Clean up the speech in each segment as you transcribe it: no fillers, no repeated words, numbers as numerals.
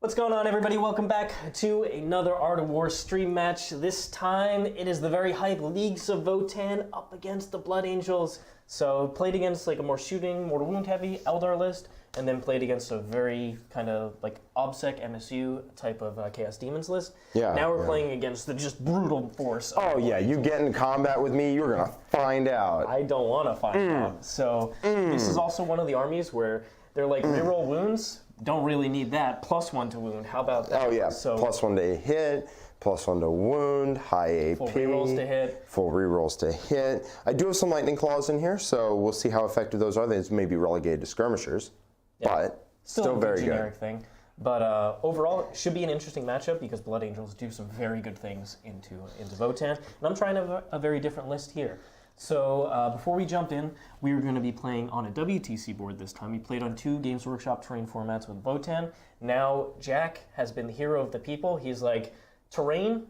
What's going on, everybody? Welcome back to another Art of War stream match. This time it is the very hype Leagues of Votann up against the Blood Angels. So played against like a more shooting, mortal wound heavy Eldar list, and then played against a very kind of like OBSEC MSU type of Chaos Demons list. Yeah. Now we're playing against the just brutal force. Oh yeah, you get in combat with me, you're gonna find out. I don't want to find out. So this is also one of the armies where they're like reroll wounds. Don't really need that. +1 to wound. How about that? Oh yeah, so, +1 to hit, +1 to wound, high AP. Full rerolls to hit. Full rerolls to hit. I do have some lightning claws in here, so we'll see how effective those are. They may be relegated to skirmishers, but still a very generic good. thing. But overall, it should be an interesting matchup because Blood Angels do some very good things into Votann. And I'm trying a very different list here. So before we jump in, we are going to be playing on a WTC board this time. We played on 2 Games Workshop terrain formats with Votann. Now Jack has been the hero of the people. He's like, terrain,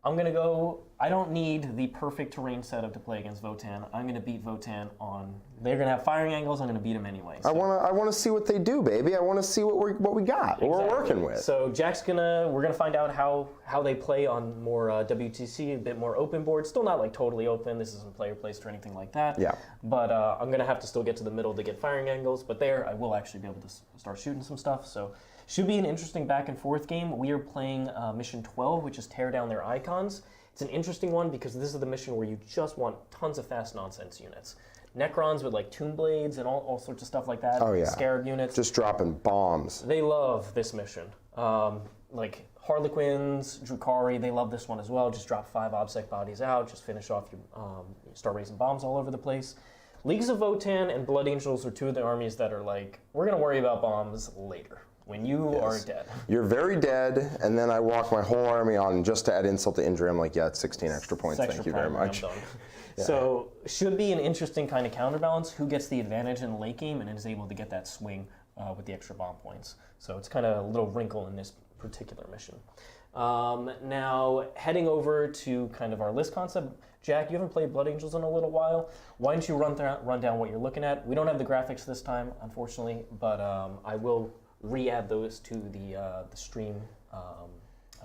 I'm going to go, I don't need the perfect terrain setup to play against Votann. I'm going to beat Votann on, they're going to have firing angles, I'm going to beat them anyway. So. I want to see what they do, baby. I want to see what we got, what we're working with. So Jack's we're gonna find out how they play on more WTC, a bit more open board. Still not like totally open. This isn't player placed or anything like that. Yeah. But I'm gonna have to still get to the middle to get firing angles. But there, I will actually be able to start shooting some stuff. So should be an interesting back and forth game. We are playing mission 12, which is tear down their icons. It's an interesting one because this is the mission where you just want tons of fast nonsense units. Necrons with like Tomb Blades and all sorts of stuff like that. Oh yeah. Scarab units. Just dropping bombs. They love this mission. Like Harlequins, Drukhari, they love this one as well. Just drop 5 OBSEC bodies out, just finish off your, start raising bombs all over the place. Leagues of Votann and Blood Angels are 2 of the armies that are like, we're gonna worry about bombs later, when you are dead. You're very dead, and then I walk my whole army on just to add insult to injury. I'm like, yeah, it's 16 extra points, thank you very much. Yeah. So should be an interesting kind of counterbalance. Who gets the advantage in the late game and is able to get that swing with the extra bomb points. So it's kind of a little wrinkle in this particular mission. Now heading over to kind of our list concept. Jack, you haven't played Blood Angels in a little while. Why don't you run down what you're looking at? We don't have the graphics this time, unfortunately, but I will re-add those to the stream.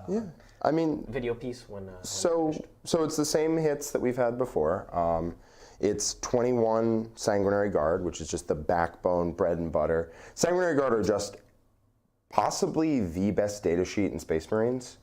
Yeah. I mean, video piece when so it's the same hits that we've had before. It's 21 Sanguinary Guard, which is just the backbone, bread and butter. Sanguinary Guard are just possibly the best data sheet in Space Marines.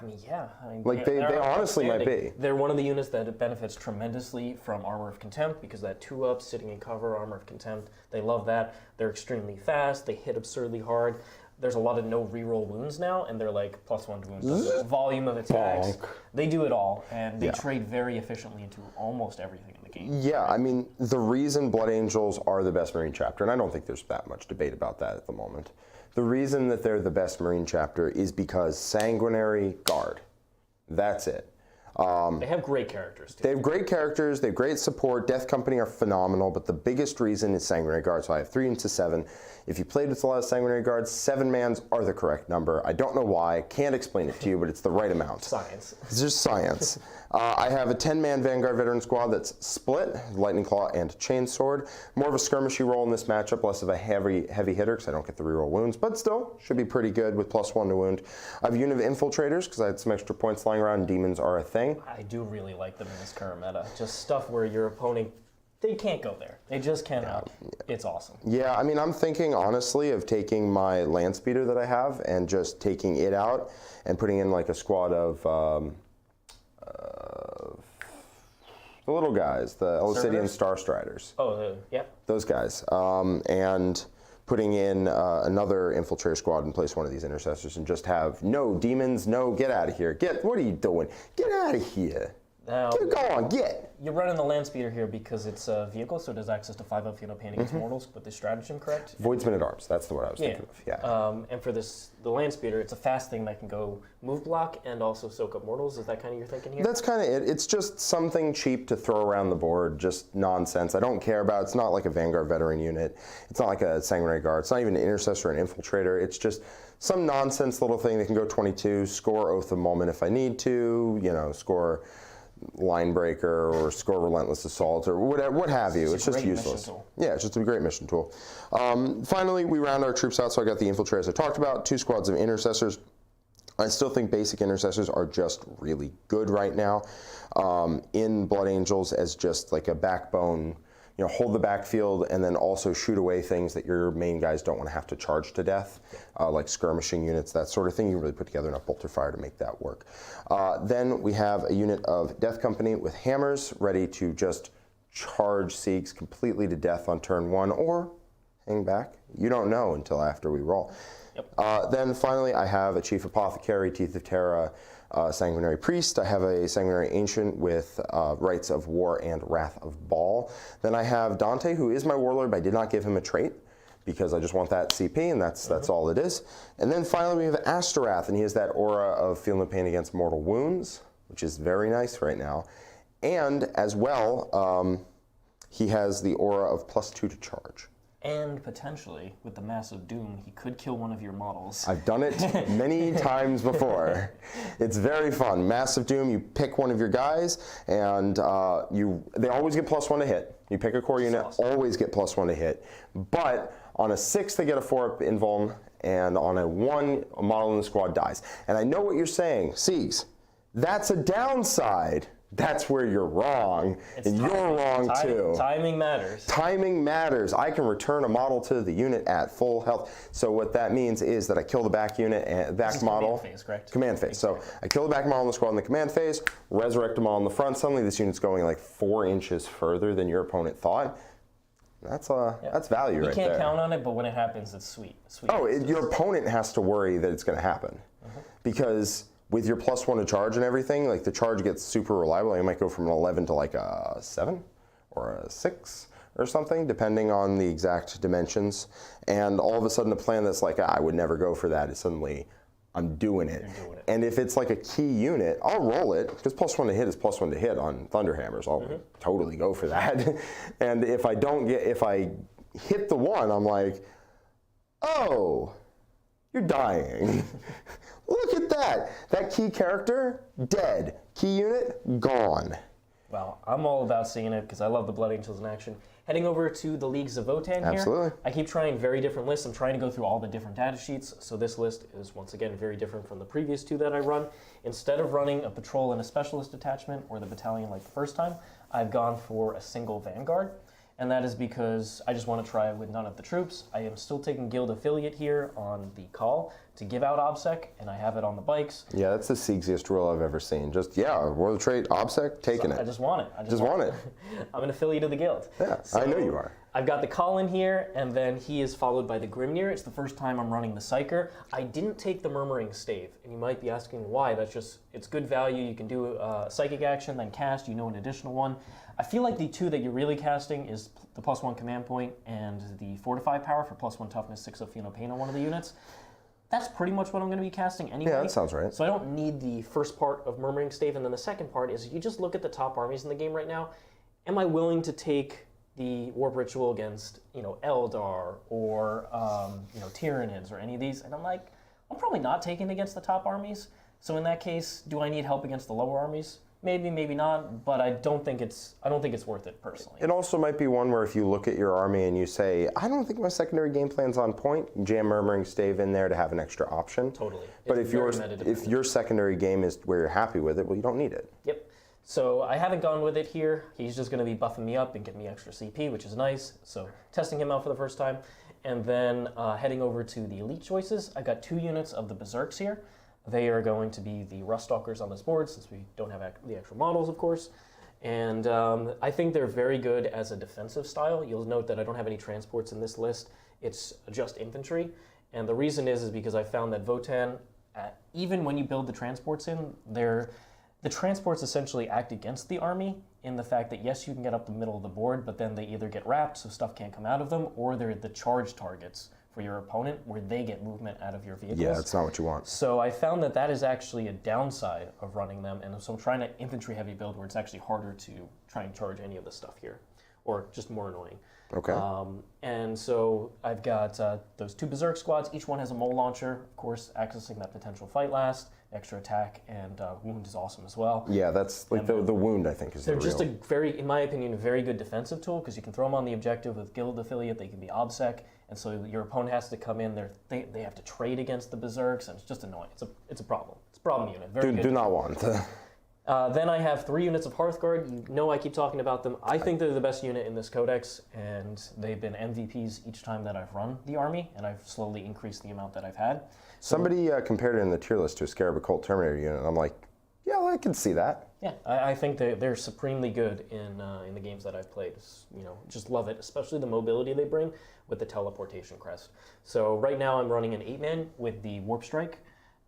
I mean, yeah. I mean, like they honestly might be. They're one of the units that benefits tremendously from Armor of Contempt because that 2-up, sitting in cover, Armor of Contempt. They love that. They're extremely fast. They hit absurdly hard. There's a lot of no reroll wounds now, and they're like +1 to wounds. Volume of attacks. Bonk. They do it all, and they trade very efficiently into almost everything in the game. Yeah, I mean, the reason Blood Angels are the best Marine chapter, and I don't think there's that much debate about that at the moment, the reason that they're the best Marine chapter is because Sanguinary Guard. That's it. They have great characters, too. They have great characters, they have great support. Death Company are phenomenal, but the biggest reason is Sanguinary Guard. So I have 3 into 7. If you played with a lot of Sanguinary Guards, 7-mans are the correct number. I don't know why, can't explain it to you, but it's the right amount. Science. It's just science. I have a 10-man Vanguard veteran squad that's split, Lightning Claw and Chainsword. More of a skirmishy role in this matchup, less of a heavy hitter because I don't get the reroll wounds, but still should be pretty good with +1 to wound. I have a unit of Infiltrators because I had some extra points lying around and demons are a thing. I do really like them in this current meta. Just stuff where your opponent, they can't go there. They just cannot. Yeah. It's awesome. Yeah, I mean, I'm thinking, honestly, of taking my land speeder that I have and just taking it out and putting in like a squad of the little guys, the Elicidian Star Striders. Oh, yeah. Those guys. And putting in another infiltrator squad and place one of these intercessors and just have no demons, no, get out of here. What are you doing? Get out of here. Now, go on, get. You're running the land speeder here because it's a vehicle, so it has access to 5-up field pain against mortals with this stratagem, correct? Void's Men at Arms, that's the word I was thinking of, yeah. And for the land speeder, it's a fast thing that can go move block and also soak up mortals. Is that kind of your thinking here? That's kind of it. It's just something cheap to throw around the board, just nonsense. I don't care about. It's not like a Vanguard veteran unit. It's not like a Sanguinary Guard. It's not even an intercessor or an infiltrator. It's just some nonsense little thing that can go 22, score Oath of Moment if I need to, you know, score line breaker or score relentless assault or whatever, what have you. It's just useless. Yeah, it's just a great mission tool. Finally, we round our troops out. So I got the infiltrators I talked about, 2 squads of intercessors. I still think basic intercessors are just really good right now in Blood Angels as just like a backbone. You know, hold the backfield and then also shoot away things that your main guys don't want to have to charge to death, like skirmishing units, that sort of thing. You can really put together enough bolter fire to make that work. Then we have a unit of Death Company with hammers ready to just charge Siegs completely to death on turn 1 or hang back. You don't know until after we roll. Yep. Then finally, I have a Chief Apothecary, Teeth of Terra, Sanguinary Priest. I have a Sanguinary Ancient with Rites of War and Wrath of Baal. Then I have Dante, who is my Warlord, but I did not give him a trait because I just want that CP, and that's all it is. And then finally, we have Astorath, and he has that aura of Feel No Pain Against Mortal Wounds, which is very nice right now. And as well, he has the aura of +2 to charge. And potentially, with the Massive Doom, he could kill one of your models. I've done it many times before. It's very fun. Massive Doom, you pick one of your guys, and they always get +1 to hit. You pick a core unit, always get +1 to hit. But on a 6, they get a 4-up invuln, and on a 1, a model in the squad dies. And I know what you're saying, Siegs, that's a downside. That's where you're wrong, and you're wrong too. Timing matters. Timing matters. I can return a model to the unit at full health. So what that means is that I kill the back unit and back model. Command phase, correct? Command phase. So I kill the back model in the squad in the command phase, resurrect them all in the front. Suddenly this unit's going like 4 inches further than your opponent thought. That's value right there. You can't count on it, but when it happens, it's sweet. Your opponent has to worry that it's going to happen, because with your +1 to charge and everything, like the charge gets super reliable. You might go from an 11 to like a 7 or a 6 or something, depending on the exact dimensions. And all of a sudden, a plan that's like, I would never go for that is suddenly, I'm doing it. And if it's like a key unit, I'll roll it, because +1 to hit is +1 to hit on Thunderhammers. I'll totally go for that. And if I hit the 1, I'm like, oh, you're dying. Look at that. That key character, dead. Key unit, gone. Well, I'm all about seeing it because I love the Blood Angels in action. Heading over to the Leagues of Votann here. Absolutely. I keep trying very different lists. I'm trying to go through all the different data sheets. So this list is, once again, very different from the previous 2 that I run. Instead of running a patrol and a specialist detachment or the battalion like the first time, I've gone for a single Vanguard. And that is because I just want to try it with none of the troops. I am still taking Guild Affiliate here on the call to give out OBSEC, and I have it on the bikes. Yeah, that's the Siegsiest rule I've ever seen. Just, World Trade, OBSEC, taking it. I just want it. I just want it. I'm an affiliate of the Guild. Yeah, so I know you are. I've got the call in here, and then he is followed by the Grimnyr. It's the first time I'm running the Psyker. I didn't take the Murmuring Stave, and you might be asking why. That's just, it's good value. You can do a psychic action, then cast, an additional one. I feel like the 2 that you're really casting is the +1 command point and the Fortify power for +1 toughness, 6 of Feel No Pain on one of the units. That's pretty much what I'm going to be casting anyway. Yeah, that sounds right. So I don't need the first part of Murmuring Stave, and then the second part is you just look at the top armies in the game right now. Am I willing to take the Warp Ritual against, Eldar or, Tyranids or any of these? And I'm like, I'm probably not taking it against the top armies. So in that case, do I need help against the lower armies? Maybe, maybe not, but I don't think it's worth it personally. It also might be one where if you look at your army and you say, I don't think my secondary game plan's on point, jam Murmuring Stave in there to have an extra option. Totally. But if your secondary game is where you're happy with it, well, you don't need it. Yep. So I haven't gone with it here. He's just going to be buffing me up and giving me extra CP, which is nice. So testing him out for the first time. And then heading over to the elite choices, I got 2 units of the Berserks here. They are going to be the Ruststalkers on this board, since we don't have the actual models, of course. And I think they're very good as a defensive style. You'll note that I don't have any transports in this list. It's just infantry. And the reason is because I found that Votann, even when you build the transports in, the transports essentially act against the army in the fact that, yes, you can get up the middle of the board, but then they either get wrapped so stuff can't come out of them, or they're the charge targets for your opponent where they get movement out of your vehicles. Yeah, that's not what you want. So I found that is actually a downside of running them, and so I'm trying to infantry heavy build where it's actually harder to try and charge any of this stuff here, or just more annoying. Okay. And so I've got those 2 Berserk squads. Each one has a mole launcher, of course, accessing that potential fight last. Extra attack and wound is awesome as well. Yeah, that's like the wound, I think, is the real. They're just a very, in my opinion, a very good defensive tool because you can throw them on the objective with guild affiliate. They can be obsec, and so your opponent has to come in. They have to trade against the Berserks, and it's just annoying. It's a problem. It's a problem unit. Very good. Do not want. Then I have 3 units of Hearthguard. You know I keep talking about them. I think they're the best unit in this codex, and they've been MVPs each time that I've run the army, and I've slowly increased the amount that I've had. Somebody compared it in the tier list to a Scarab Occult Terminator unit, and I'm like, yeah, I can see that. Yeah, I think they're supremely good in the games that I've played. You know, just love it, especially the mobility they bring with the teleportation crest. So right now I'm running an 8-man with the Wârpestryk,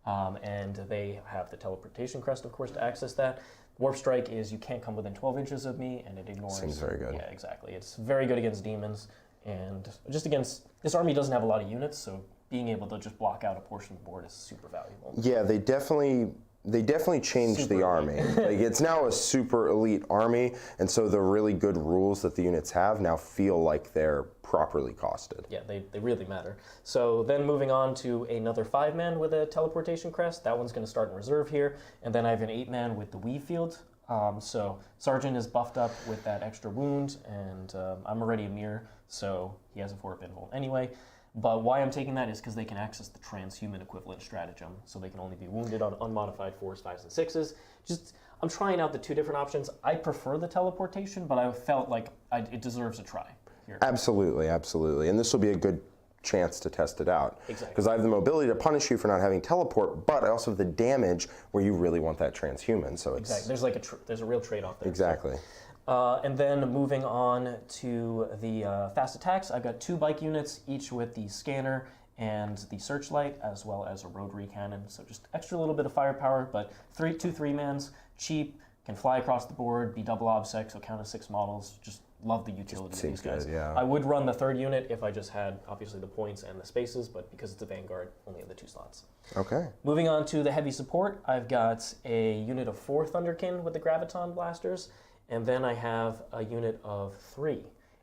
and they have the teleportation crest, of course, to access that. Wârpestryk is you can't come within 12 inches of me, and it ignores. Seems very good. Yeah, exactly. It's very good against demons, and just against this army doesn't have a lot of units, so being able to just block out a portion of the board is super valuable. Yeah, they definitely changed Super the army. Like, it's now a super elite army, and so the really good rules that the units have now feel like they're properly costed. Yeah, they really matter. So then moving on to another 5-man with a teleportation crest. That one's going to start in reserve here, and then I have an 8-man with the Weavefield. So Sergeant is buffed up with that extra wound, and I'm already Ymyr, so he has a 4-up invul anyway. But why I'm taking that is because they can access the transhuman equivalent stratagem, so they can only be wounded on unmodified 4s, 5s, and 6s. I'm trying out the 2 different options. I prefer the teleportation, but I felt like it deserves a try here. Absolutely, absolutely. And this will be a good chance to test it out. Exactly. Because I have the mobility to punish you for not having teleport, but I also have the damage where you really want that transhuman. So it's exactly. There's a real trade-off there. Exactly. And then moving on to the fast attacks, I've got 2 bike units, each with the scanner and the searchlight, as well as a rotary cannon. So just extra little bit of firepower, but 2 3-mans, cheap, can fly across the board, be double obsec, so count as 6 models. Just love the utility of these guys. Good, yeah. I would run the 3rd unit if I just had, obviously, the points and the spaces, but because it's a Vanguard, only have the 2 slots. Okay. Moving on to the heavy support, I've got a unit of 4 Thunderkin with the Graviton blasters, and then I have a unit of 3.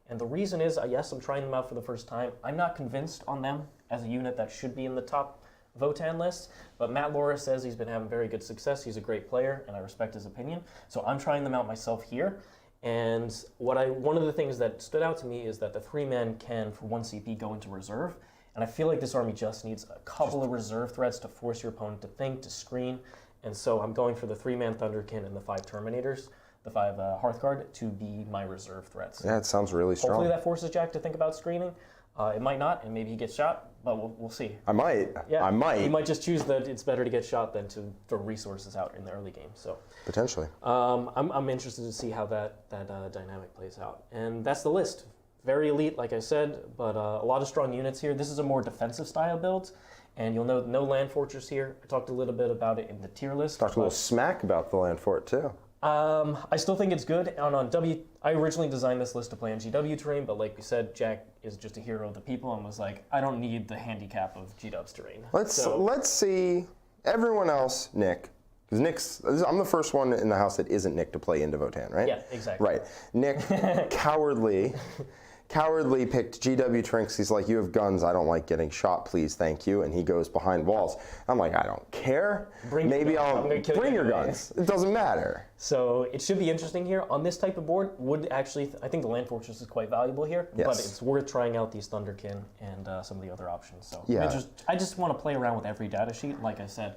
And the reason is, yes, I'm trying them out for the first time. I'm not convinced on them as a unit that should be in the top Votann list, but Matt Laura says he's been having very good success. He's a great player, and I respect his opinion. So I'm trying them out myself here. And one of the things that stood out to me is that the 3-man can, for 1 CP, go into reserve. And I feel like this army just needs a couple of reserve threats to force your opponent to think, to screen. And so I'm going for the 3-man Thunderkin and the 5 Terminators, the 5 Hearthguard, to be my reserve threats. Yeah, it sounds really strong. Hopefully that forces Jack to think about screening. It might not, and maybe he gets shot, but we'll see. I might. Yeah, I might. He might just choose that it's better to get shot than to throw resources out in the early game. So Potentially. I'm interested to see how that dynamic plays out. And that's the list. Very elite, like I said, but a lot of strong units here. This is a more defensive style build, and you'll know no land fortress here. I talked a little bit about it in the tier list. Talked a little smack about the land fort too. I still think it's good. I originally designed this list to play on GW terrain, but like we said, Jack is just a hero of the people and was like, I don't need the handicap of GW's terrain. Let's see everyone else, Nick. Because I'm the first one in the house that isn't Nick to play into Votann, right? Yeah, exactly. Right. Nick cowardly picked GW Trinks. He's like, you have guns. I don't like getting shot. Please, thank you. And he goes behind walls. I'm like, I don't care. Maybe I'll bring your guns. It doesn't matter. So it should be interesting here. On this type of board, I think the land fortress is quite valuable here. Yes. But it's worth trying out these Thunderkin and some of the other options. So yeah. I just want to play around with every data sheet. Like I said,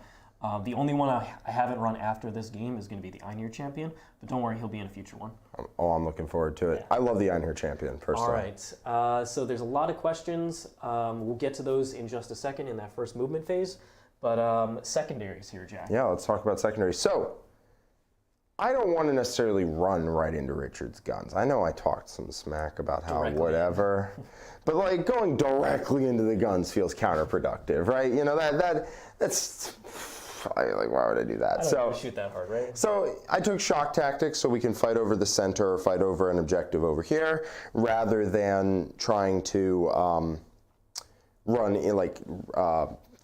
the only one I haven't run after this game is going to be the Ymyr champion, but don't worry, he'll be in a future one. Oh, I'm looking forward to it. Yeah. I love the Ymyr champion, personally. All right, so there's a lot of questions. We'll get to those in just a second in that first movement phase, but secondaries here, Jack. Yeah, let's talk about secondaries. So, I don't want to necessarily run right into Richard's guns. I know I talked some smack about how whatever, but like going directly into the guns feels counterproductive, right? You know, that's... Like, why would I do that? I don't shoot that hard, right? So I took shock tactics so we can fight over the center or fight over an objective over here, rather than trying to run in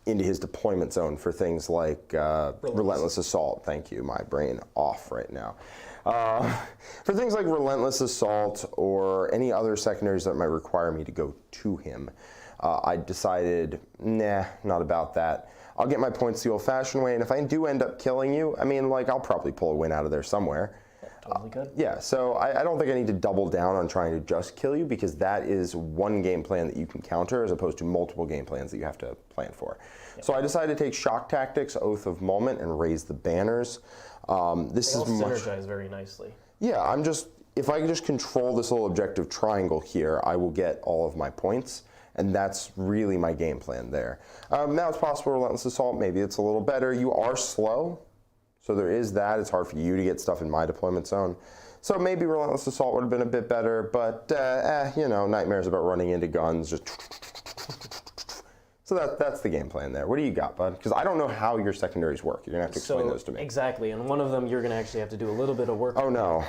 into his deployment zone for things like Relentless Assault. Thank you, my brain off right now. For things like Relentless Assault or any other secondaries that might require me to go to him, I decided, nah, not about that. I'll get my points the old-fashioned way, and if I do end up killing you, I mean, like, I'll probably pull a win out of there somewhere. Totally good. Yeah, so I don't think I need to double down on trying to just kill you, because that is one game plan that you can counter as opposed to multiple game plans that you have to plan for. Yep. So I decided to take Shock Tactics, Oath of Moment, and raise the banners. This they is all synergize very nicely. Yeah, if I can just control this little objective triangle here, I will get all of my points. And that's really my game plan there. Now it's possible Relentless Assault, maybe it's a little better. You are slow, so there is that. It's hard for you to get stuff in my deployment zone. So maybe Relentless Assault would have been a bit better, but you know, nightmares about running into guns. So that's the game plan there. What do you got, bud? Because I don't know how your secondaries work. You're going to have to explain those to me. Exactly, and one of them you're going to actually have to do a little bit of work. Oh, no.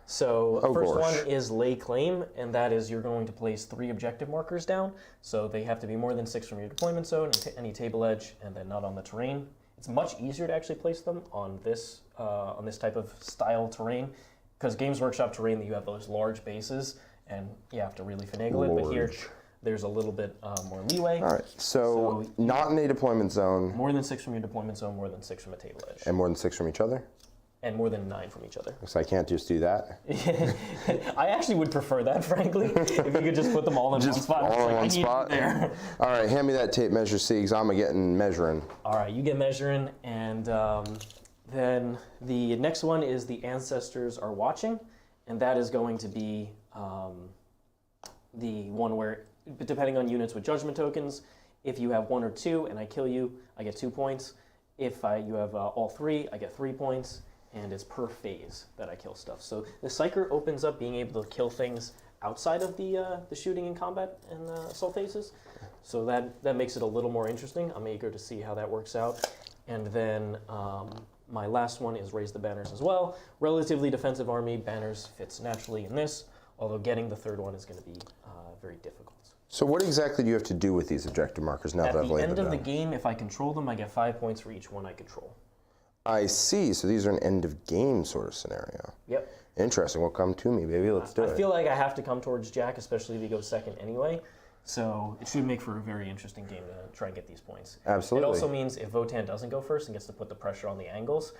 So first one is lay claim, and that is you're going to place 3 objective markers down. So they have to be more than 6 from your deployment zone, any table edge, and then not on the terrain. It's much easier to actually place them on this type of style terrain, because Games Workshop terrain, you have those large bases, and you have to really finagle it. But here, there's a little bit more leeway. All right, so not in a deployment zone. More than 6 from your deployment zone, more than 6 from a table edge. And more than 6 from each other? And more than 9 from each other. So I can't just do that? I actually would prefer that, frankly, if you could just put them all in one spot. All in one spot? There. All right, hand me that tape measure, C, because I'm getting measuring. All right, you get measuring, and then the next one is the Ancestors Are Watching, and that is going to be the one where, depending on units with judgment tokens, if you have 1 or 2 and I kill you, I get 2 points. If you have all 3, I get 3 points. And it's per phase that I kill stuff. So the Psyker opens up being able to kill things outside of the shooting and combat and assault phases. So that makes it a little more interesting. I'm eager to see how that works out. And then my last one is raise the banners as well. Relatively defensive army, banners fits naturally in this, although getting the third one is going to be very difficult. So what exactly do you have to do with these objective markers now that I've laid them down? At the end of the game, if I control them, I get 5 points for each one I control. I see. So these are an end of game sort of scenario. Yep. Interesting. Well, come to me, baby. Let's do it. I feel like I have to come towards Jack, especially if he goes second anyway. So it should make for a very interesting game to try and get these points. Absolutely. It also means if Votann doesn't go first and gets to put the pressure on the angles,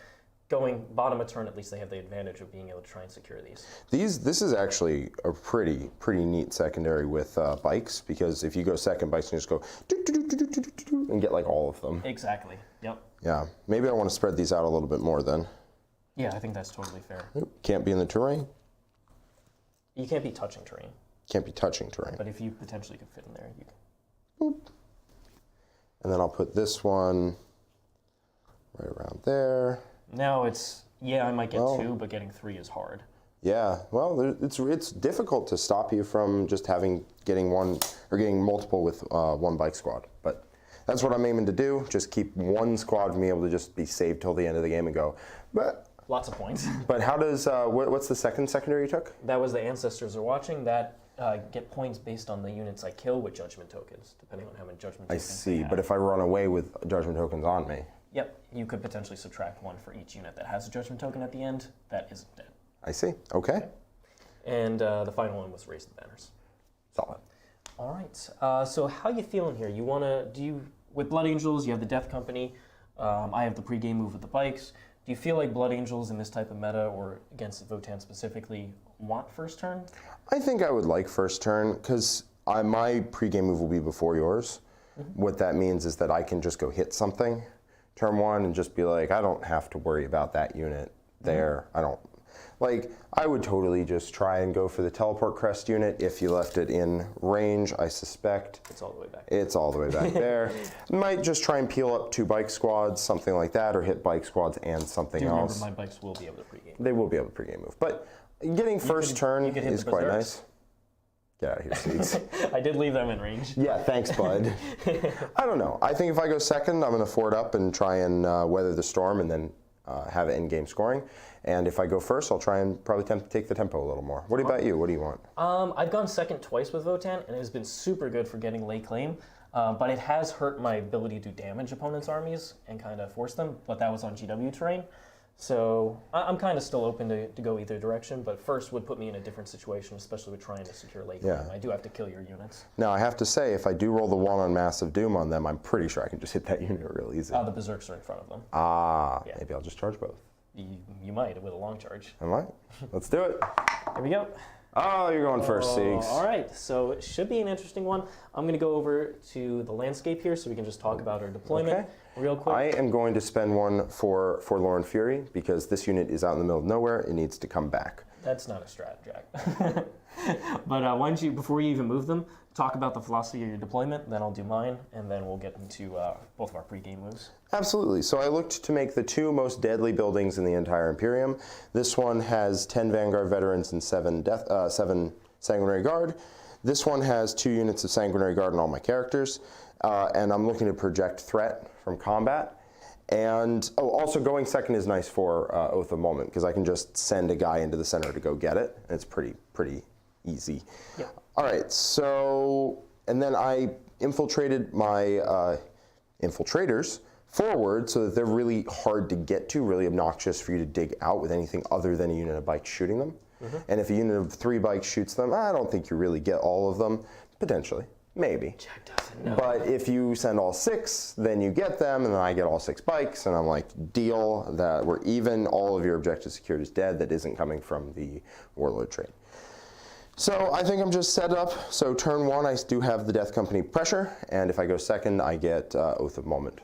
going bottom of turn, at least they have the advantage of being able to try and secure these. This is actually a pretty neat secondary with bikes, because if you go second, bikes can just go and get like all of them. Exactly. Yep. Yeah. Maybe I want to spread these out a little bit more then. Yeah, I think that's totally fair. Can't be in the terrain. You can't be touching terrain. Can't be touching terrain. But if you potentially could fit in there, you can. Boop. And then I'll put this one right around there. Now it's, I might get 2, but getting 3 is hard. Yeah, well, it's difficult to stop you from just getting one or getting multiple with one bike squad. But that's what I'm aiming to do. Just keep one squad and be able to just be saved till the end of the game and go. But lots of points. But how does what's the second secondary you took? That was the Ancestors Are Watching. That get points based on the units I kill with judgment tokens, depending on how many judgment tokens I see. But if I run away with judgment tokens on me. Yep, you could potentially subtract 1 for each unit that has a judgment token at the end that isn't dead. I see. Okay. And the final one was raise the banners. Solid. All right. So how you feeling here? With Blood Angels, you have the Death Company. I have the pregame move with the bikes. Do you feel like Blood Angels in this type of meta, or against Votann specifically, want first turn? I think I would like first turn, because my pregame move will be before yours. Mm-hmm. What that means is that I can just go hit something turn 1 and just be like, I don't have to worry about that unit there. Mm-hmm. I would totally just try and go for the teleport crest unit if you left it in range, I suspect. It's all the way back. It's all the way back there. Might just try and peel up 2 bike squads, something like that, or hit bike squads and something else. Remember, my bikes will be able to pregame. They will be able to pregame move. But getting first turn is quite nice. Get out of here, Seeds. I did leave them in range. Yeah, thanks, bud. I don't know. I think if I go second, I'm going to fort up and try and weather the storm and then have in-game scoring. And if I go first, I'll try and probably take the tempo a little more. What about you? What do you want? I've gone second twice with Votann, and it has been super good for getting lay claim. but it has hurt my ability to damage opponents' armies and kind of force them, but that was on GW terrain. So I'm kind of still open to go either direction, but first would put me in a different situation, especially with trying to secure late game. I do have to kill your units. Now, I have to say, if I do roll the 1 on Massive Doom on them, I'm pretty sure I can just hit that unit real easy. The Berserks are in front of them. Maybe I'll just charge both. You might, with a long charge. I might. Let's do it. Here we go. Oh, you're going first, Siegs. All right, so it should be an interesting one. I'm going to go over to the landscape here so we can just talk about our deployment real quick. I am going to spend 1 for Forlorn Fury because this unit is out in the middle of nowhere. It needs to come back. That's not a strat, Jack. But why don't you, before you even move them, talk about the philosophy of your deployment, then I'll do mine, and then we'll get into both of our pre-game moves. Absolutely. So I looked to make the 2 most deadly buildings in the entire Imperium. This one has 10 Vanguard veterans and 7 Sanguinary Guard. This one has 2 units of Sanguinary Guard on all my characters, and I'm looking to project threat from combat. And also going second is nice for Oath of Moment because I can just send a guy into the center to go get it, and it's pretty easy. Yeah. All right, so, and then I infiltrated my infiltrators forward so that they're really hard to get to, really obnoxious for you to dig out with anything other than a unit of bikes shooting them. And if a unit of 3 bikes shoots them, I don't think you really get all of them, potentially. Maybe. Jack doesn't know. But if you send all 6, then you get them, and then I get all 6 bikes, and I'm like, deal, that we're even, all of your objective secured is dead, that isn't coming from the Warlord trade. So I think I'm just set up. So turn 1, I do have the Death Company pressure, and if I go second, I get Oath of Moment.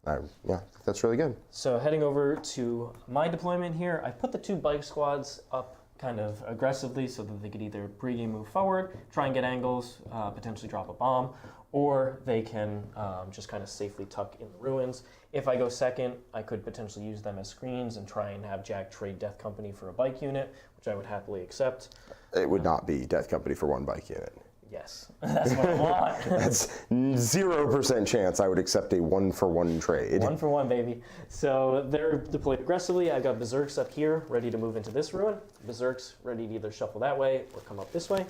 Yeah, that's really good. So heading over to my deployment here, I put the 2 bike squads up kind of aggressively so that they could either pre-game move forward, try and get angles, potentially drop a bomb, or they can just kind of safely tuck in the ruins. If I go second, I could potentially use them as screens and try and have Jack trade Death Company for a bike unit, which I would happily accept. It would not be Death Company for 1 bike unit. Yes, that's what I want. That's 0% chance I would accept a 1-for-1 trade. 1-for-1, baby. So they're deployed aggressively. I've got Berserks up here, ready to move into this ruin. Berserks ready to either shuffle that way or come up this way.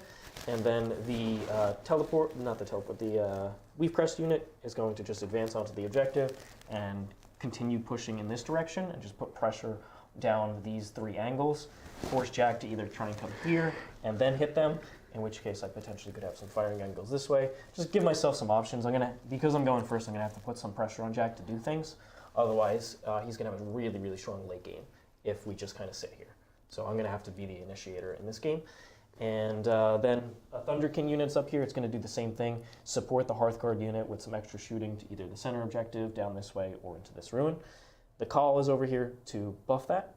And then the the Weavefield unit is going to just advance onto the objective and continue pushing in this direction and just put pressure down these 3 angles. Force Jack to either try and come here and then hit them, in which case I potentially could have some firing angles this way. Just give myself some options. Because I'm going first, I'm gonna have to put some pressure on Jack to do things. Otherwise, he's gonna have a really, really strong late game if we just kind of sit here. So I'm gonna have to be the initiator in this game. And then a Thunderkin unit's up here. It's gonna do the same thing. Support the Hearthguard unit with some extra shooting to either the center objective, down this way, or into this ruin. The Call is over here to buff that.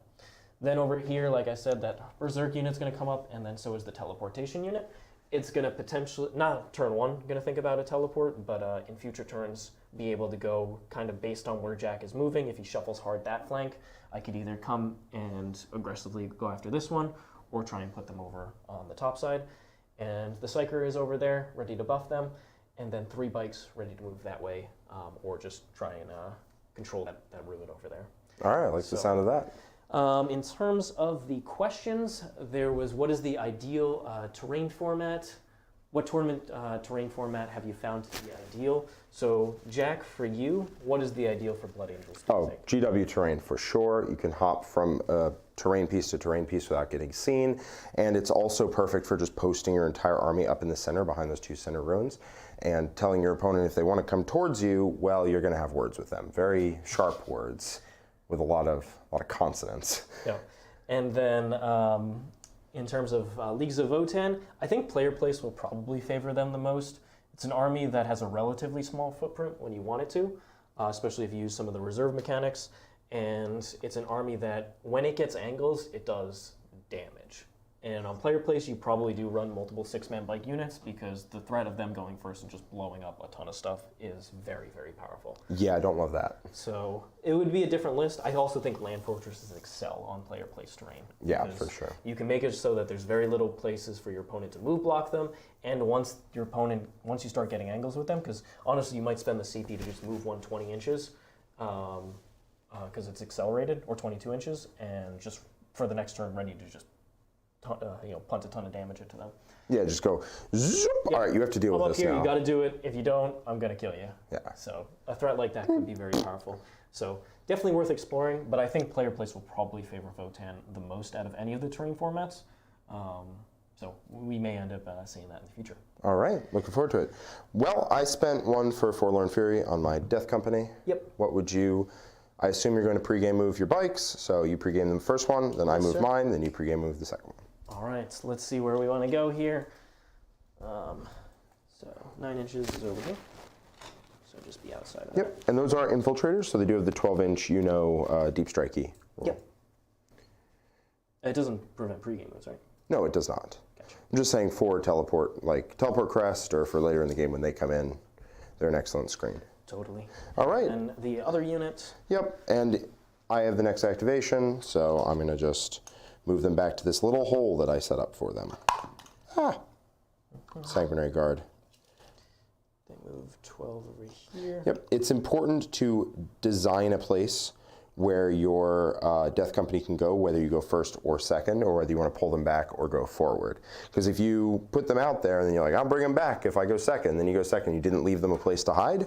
Then over here, like I said, that Berserk unit's going to come up, and then so is the teleportation unit. It's going to potentially, not turn 1, going to think about a teleport, but in future turns, be able to go kind of based on where Jack is moving. If he shuffles hard that flank, I could either come and aggressively go after this one, or try and put them over on the top side. And the Psyker is over there, ready to buff them, and then 3 bikes ready to move that way, or just try and control that ruin over there. All right, I like the sound of that. In terms of the questions, there was what is the ideal terrain format? What tournament terrain format have you found to be ideal? So, Jack, for you, what is the ideal for Blood Angels? GW terrain for sure. You can hop from terrain piece to terrain piece without getting seen, and it's also perfect for just posting your entire army up in the center behind those 2 center ruins and telling your opponent if they want to come towards you, well, you're going to have words with them. Very sharp words with a lot of consonants. Yeah, and then in terms of Leagues of Votann, I think player place will probably favor them the most. It's an army that has a relatively small footprint when you want it to, especially if you use some of the reserve mechanics, and it's an army that when it gets angles, it does damage. And on player place, you probably do run multiple 6-man bike units because the threat of them going first and just blowing up a ton of stuff is very, very powerful. Yeah, I don't love that. So it would be a different list. I also think land fortresses excel on player place terrain. Yeah, for sure. You can make it so that there's very little places for your opponent to move block them, and once you start getting angles with them, because honestly, you might spend the CP to just move 120 inches, because it's accelerated, or 22 inches, and just for the next turn, ready to just punt a ton of damage into them. Yeah, just go. Zoop. Yeah. All right, you have to deal I'm with up this here. now. You got to do it. If you don't, I'm gonna kill you. Yeah. So a threat like that could be very powerful. So definitely worth exploring. But I think player place will probably favor Votann the most out of any of the terrain formats. So we may end up seeing that in the future. All right, looking forward to it. Well, I spent one for Forlorn Fury on my Death Company. Yep. What would you? I assume you're going to pregame move your bikes, so you pregame the first one, then I move mine, then you pregame move the second one. All right, so let's see where we want to go here. So 9 inches is over here. So just be outside of Yep, and those are infiltrators, so they do have the 12-inch, deep strikey. Yep. It doesn't prevent pregame moves, right? No, it does not. Gotcha. I'm just saying for teleport, like teleport crest, or for later in the game when they come in, they're an excellent screen. Totally. All right. And the other unit. Yep, and I have the next activation, so I'm going to just move them back to this little hole that I set up for them. Sanguinary Guard. They move 12 over here. Yep, it's important to design a place where your Death Company can go, whether you go first or second, or whether you want to pull them back or go forward. Because if you put them out there and then you're like, I'll bring them back if I go second, then you go second, you didn't leave them a place to hide,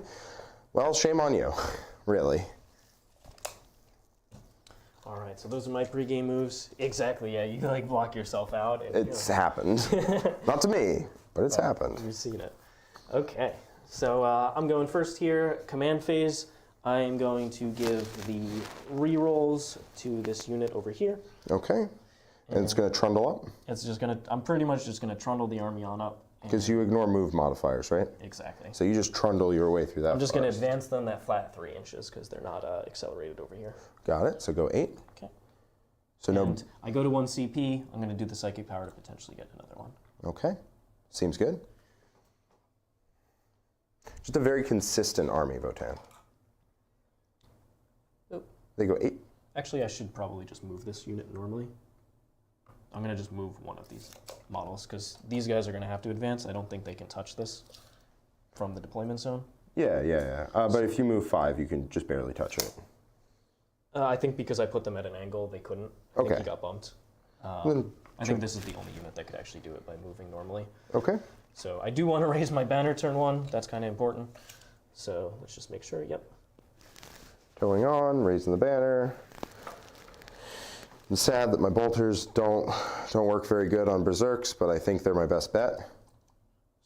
well, shame on you, really. All right, so those are my pregame moves. Exactly, yeah, you like block yourself out. And, It's happened. Not to me, but it's happened. You've seen it. Okay, so I'm going first here. Command phase. I am going to give the rerolls to this unit over here. Okay, and it's going to trundle up? It's just going to, I'm pretty much just going to trundle the army on up. Because you ignore move modifiers, right? Exactly. So you just trundle your way through that. I'm just going to advance them that flat 3 inches because they're not accelerated over here. Got it, so go 8. Okay. So and I go to 1 CP. I'm going to do the psychic power to potentially get another one. Okay, seems good. Just a very consistent army, Votann. They go 8. Actually, I should probably just move this unit normally. I'm going to just move one of these models because these guys are going to have to advance. I don't think they can touch this from the deployment zone. Yeah. But if you move 5, you can just barely touch it. I think because I put them at an angle, they couldn't. I think he got bumped. I think this is the only unit that could actually do it by moving normally. Okay. So I do want to raise my banner turn 1. That's kind of important. So let's just make sure. Yep. Going on, raising the banner. I'm sad that my bolters don't work very good on Berserks, but I think they're my best bet.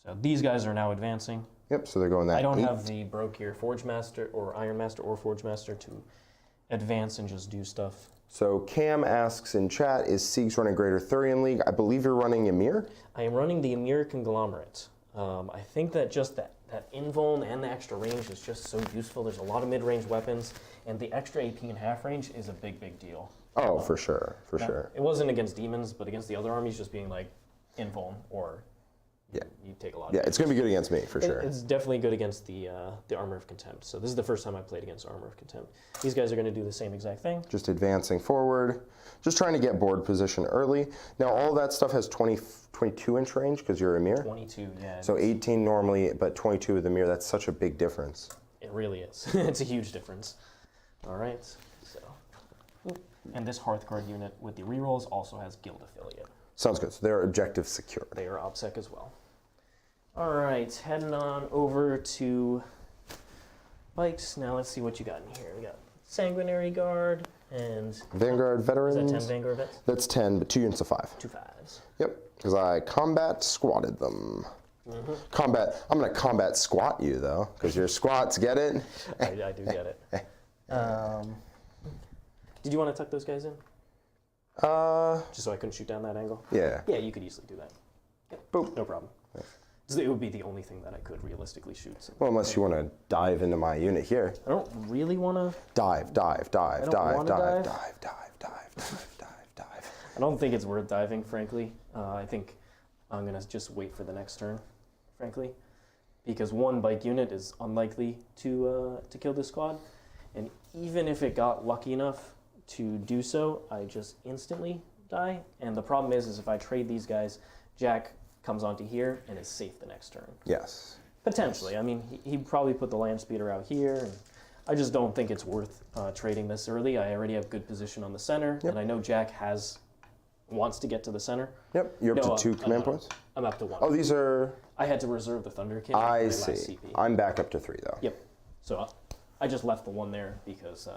So these guys are now advancing. Yep, so they're going that I don't 8. have the Broke here Forge Master or Iron Master or Forge Master to advance and just do stuff. So Cam asks in chat, is Siegs running Greater Thurian League? I believe you're running Ymyr. I am running the Ymyr Conglomerate. I think that just that invuln and the extra range is just so useful. There's a lot of mid-range weapons, and the extra AP in half range is a big deal. Oh, for sure, for sure. It wasn't against demons, but against the other armies, just being like invuln or you take a lot. Yeah, it's going to be good against me, for sure. It's definitely good against the Armor of Contempt. So this is the first time I played against Armor of Contempt. These guys are going to do the same exact thing. Just advancing forward, just trying to get board position early. Now, all that stuff has 22-inch range because you're Ymyr. 22, yeah. So 18 normally, but 22 with Ymyr, that's such a big difference. It really is. It's a huge difference. All right, so. And this Hearthguard unit with the rerolls also has Guild Affiliate. Sounds good. So they're objective secure. They are OBSEC as well. All right, heading on over to bikes. Now let's see what you got in here. We got Sanguinary Guard and Vanguard veterans. Is that 10 Vanguard vets? That's 10, but 2 units of 5. 2 5s. Yep, because I combat squatted them. Combat. I'm going to combat squat you though, because your squats get it. I do get it. Did you want to tuck those guys in? Just so I couldn't shoot down that angle? Yeah. Yeah, you could easily do that. Yep. Boop. No problem. It would be the only thing that I could realistically shoot. So. Well, unless you want to dive into my unit here. I don't really want to. Dive. I don't think it's worth diving, frankly. I think I'm going to just wait for the next turn, frankly. Because one bike unit is unlikely to kill this squad. And even if it got lucky enough to do so, I just instantly die. And the problem is if I trade these guys, Jack comes onto here and is safe the next turn. Yes. Potentially. I mean, he'd probably put the land speeder out here. And I just don't think it's worth trading this early. I already have good position on the center, and I know Jack has wants to get to the center. Yep, you're up No, to 2 command I'm points? I'm up to 1. Oh, these are... I had to reserve the Thunderkin. I for my last see. CP. I'm back up to 3, though. Yep. So I just left the 1 there because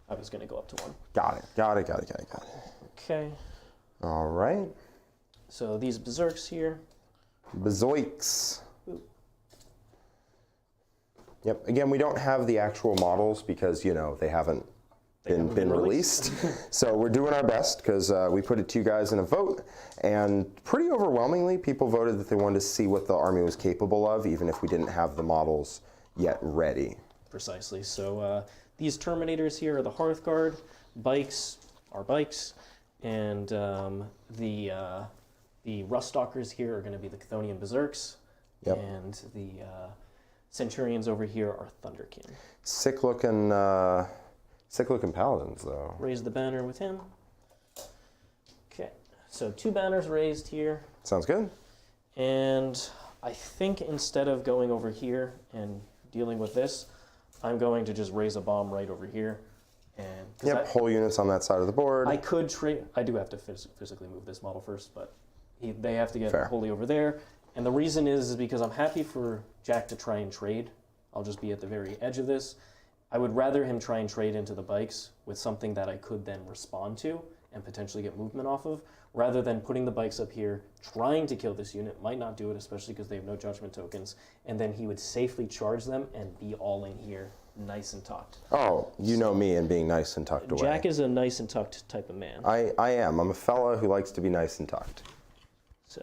I was going to go up to 1. Got it. Okay. All right. So these Berserks here. Bezoiks. Yep. Again, we don't have the actual models because, you know, they haven't been released. So we're doing our best because we put it to you guys in a vote, and pretty overwhelmingly people voted that they wanted to see what the army was capable of, even if we didn't have the models yet ready. Precisely. So these Terminators here are the Hearthguard, bikes are bikes, and the Ruststalkers here are going to be the Cthonian Berserks, and the Centurions over here are Thunderkin. Sick looking paladins, though. Raise the banner with him. Okay, so 2 banners raised here. Sounds good. And I think instead of going over here and dealing with this, I'm going to just raise a bomb right over here. And yep, whole units on that side of the board. I could trade. I do have to physically move this model first, but they have to get Fair. wholly over there. And the reason is because I'm happy for Jack to try and trade. I'll just be at the very edge of this. I would rather him try and trade into the bikes with something that I could then respond to and potentially get movement off of, rather than putting the bikes up here, trying to kill this unit, might not do it, especially because they have no judgment tokens, and then he would safely charge them and be all in here, nice and tucked. Oh, you know me and being nice and tucked away. Jack is a nice and tucked type of man. I am. I'm a fella who likes to be nice and tucked. So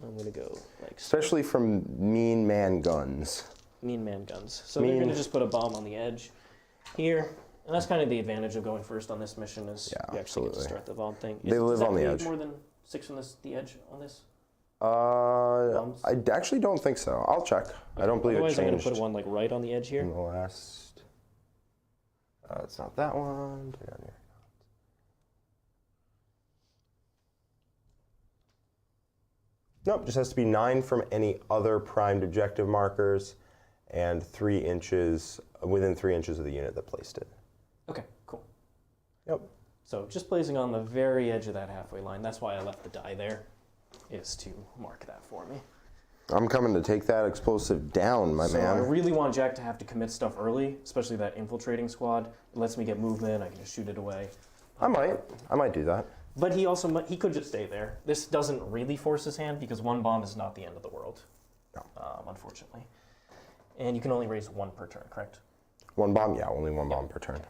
I'm going to go like so. Especially from mean man guns. Mean man guns. So they're going to just put a bomb on the edge here. And that's kind of the advantage of going first on this mission is you actually get to start the bomb thing. They live on the edge. More than 6 from the edge on this? I actually don't think so. I'll check. Okay. I don't believe Otherwise it changed. I'm going to put one like right on the edge here. In the last... it's not that one. Nope, just has to be 9 from any other primed objective markers and 3 inches, within 3 inches of the unit that placed it. Okay, cool. Yep. So just placing on the very edge of that halfway line. That's why I left the die there, is to mark that for me. I'm coming to take that explosive down, my man. I really want Jack to have to commit stuff early, especially that infiltrating squad. It lets me get movement. I can just shoot it away. I might do that. But he could just stay there. This doesn't really force his hand because 1 bomb is not the end of the world, no. Unfortunately. And you can only raise 1 per turn, correct? 1 bomb, yeah, only 1 bomb per turn.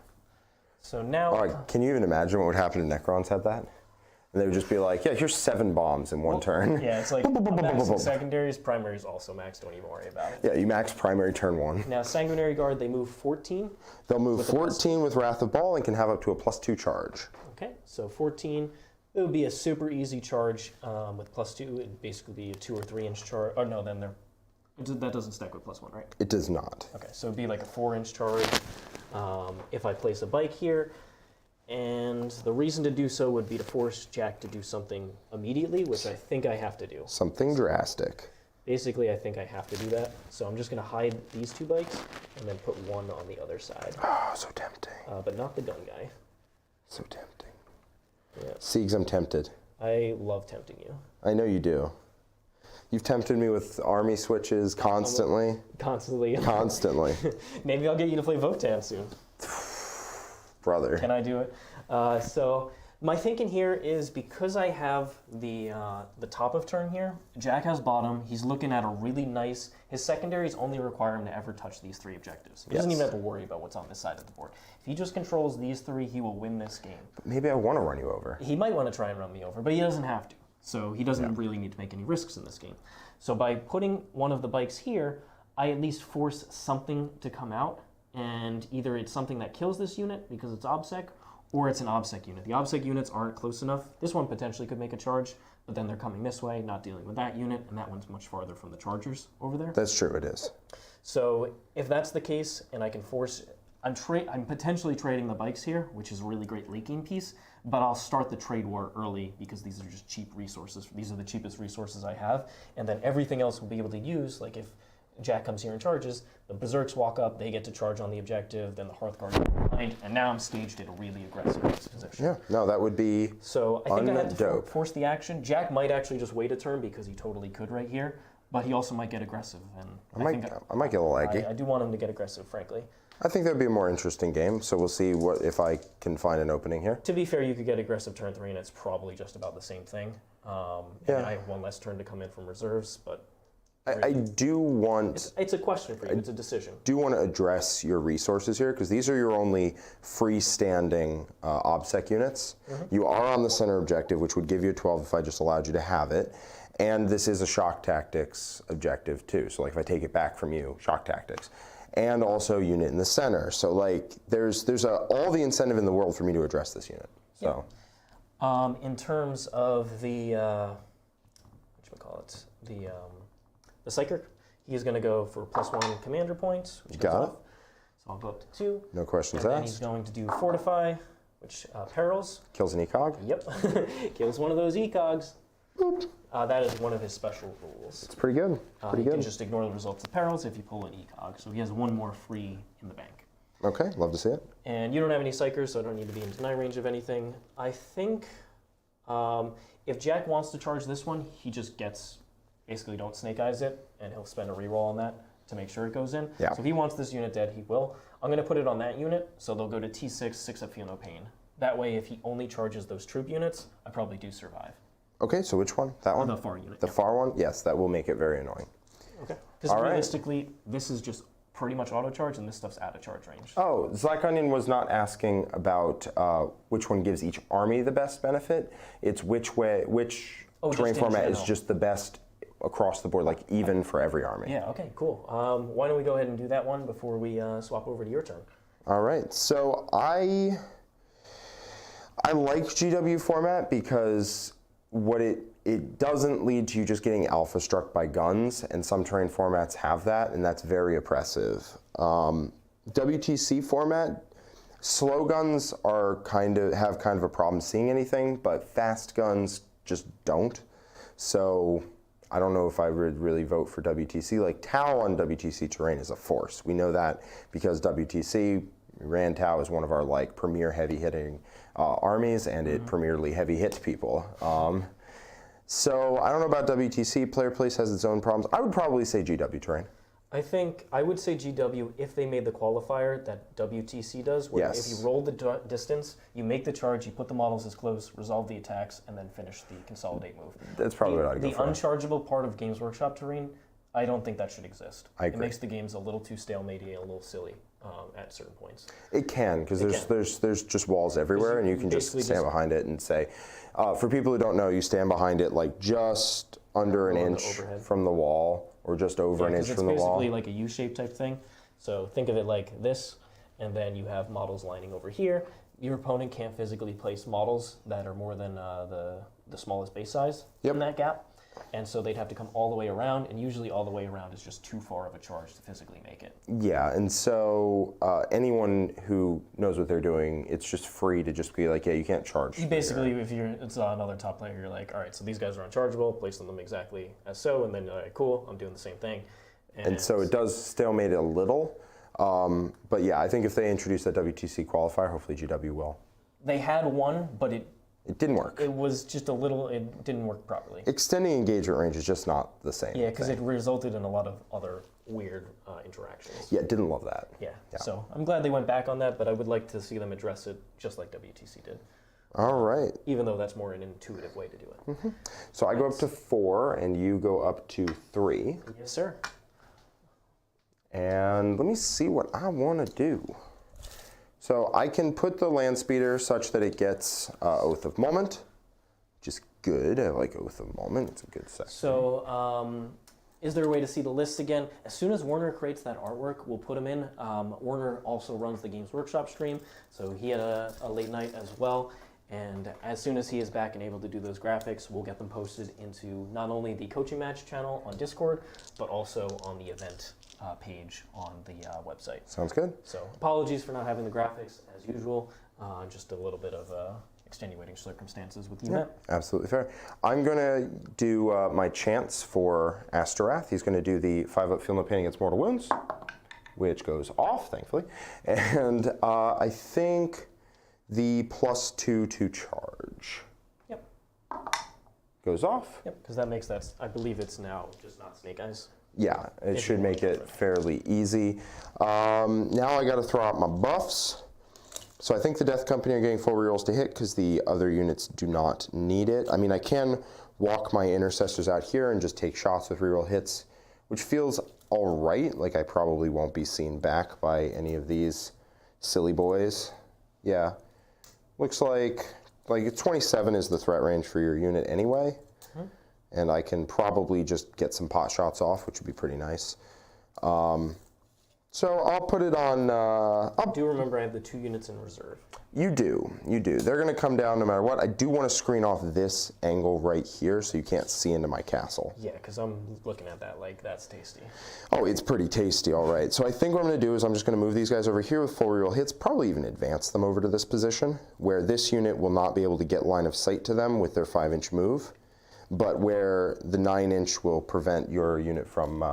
So now... can you even imagine what would happen if Necrons had that? And they would just be like, yeah, here's 7 bombs in 1 turn. Yeah, it's like maxing secondaries, primaries also max, don't even worry about it. Yeah, you max primary turn 1. Now, Sanguinary Guard, they move 14. They'll move 14 with Wrath of Baal and can have up to a +2 charge. Okay, so 14. It would be a super easy charge with +2. It'd basically be a 2 or 3 inch charge. Oh, no, then that doesn't stack with +1, right? It does not. Okay, so it'd be like a 4 inch charge if I place a bike here. And the reason to do so would be to force Jack to do something immediately, which I think I have to do. Something drastic. Basically, I think I have to do that. So I'm just going to hide these 2 bikes and then put 1 on the other side. Oh, so tempting. But not the gun guy. So tempting. Yeah. Siegs, I'm tempted. I love tempting you. I know you do. You've tempted me with army switches constantly. Constantly. Constantly. Maybe I'll get you to play Votann soon. Brother. Can I do it? So my thinking here is because I have the top of turn here, Jack has bottom. He's looking at a really nice. His secondaries only require him to ever touch these 3 objectives. He doesn't even have to worry about what's on this side of the board. If he just controls these 3, he will win this game. But maybe I want to run you over. He might want to try and run me over, but he doesn't have to. So he doesn't really need to make any risks in this game. So by putting one of the bikes here, I at least force something to come out. And either it's something that kills this unit because it's OBSEC, or it's an OBSEC unit. The OBSEC units aren't close enough. This one potentially could make a charge, but then they're coming this way, not dealing with that unit, and that one's much farther from the chargers over there. That's true, it is. So if that's the case, and I can force... I'm potentially trading the bikes here, which is a really great leaking piece, but I'll start the trade war early because these are just cheap resources. These are the cheapest resources I have, and then everything else will be able to use, like if Jack comes here and charges, the Berserks walk up, they get to charge on the objective, then the Hearthguard is behind, and now I'm staged in a really aggressive position. Yeah, no, that would be So I think I had to dope. force the action. Jack might actually just wait a turn because he totally could right here, but he also might get aggressive. And I might get a little eggy. I do want him to get aggressive, frankly. I think that would be a more interesting game, so we'll see if I can find an opening here. To be fair, you could get aggressive turn 3, and it's probably just about the same thing. And I have one less turn to come in from reserves, but I do want... It's a question for you. It's a decision. do want to address your resources here, because these are your only freestanding OBSEC units. You are on the center objective, which would give you a 12 if I just allowed you to have it. And this is a shock tactics objective too. So like if I take it back from you, shock tactics. And also unit in the center. So like there's all the incentive in the world for me to address this unit. So in terms of the the Psychic, he's going to go for +1 commander points, which goes off. So I'll go up to 2. No questions and then asked. he's going to do Fortify, which perils. Kills an ECOG. Yep, kills one of those ECOGs. Boop. That is one of his special rules. It's pretty good. You can just ignore the results of perils if you pull an ECOG. So he has one more free in the bank. Okay, love to see it. And you don't have any Psychers, so I don't need to be in deny range of anything. I think if Jack wants to charge this one, he just gets, basically don't Snake Eyes it, and he'll spend a reroll on that to make sure it goes in. Yeah. So if he wants this unit dead, he will. I'm going to put it on that unit, so they'll go to T6, 6 up, feel no pain. That way, if he only charges those troop units, I probably do survive. Okay, so which one? That one? The far unit. The far one? Yes, that will make it very annoying. Okay. Because realistically, this is just pretty much auto charge, and this stuff's out of charge range. Oh, Zyconian was not asking about which one gives each army the best benefit. It's which terrain format is just the best across the board, like even for every army. Yeah, okay, cool. Why don't we go ahead and do that one before we swap over to your turn? All right, so I like GW format because what it doesn't lead to you just getting alpha struck by guns, and some terrain formats have that, and that's very oppressive. WTC format, slow guns have kind of a problem seeing anything, but fast guns just don't. So I don't know if I would really vote for WTC. Like Tau on WTC terrain is a force. We know that because WTC ran Tau as one of our like premier heavy hitting armies, and it premierly heavy hits people. So I don't know about WTC. Player Place has its own problems. I would probably say GW terrain. I think I would say GW if they made the qualifier that WTC does, where if you roll the distance, you make the charge, you put the models as close, resolve the attacks, and then finish the consolidate move. That's probably what I'd go for. The unchargeable part of Games Workshop terrain, I don't think that should exist. I agree. It makes the games a little too stalemate and a little silly at certain points. It can, because there's just walls everywhere, and you can just stand behind it and say, for people who don't know, you stand behind it like just under an inch from the wall, or just over an inch from the wall. It's basically like a U-shaped type thing. So think of it like this, and then you have models lining over here. Your opponent can't physically place models that are more than the smallest base size in that gap. And so they'd have to come all the way around, and usually all the way around is just too far of a charge to physically make it. Yeah, and so anyone who knows what they're doing, it's just free to just be like, yeah, you can't charge. Basically, if it's another top player, you're like, all right, so these guys are unchargeable, place them exactly as so, and then, all right, cool, I'm doing the same thing. And so it does stalemate it a little, but yeah, I think if they introduce that WTC qualifier, hopefully GW will. They had one, but it didn't work. It was just it didn't work properly. Extending engagement range is just not the same. Yeah, because it resulted in a lot of other weird interactions. Yeah, didn't love that. Yeah, so I'm glad they went back on that, but I would like to see them address it just like WTC did. All right. Even though that's more an intuitive way to do it. So I go up to 4, and you go up to 3. Yes, sir. And let me see what I want to do. So I can put the land speeder such that it gets Oath of Moment, which is good. I like Oath of Moment. It's a good section. So is there a way to see the lists again? As soon as Werner creates that artwork, we'll put them in. Werner also runs the Games Workshop stream, so he had a late night as well. And as soon as he is back and able to do those graphics, we'll get them posted into not only the coaching match channel on Discord, but also on the event page on the website. Sounds good. So apologies for not having the graphics as usual. Just a little bit of extenuating circumstances with the event. Absolutely fair. I'm going to do my chance for Astorath. He's going to do the 5-up Feel No Pain Against Mortal Wounds, which goes off, thankfully. And I think the +2 to charge. Yep. Goes off. Yep, because that makes that, I believe it's now just not Snake Eyes. Yeah, it should make it fairly easy. Now I got to throw out my buffs. So I think the Death Company are getting full rerolls to hit because the other units do not need it. I mean, I can walk my Intercessors out here and just take shots with reroll hits, which feels all right. Like I probably won't be seen back by any of these silly boys. Yeah, looks like 27 is the threat range for your unit anyway. And I can probably just get some pot shots off, which would be pretty nice. So I'll put it on... I do remember I have the 2 units in reserve. You do. They're going to come down no matter what. I do want to screen off this angle right here so you can't see into my castle. Yeah, because I'm looking at that like that's tasty. Oh, it's pretty tasty, all right. So I think what I'm going to do is I'm just going to move these guys over here with full reroll hits, probably even advance them over to this position, where this unit will not be able to get line of sight to them with their 5-inch move, but where the 9-inch will prevent your unit from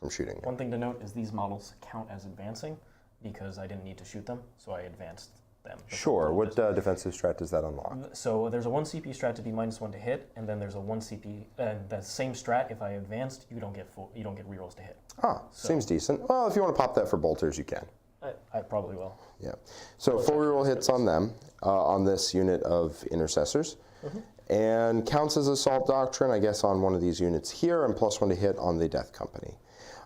shooting. One thing to note is these models count as advancing because I didn't need to shoot them, so I advanced them. Sure. What defensive strat does that unlock? So there's a 1 CP strat to be -1 to hit, and then there's a 1 CP, and the same strat, if I advanced, you don't get rerolls to hit. Ah, so, seems decent. Well, if you want to pop that for bolters, you can. I probably will. Yeah. So full reroll hits on them, on this unit of Intercessors. And counts as Assault Doctrine, I guess, on one of these units here, and +1 to hit on the Death Company.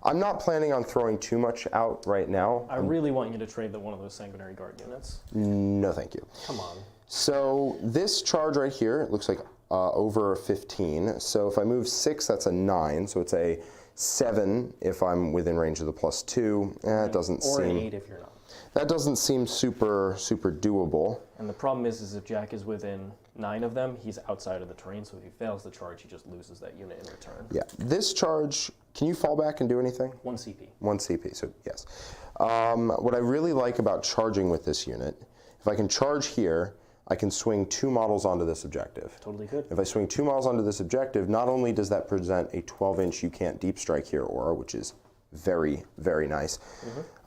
I'm not planning on throwing too much out right now. I really want you to trade one of those Sanguinary Guard units. No, thank you. Come on. So this charge right here, it looks like over 15. So if I move 6, that's a 9. So it's a 7 if I'm within range of the +2. It doesn't seem... Or an 8 if you're not. That doesn't seem super doable. And the problem is if Jack is within 9 of them, he's outside of the terrain, so if he fails the charge, he just loses that unit in return. Yeah, this charge, can you fall back and do anything? 1 CP. 1 CP, so yes. What I really like about charging with this unit, if I can charge here, I can swing 2 models onto this objective. Totally good. If I swing 2 models onto this objective, not only does that present a 12-inch you can't deep strike here aura, which is very, very nice,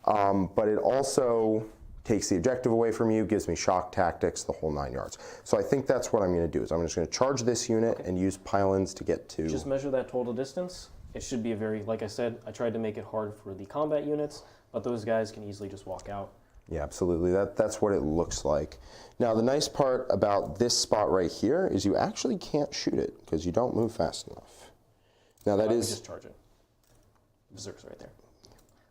but it also takes the objective away from you, gives me shock tactics, the whole 9 yards. So I think that's what I'm going to do, is I'm just going to charge this unit and use pylons to get to... Just measure that total distance. It should be a very, like I said, I tried to make it hard for the combat units, but those guys can easily just walk out. Yeah, absolutely. That's what it looks like. Now, the nice part about this spot right here is you actually can't shoot it because you don't move fast enough. Now, that is... just charge it. Berserks right there.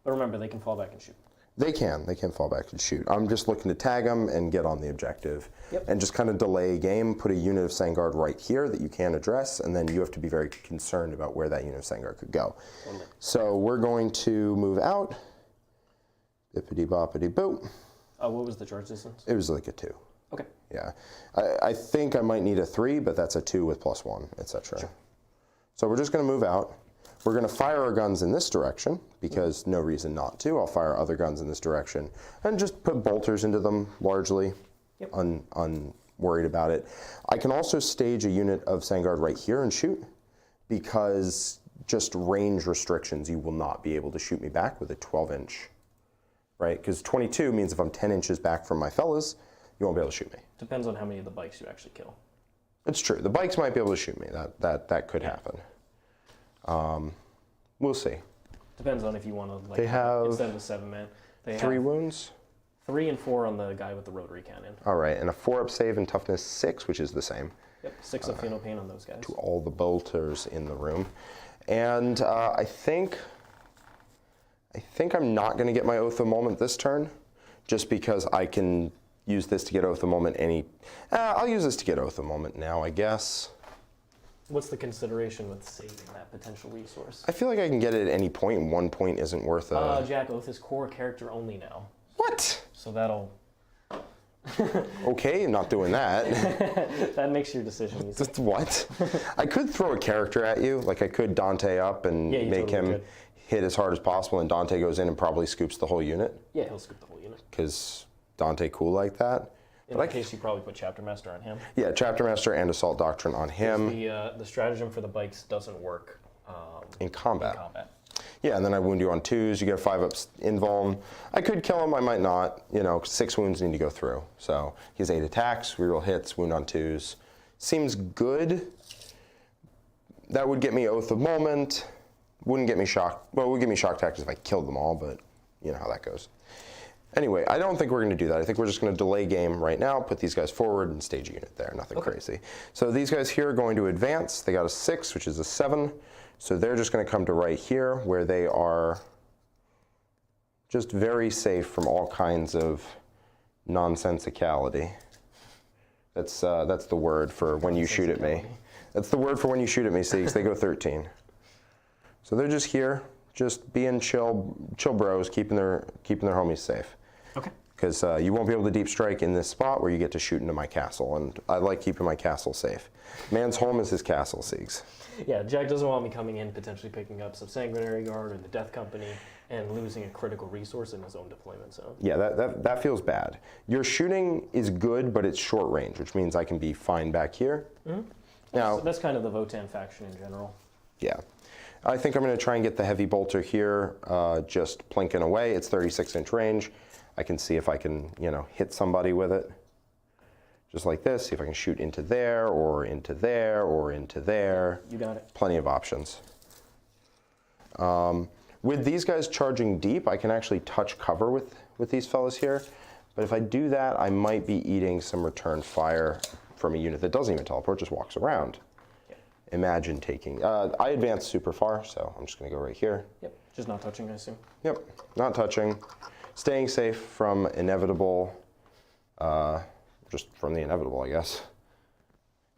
But remember, they can fall back and shoot. They can fall back and shoot. I'm just looking to tag them and get on the objective. And just kind of delay a game, put a unit of Vanguard right here that you can address, and then you have to be very concerned about where that unit of Vanguard could go. So we're going to move out. Bippity boppity boop. What was the charge distance? It was like a 2. Okay. Yeah. I think I might need a 3, but that's a 2 with +1, etc. Sure. So we're just going to move out. We're going to fire our guns in this direction, because no reason not to. I'll fire other guns in this direction, and just put bolters into them, largely, unworried about it. I can also stage a unit of Vanguard right here and shoot, because just range restrictions, you will not be able to shoot me back with a 12-inch, right? Because 22 means if I'm 10 inches back from my fellas, you won't be able to shoot me. Depends on how many of the bikes you actually kill. It's true. The bikes might be able to shoot me. That could happen. We'll see. Depends on if you want to, like, they have instead of a 7-man, they 3 have wounds? 3 and 4 on the guy with the rotary cannon. All right, and a 4-up save and toughness 6, which is the same. Yep, 6 of Feel No Pain on those guys. To all the bolters in the room. And I think I'm not going to get my Oath of Moment this turn, just because I can use this to get Oath of Moment I'll use this to get Oath of Moment now, I guess. What's the consideration with saving that potential resource? I feel like I can get it at any point, and 1 point isn't worth a... Jack, Oath is core character only now. What? So that'll... Okay, I'm not doing that. That makes your decision easy. What? I could throw a character at you, like I could Dante up and make him hit as hard as possible, and Dante goes in and probably scoops the whole unit. Yeah, he'll scoop the whole unit. Because Dante cool like that. In that case, you probably put Chapter Master on him. Yeah, Chapter Master and Assault Doctrine on him. The stratagem for the bikes doesn't work in combat. In combat. Yeah, and then I wound you on 2s. You get a 5-up invuln. I could kill him. I might not. 6 wounds need to go through. So he has 8 attacks, reroll hits, wound on 2s. Seems good. That would get me Oath of Moment. Wouldn't get me shock. Well, it would give me shock tactics if I killed them all, but you know how that goes. Anyway, I don't think we're going to do that. I think we're just going to delay game right now, put these guys forward, and stage a unit there. Nothing crazy. So these guys here are going to advance. They got a 6, which is a 7. So they're just going to come to right here, where they are just very safe from all kinds of nonsensicality. That's the word for when you shoot at me. That's the word for when you shoot at me, Siegs. They go 13. So they're just here, just being chill bros, keeping their homies safe. Okay. Because you won't be able to deep strike in this spot where you get to shoot into my castle, and I like keeping my castle safe. Man's home is his castle, Siegs. Yeah, Jack doesn't want me coming in, potentially picking up some Sanguinary Guard or the Death Company, and losing a critical resource in his own deployment zone. Yeah, that feels bad. Your shooting is good, but it's short range, which means I can be fine back here. Mm-hmm. Now, that's kind of the Votann faction in general. Yeah. I think I'm going to try and get the heavy bolter here, just plinking away. It's 36-inch range. I can see if I can, hit somebody with it. Just like this, see if I can shoot into there, or into there, or into there. You got it. Plenty of options. With these guys charging deep, I can actually touch cover with these fellas here. But if I do that, I might be eating some return fire from a unit that doesn't even teleport, just walks around. Yeah. Imagine taking... I advanced super far, so I'm just going to go right here. Yep, just not touching, I assume. Yep, not touching. Staying safe from inevitable... just from the inevitable, I guess.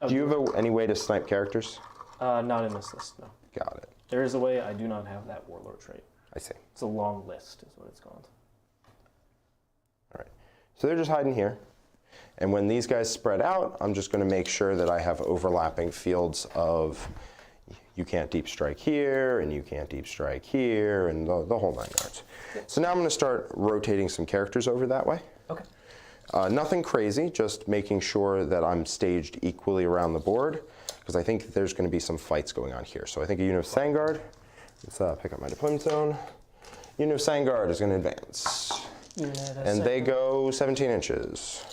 Do you have any way to snipe characters? Not in this list, no. Got it. There is a way. I do not have that Warlord trait. I see. It's a long list, is what it's called. All right. So they're just hiding here. And when these guys spread out, I'm just going to make sure that I have overlapping fields of you can't deep strike here, and you can't deep strike here, and the whole 9 yards. So now I'm going to start rotating some characters over that way. Okay. Nothing crazy, just making sure that I'm staged equally around the board, because I think there's going to be some fights going on here. So I think a unit of Vanguard, let's pick up my deployment zone. Unit of Vanguard is going to advance. And they go 17 inches,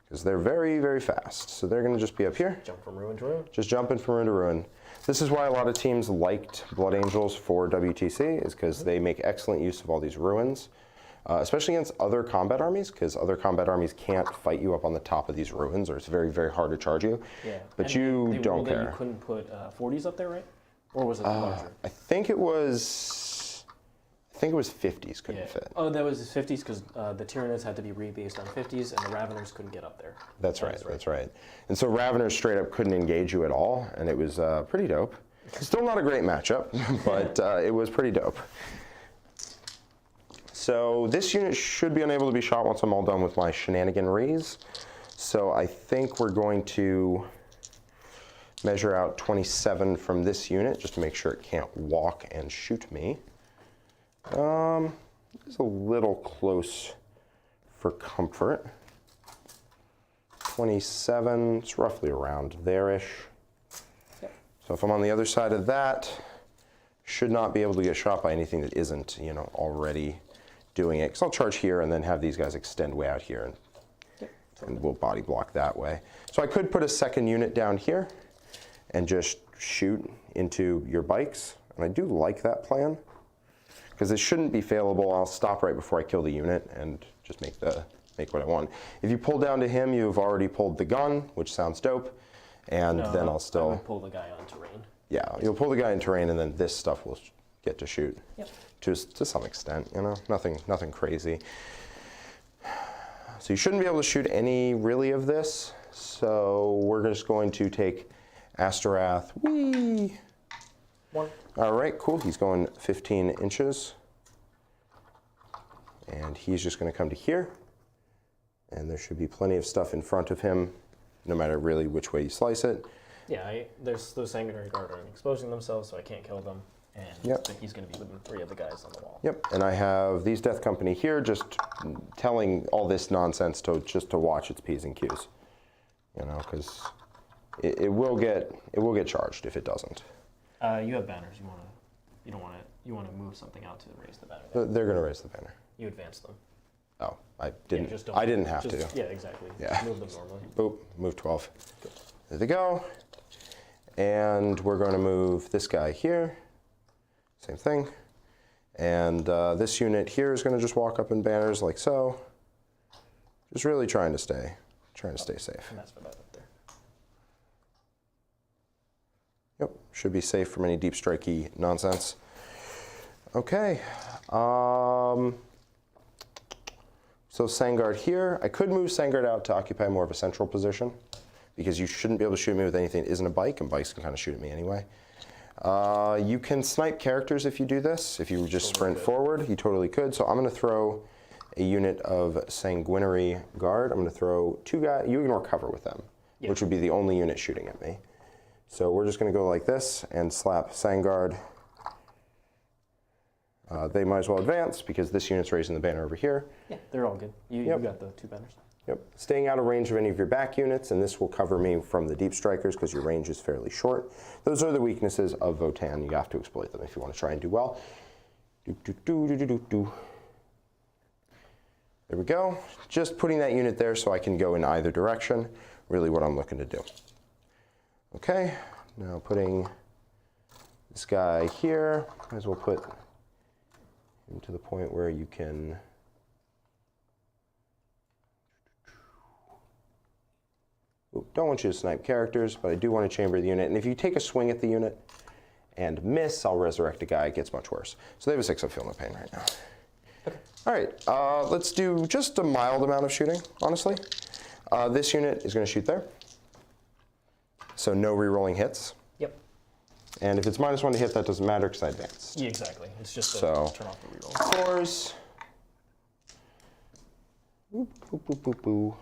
because they're very, very fast. So they're going to just be up here. Jump from ruin to ruin. Just jumping from ruin to ruin. This is why a lot of teams liked Blood Angels for WTC, is because they make excellent use of all these ruins. Especially against other combat armies, because other combat armies can't fight you up on the top of these ruins, or it's very, very hard to charge you. Yeah. But and you don't ruled care. That you couldn't put 40s up there, right? Or was it larger? I think it was 50s couldn't fit. Oh, that was 50s, because the Tyranids had to be rebased on 50s, and the Raveners couldn't get up there. That's right. That's right. And so Raveners straight up couldn't engage you at all, and it was pretty dope. Still not a great matchup, but it was pretty dope. So this unit should be unable to be shot once I'm all done with my shenaniganries. So I think we're going to measure out 27 from this unit just to make sure it can't walk and shoot me. It's a little close for comfort. 27, it's roughly around there-ish. Yep. So if I'm on the other side of that, should not be able to get shot by anything that isn't, already doing it. Because I'll charge here and then have these guys extend way out here, and we'll body block that way. So I could put a second unit down here and just shoot into your bikes. And I do like that plan, because it shouldn't be failable. I'll stop right before I kill the unit and just make what I want. If you pull down to him, you've already pulled the gun, which sounds dope. And then I'll still... I would pull the guy on terrain. Yeah, you'll pull the guy in terrain, and then this stuff will get to shoot. Yep. To some extent, nothing crazy. So you shouldn't be able to shoot any really of this. So we're just going to take Asterath. Whee! 1. All right, cool. He's going 15 inches. And he's just going to come to here. And there should be plenty of stuff in front of him, no matter really which way you slice it. Yeah, those Sanguinary Guard are exposing themselves, so I can't kill them. and he's going to be within 3 of the guys on the wall. Yep, and I have these Death Company here just telling all this nonsense to watch its P's and Q's. You know, because it will get charged if it doesn't. You have banners. You want to move something out to raise the banner. They're going to raise the banner. You advance them. Oh, I didn't. Yeah, I didn't have to. Yeah, exactly. Yeah. Move them normally. Boop, move 12. Good. There they go. And we're going to move this guy here. Same thing. And this unit here is going to just walk up in banners like so. Just really trying to stay safe. And that's what up there. Yep, should be safe from any deep strikey nonsense. Okay. So Vanguard here. I could move Vanguard out to occupy more of a central position because you shouldn't be able to shoot me with anything that isn't a bike, and bikes can kind of shoot at me anyway. You can snipe characters if you do this. If you just sprint forward, you totally could. So I'm going to throw a unit of Sanguinary Guard. I'm going to throw 2 guys. You ignore cover with them, which would be the only unit shooting at me. So we're just going to go like this and slap Vanguard. They might as well advance because this unit's raising the banner over here. Yeah, they're all good. You got the 2 banners. Yep. Staying out of range of any of your back units, and this will cover me from the deep strikers because your range is fairly short. Those are the weaknesses of Votann. You have to exploit them if you want to try and do well. There we go. Just putting that unit there so I can go in either direction. Really what I'm looking to do. Okay. Now putting this guy here. Might as well put him to the point where you can. Don't want you to snipe characters, but I do want to chamber the unit. And if you take a swing at the unit and miss, I'll resurrect a guy. It gets much worse. So they have a 6. I feel no pain right now. Okay. All right. Let's do just a mild amount of shooting, honestly. This unit is going to shoot there. So no re-rolling hits. Yep. And if it's -1 to hit, that doesn't matter because I advanced. Yeah, exactly. It's just turn off the re-roll. 4s. Boop, boop, boop, boop, boop.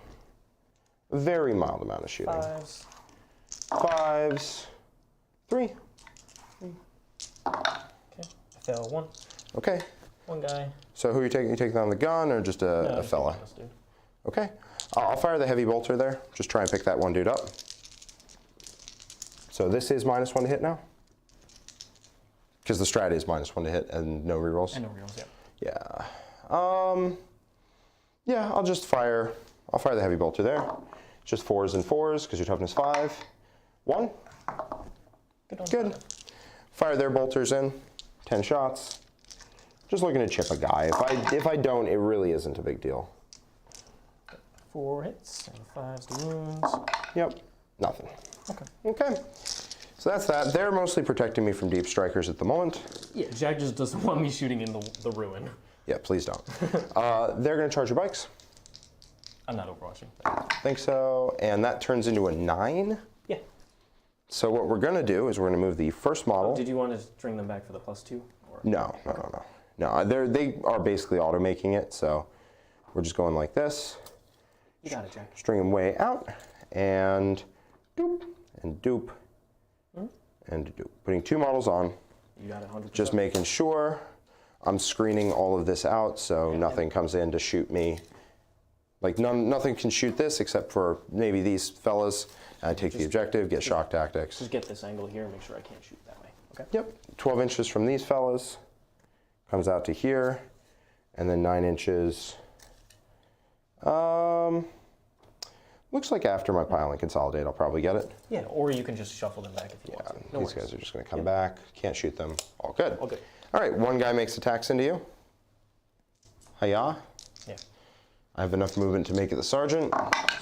Very mild amount of shooting. 5s. 5s. 3. Okay. I fail 1. Okay. 1 guy. So who are you taking? You taking on the gun or just a fella? Okay. I'll fire the heavy bolter there. Just try and pick that one dude up. So this is -1 to hit now? Because the strat is -1 to hit and no rerolls? And no rerolls, yeah. Yeah. Yeah, I'll fire the heavy bolter there. Just 4s and 4s because your toughness 5. 1. Good. Fire their bolters in. 10 shots. Just looking to chip a guy. If I don't, it really isn't a big deal. 4 hits and 5s to wounds. Yep. Nothing. Okay. Okay. So that's that. They're mostly protecting me from deep strikers at the moment. Yeah, Jack just doesn't want me shooting in the ruin. Yeah, please don't. They're going to charge your bikes. I'm not overwatching. I think so. And that turns into a 9. Yeah. So what we're going to do is we're going to move the first model. Did you want to string them back for the +2? Or? No. They are basically auto-making it, so we're just going like this. You got it, Jack. String them way out, and doop, and doop, and doop. Putting 2 models on. You got it 100%. Just making sure I'm screening all of this out so nothing comes in to shoot me. Like nothing can shoot this except for maybe these fellas. I take the objective, get shock tactics. Just get this angle here and make sure I can't shoot that way. Okay. Yep. 12 inches from these fellas. Comes out to here. And then 9 inches. Looks like after my pile and consolidate, I'll probably get it. Yeah, or you can just shuffle them back if you want to. No these guys are just going to come back. Can't shoot them. All good. All good. All right, 1 guy makes attacks into you. Hiya. Yeah. I have enough movement to make it the sergeant,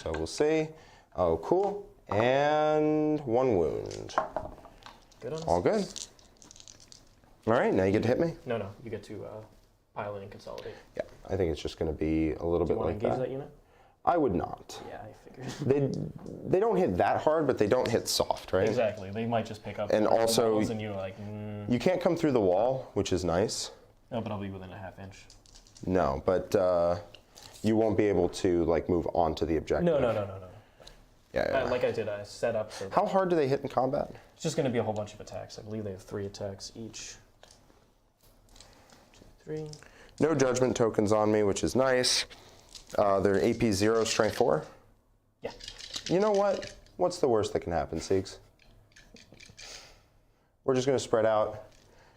so we'll see. Oh, cool. And 1 wound. Good on us. All good. All right, now you get to hit me. No, you get to pile in and consolidate. Yeah, I think it's just going to be a little bit like that. Do you want to engage that unit? I would not. Yeah, I figured. They don't hit that hard, but they don't hit soft, right? Exactly. They might just pick up. And also, and you're like, you can't come through the wall, which is nice. No, but I'll be within a ½ inch. No, but you won't be able to like move on to the objective. No. Yeah. Like I did, I set up. So how hard do they hit in combat? It's just going to be a whole bunch of attacks. I believe they have 3 attacks each. 3. No judgment tokens on me, which is nice. They're AP 0, strength 4. Yeah. You know what? What's the worst that can happen, Siegs? We're just going to spread out,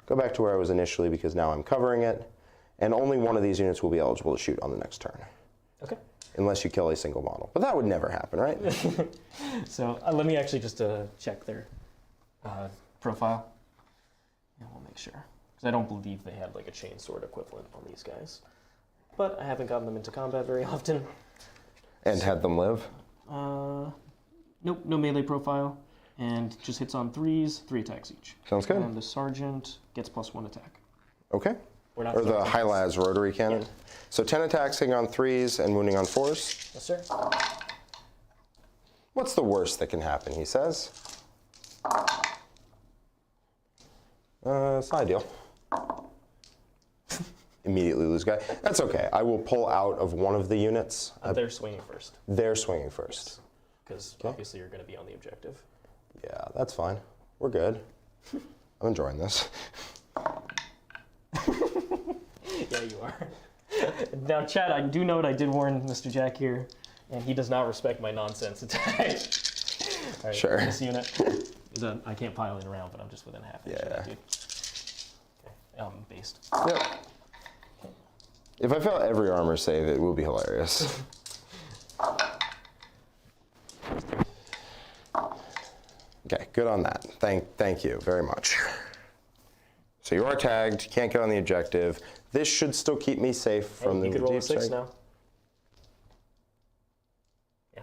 go back to where I was initially because now I'm covering it, and only one of these units will be eligible to shoot on the next turn. Okay. Unless you kill a single model. But that would never happen, right? So let me actually just check their profile. And we'll make sure. Because I don't believe they had like a chainsword equivalent on these guys. But I haven't gotten them into combat very often. And had them live? Nope, no melee profile. And just hits on 3s, 3 attacks each. Sounds good. And the sergeant gets +1 attack. Okay. We're not or the HYLas rotary cannon. Yeah. So 10 attacks hitting on 3s and wounding on 4s. Yes, sir. What's the worst that can happen, he says? It's not ideal. Immediately lose guy. That's okay. I will pull out of one of the units. They're swinging first. They're swinging first. Because obviously you're going to be on the objective. Yeah, that's fine. We're good. I'm enjoying this. Yeah, you are. Now, Chad, I do note I did warn Mr. Jack here, and he does not respect my nonsense attack. All right, Sure. This unit is I can't pile it around, but I'm just within half inch of that dude. Okay, based. Yep. If I fail every armor save, it will be hilarious. Okay, good on that. Thank you very much. So you are tagged, you can't get on the objective. This should still keep me safe from the You could roll a deep 6 strike. now. Yeah.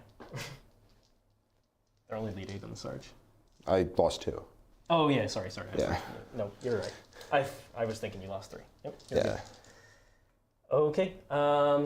They're only lead 8 on the Sarge. I lost 2. Oh, yeah, sorry. Yeah. No, you're right. I was thinking you lost 3. Yep. you're Yeah. good. Okay,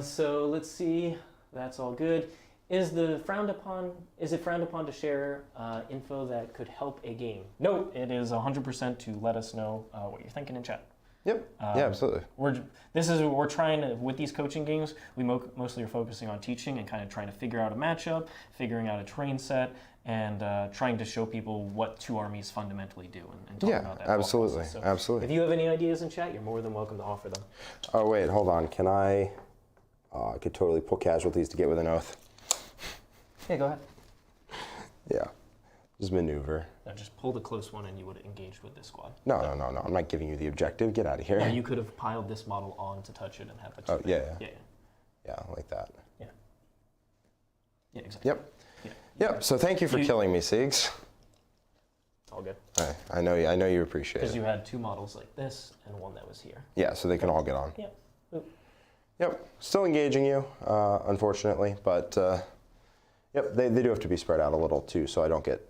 so let's see. That's all good. Is it frowned upon to share info that could help a game? No, it is 100% to let us know what you're thinking in chat. Yep. Yeah, absolutely. We're trying to, with these coaching games, we mostly are focusing on teaching and kind of trying to figure out a matchup, figuring out a terrain set, and trying to show people what 2 armies fundamentally do and talk about that. Absolutely. So Absolutely. if you have any ideas in chat, you're more than welcome to offer them. Oh, wait, hold on. Can I could totally pull casualties to get with an oath. Yeah, go ahead. Yeah. Just maneuver. Now just pull the close one and you would engage with this squad. No. I'm not giving you the objective. Get out of here. Yeah, you could have piled this model on to touch it and have the 2. Oh, yeah. Yeah, Yeah, like that. yeah. Yeah, exactly. Yep. Yeah. Yep. So thank you for killing me, Siegs. All good. I know you appreciate Because it. you had 2 models like this and one that was here. Yeah, so they can all get on. Yeah. Oop. Yep. Still engaging you, unfortunately, but yep, they do have to be spread out a little too, so I don't get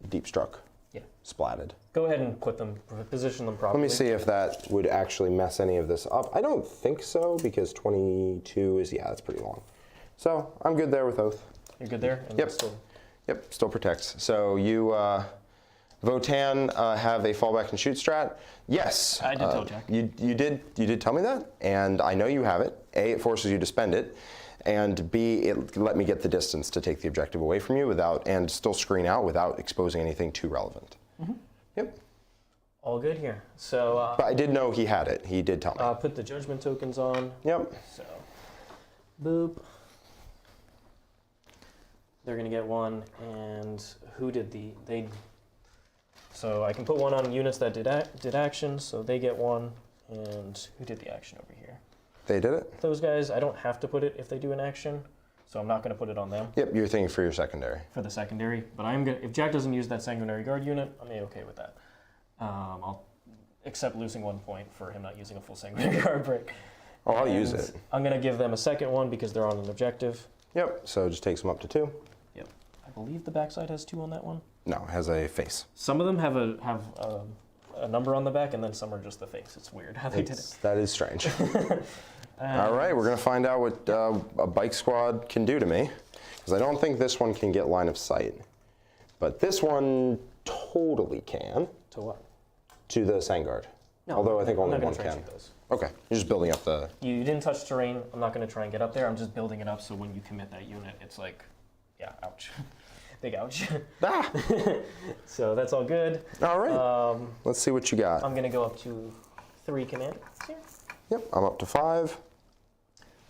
deep struck. Yeah. Splatted. Go ahead and position them properly. Let me see if that would actually mess any of this up. I don't think so, because 22 is, yeah, that's pretty long. So I'm good there with oath. You're good there? And Yep. Yep, still protects. So you, Votann, have a fallback and shoot strat. Yes. I did tell Jack. You did tell me that, and I know you have it. A, it forces you to spend it, and B, it let me get the distance to take the objective away from you and still screen out without exposing anything too relevant. Mm-hmm. Yep. All good here. So But I did know he had it. He did tell me. put the judgment tokens on. Yep. So, boop. They're gonna get 1, and who did they? So I can put 1 on units that did action, so they get 1, and who did the action over here? They did it? Those guys, I don't have to put it if they do an action, so I'm not gonna put it on them Yep, you're thinking for your secondary. for the secondary. But if Jack doesn't use that sanguinary guard unit, I'm okay with that. I'll accept losing 1 point for him not using a full sanguinary guard break. Oh, I'll use And it. I'm gonna give them a second one because they're on an objective. Yep, so it just takes them up to 2. Yep. I believe the backside has 2 on that one. No, it has a face. Some of them have a number on the back, and then some are just the face. It's weird how they did it. That is strange. All right, we're going to find out what a bike squad can do to me, because I don't think this one can get line of sight. But this one totally can. To what? To the Vanguard. No, Although I think I'm only not one gonna try can. and shoot those. Okay, you're just building up the... You didn't touch terrain. I'm not going to try and get up there. I'm just building it up so when you commit that unit, it's like, yeah, ouch. Big ouch. Ah! So that's all good. All right, let's see what you got. I'm going to go up to 3 commanders here. Yep, I'm up to 5.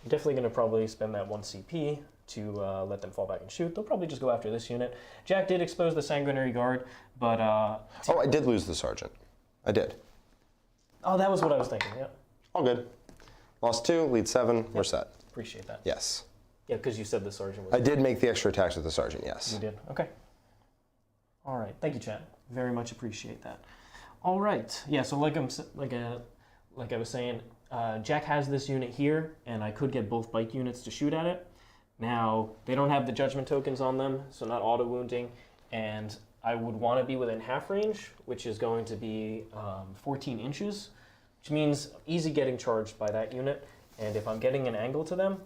I'm definitely going to probably spend that 1 CP to let them fall back and shoot. They'll probably just go after this unit. Jack did expose the Sanguinary Guard, but... oh, I did lose the Sergeant. I did. Oh, that was what I was thinking, yeah. All good. Lost 2, lead 7, yep. We're set. Appreciate that. Yes. Yeah, because you said the Sergeant was... I did make the extra attacks with the Sergeant, yes. You did, okay. All right, thank you, Chad. Very much appreciate that. All right, yeah, so like I was saying, Jack has this unit here, and I could get both bike units to shoot at it. Now, they don't have the judgment tokens on them, so not auto-wounding, and I would want to be within half range, which is going to be 14 inches, which means easy getting charged by that unit, and if I'm getting an angle to them,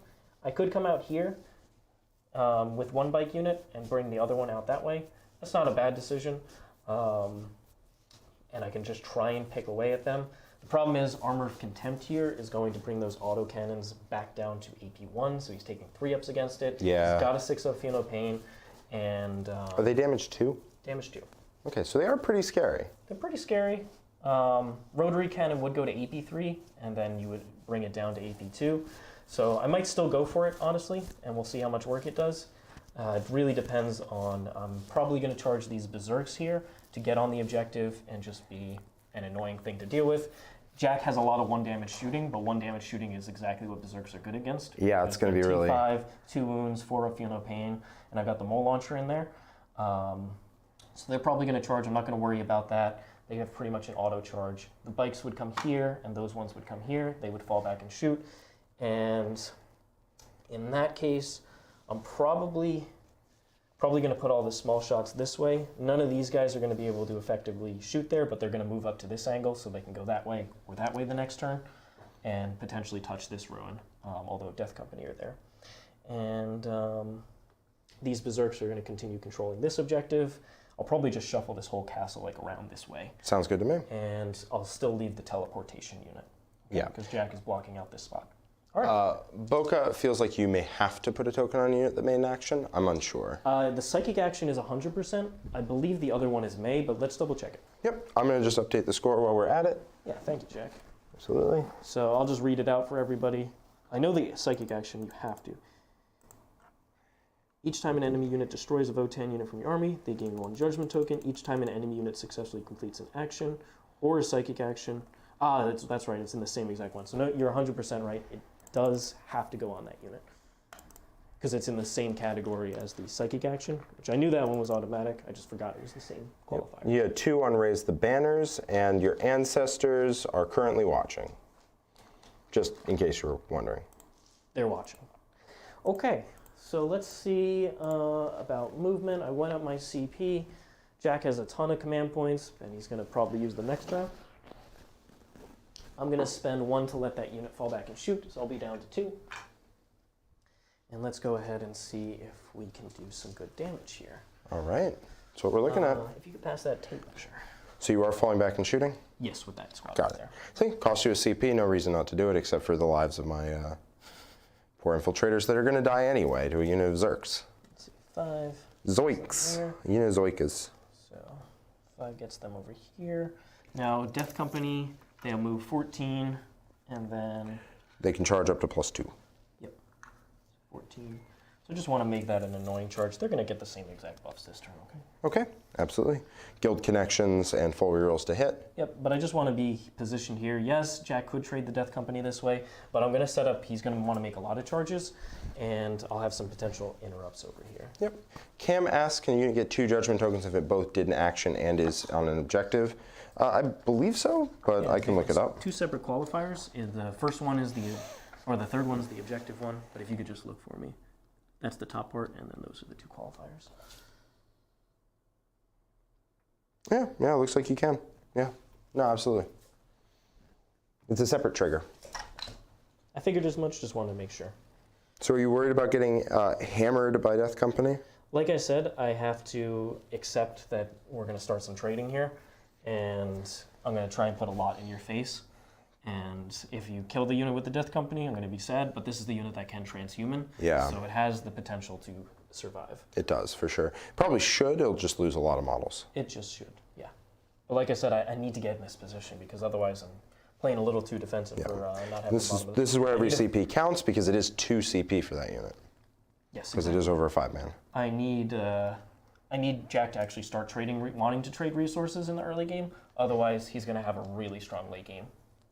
I could come out here with 1 bike unit and bring the other one out that way. That's not a bad decision, and I can just try and pick away at them. The problem is Armor of Contempt here is going to bring those autocannons back down to AP1, so he's taking 3-ups against it. Yeah. He's got a 6-up Feel No Pain, and... are they damage 2? Damage 2. Okay, so they are pretty scary. They're pretty scary. Rotary Cannon would go to AP3, and then you would bring it down to AP2. So I might still go for it, honestly, and we'll see how much work it does. It really depends on... I'm probably going to charge these Berserks here to get on the objective and just be an annoying thing to deal with. Jack has a lot of 1 damage shooting, but 1 damage shooting is exactly what Berserks are good against. Yeah, it's going to be really... 5, 2 wounds, 4 up, Feel No Pain, and I've got the Mole Launcher in there. So they're probably going to charge. I'm not going to worry about that. They have pretty much an auto charge. The bikes would come here, and those ones would come here. They would fall back and shoot. And in that case, I'm probably going to put all the small shots this way. None of these guys are going to be able to effectively shoot there, but they're going to move up to this angle so they can go that way or that way the next turn and potentially touch this ruin, although Death Company are there. And these Berserks are going to continue controlling this objective. I'll probably just shuffle this whole castle like around this way. Sounds good to me. And I'll still leave the teleportation unit. Okay? Yeah. Because Jack is blocking out this spot. All right. Boca feels like you may have to put a token on a unit that made an action. I'm unsure. The psychic action is 100%. I believe the other one is may, but let's double check it. Yep. I'm going to just update the score while we're at it. Yeah, thank you, Jack. Absolutely. So I'll just read it out for everybody. I know the psychic action, you have to. Each time an enemy unit destroys a Votann unit from your army, they gain 1 judgment token. Each time an enemy unit successfully completes an action or a psychic action. That's right, it's in the same exact one. So no, you're 100% right. It does have to go on that unit because it's in the same category as the psychic action, which I knew that one was automatic. I just forgot it was the same qualifier. You had 2 on Raise the Banners, and your ancestors are currently watching, just in case you were wondering. They're watching. Okay, so let's see about movement. I went up my CP. Jack has a ton of command points, and he's going to probably use them next round. I'm going to spend 1 to let that unit fall back and shoot, so I'll be down to 2. And let's go ahead and see if we can do some good damage here. All right. That's what we're looking at. If you could pass that tape, sure. So you are falling back and shooting? Yes, with that squad. Got it. There. See, cost you a CP, no reason not to do it except for the lives of my poor infiltrators that are going to die anyway to a unit of Zerks. Let's see, 5. Zoiks. Unit of Zoikas. So 5 gets them over here. Now, Death Company, they'll move 14, and then... They can charge up to +2. Yep. 14. So I just want to make that an annoying charge. They're going to get the same exact buffs this turn, okay? Okay, absolutely. Guild connections and full rerolls to hit. Yep, but I just want to be positioned here. Yes, Jack could trade the Death Company this way, but I'm going to set up, he's going to want to make a lot of charges, and I'll have some potential interrupts over here. Yep. Cam asks, can a unit get 2 judgment tokens if it both did an action and is on an objective? I believe so, but yeah, I can look it up. 2 separate qualifiers. The first one is the third one is the objective one, but if you could just look for me. That's the top part, and then those are the 2 qualifiers. Yeah, it looks like you can. Yeah, no, absolutely. It's a separate trigger. I figured as much, just wanted to make sure. So are you worried about getting hammered by Death Company? Like I said, I have to accept that we're going to start some trading here, and I'm going to try and put a lot in your face. And if you kill the unit with the Death Company, I'm going to be sad, but this is the unit that can transhuman. Yeah. So it has the potential to survive. It does, for sure. Probably should, it'll just lose a lot of models. It just should, yeah. But like I said, I need to get in this position because otherwise I'm playing a little too defensive for not having This is where every CP counts because it is 2 CP for that unit. Yes, because it is over a 5-man. I need Jack to actually start wanting to trade resources in the early game. Otherwise, he's going to have a really strong late game.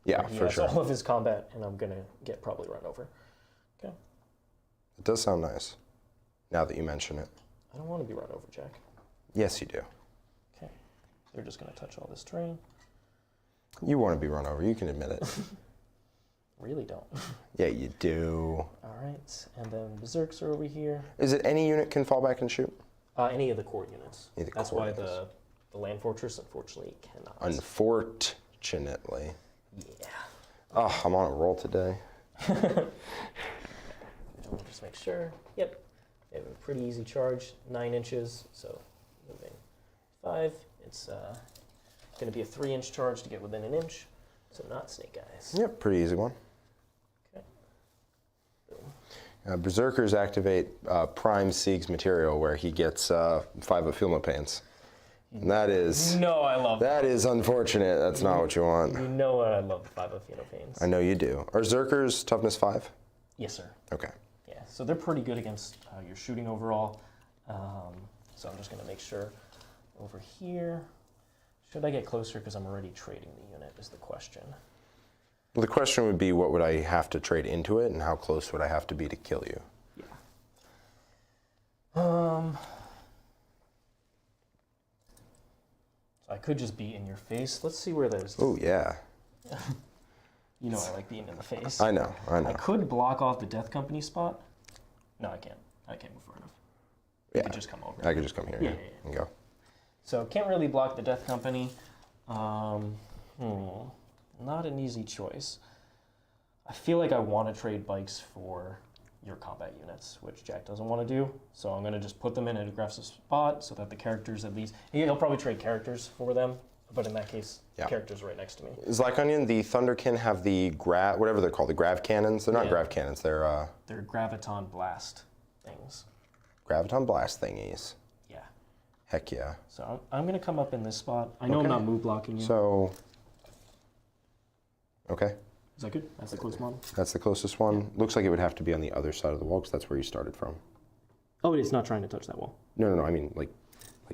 Yeah, he for has sure. all of his combat, and I'm going to get probably run over. Okay. It does sound nice, now that you mention it. I don't want to be run over, Jack. Yes, you do. Okay. They're just going to touch all this terrain. You want to be run over. You can admit it. Really don't. Yeah, you do. All right, and then Berserks are over here. Is it any unit can fall back and shoot? Any of the core units. That's why the land fortress, unfortunately, cannot. Unfortunately. Yeah. Oh, I'm on a roll today. Just make sure. Yep. They have a pretty easy charge, 9 inches. So moving 5. It's going to be a 3-inch charge to get within an inch. So not snake eyes. Yep, pretty easy one. Okay. Berserkers activate Prime Sieg's material where he gets 5 of Filma Pains. And that is... No, I love that. That is unfortunate. That's not what you want. You know I love the 5 of Pains. I know you do. Are Berserkers toughness 5? Yes, sir. Okay. Yeah, so they're pretty good against your shooting overall. So I'm just going to make sure over here. Should I get closer because I'm already trading the unit is the question. Well, the question would be what would I have to trade into it and how close would I have to be to kill you? Yeah. I could just be in your face. Let's see where there's... Oh, yeah. You know I like being in the face. I know. I could block off the Death Company spot. No, I can't. I can't move far enough. You could just come over. I could just come here and go. So can't really block the Death Company. Not an easy choice. I feel like I want to trade bikes for your combat units, which Jack doesn't want to do. So I'm going to just put them in an aggressive spot so that the characters at least... He'll probably trade characters for them, but in that case, characters right next to me. Zlyconian, the Thunderkin have the whatever they're called, the grav cannons. They're not grav cannons. They're Graviton Blast things. Graviton Blast thingies. Yeah. Heck yeah. So I'm going to come up in this spot. I know I'm not move blocking you. So, okay. Is that good? That's the closest one? That's the closest one. Yeah. Looks like it would have to be on the other side of the wall because that's where you started from. Oh, it's not trying to touch that wall. No. I mean, like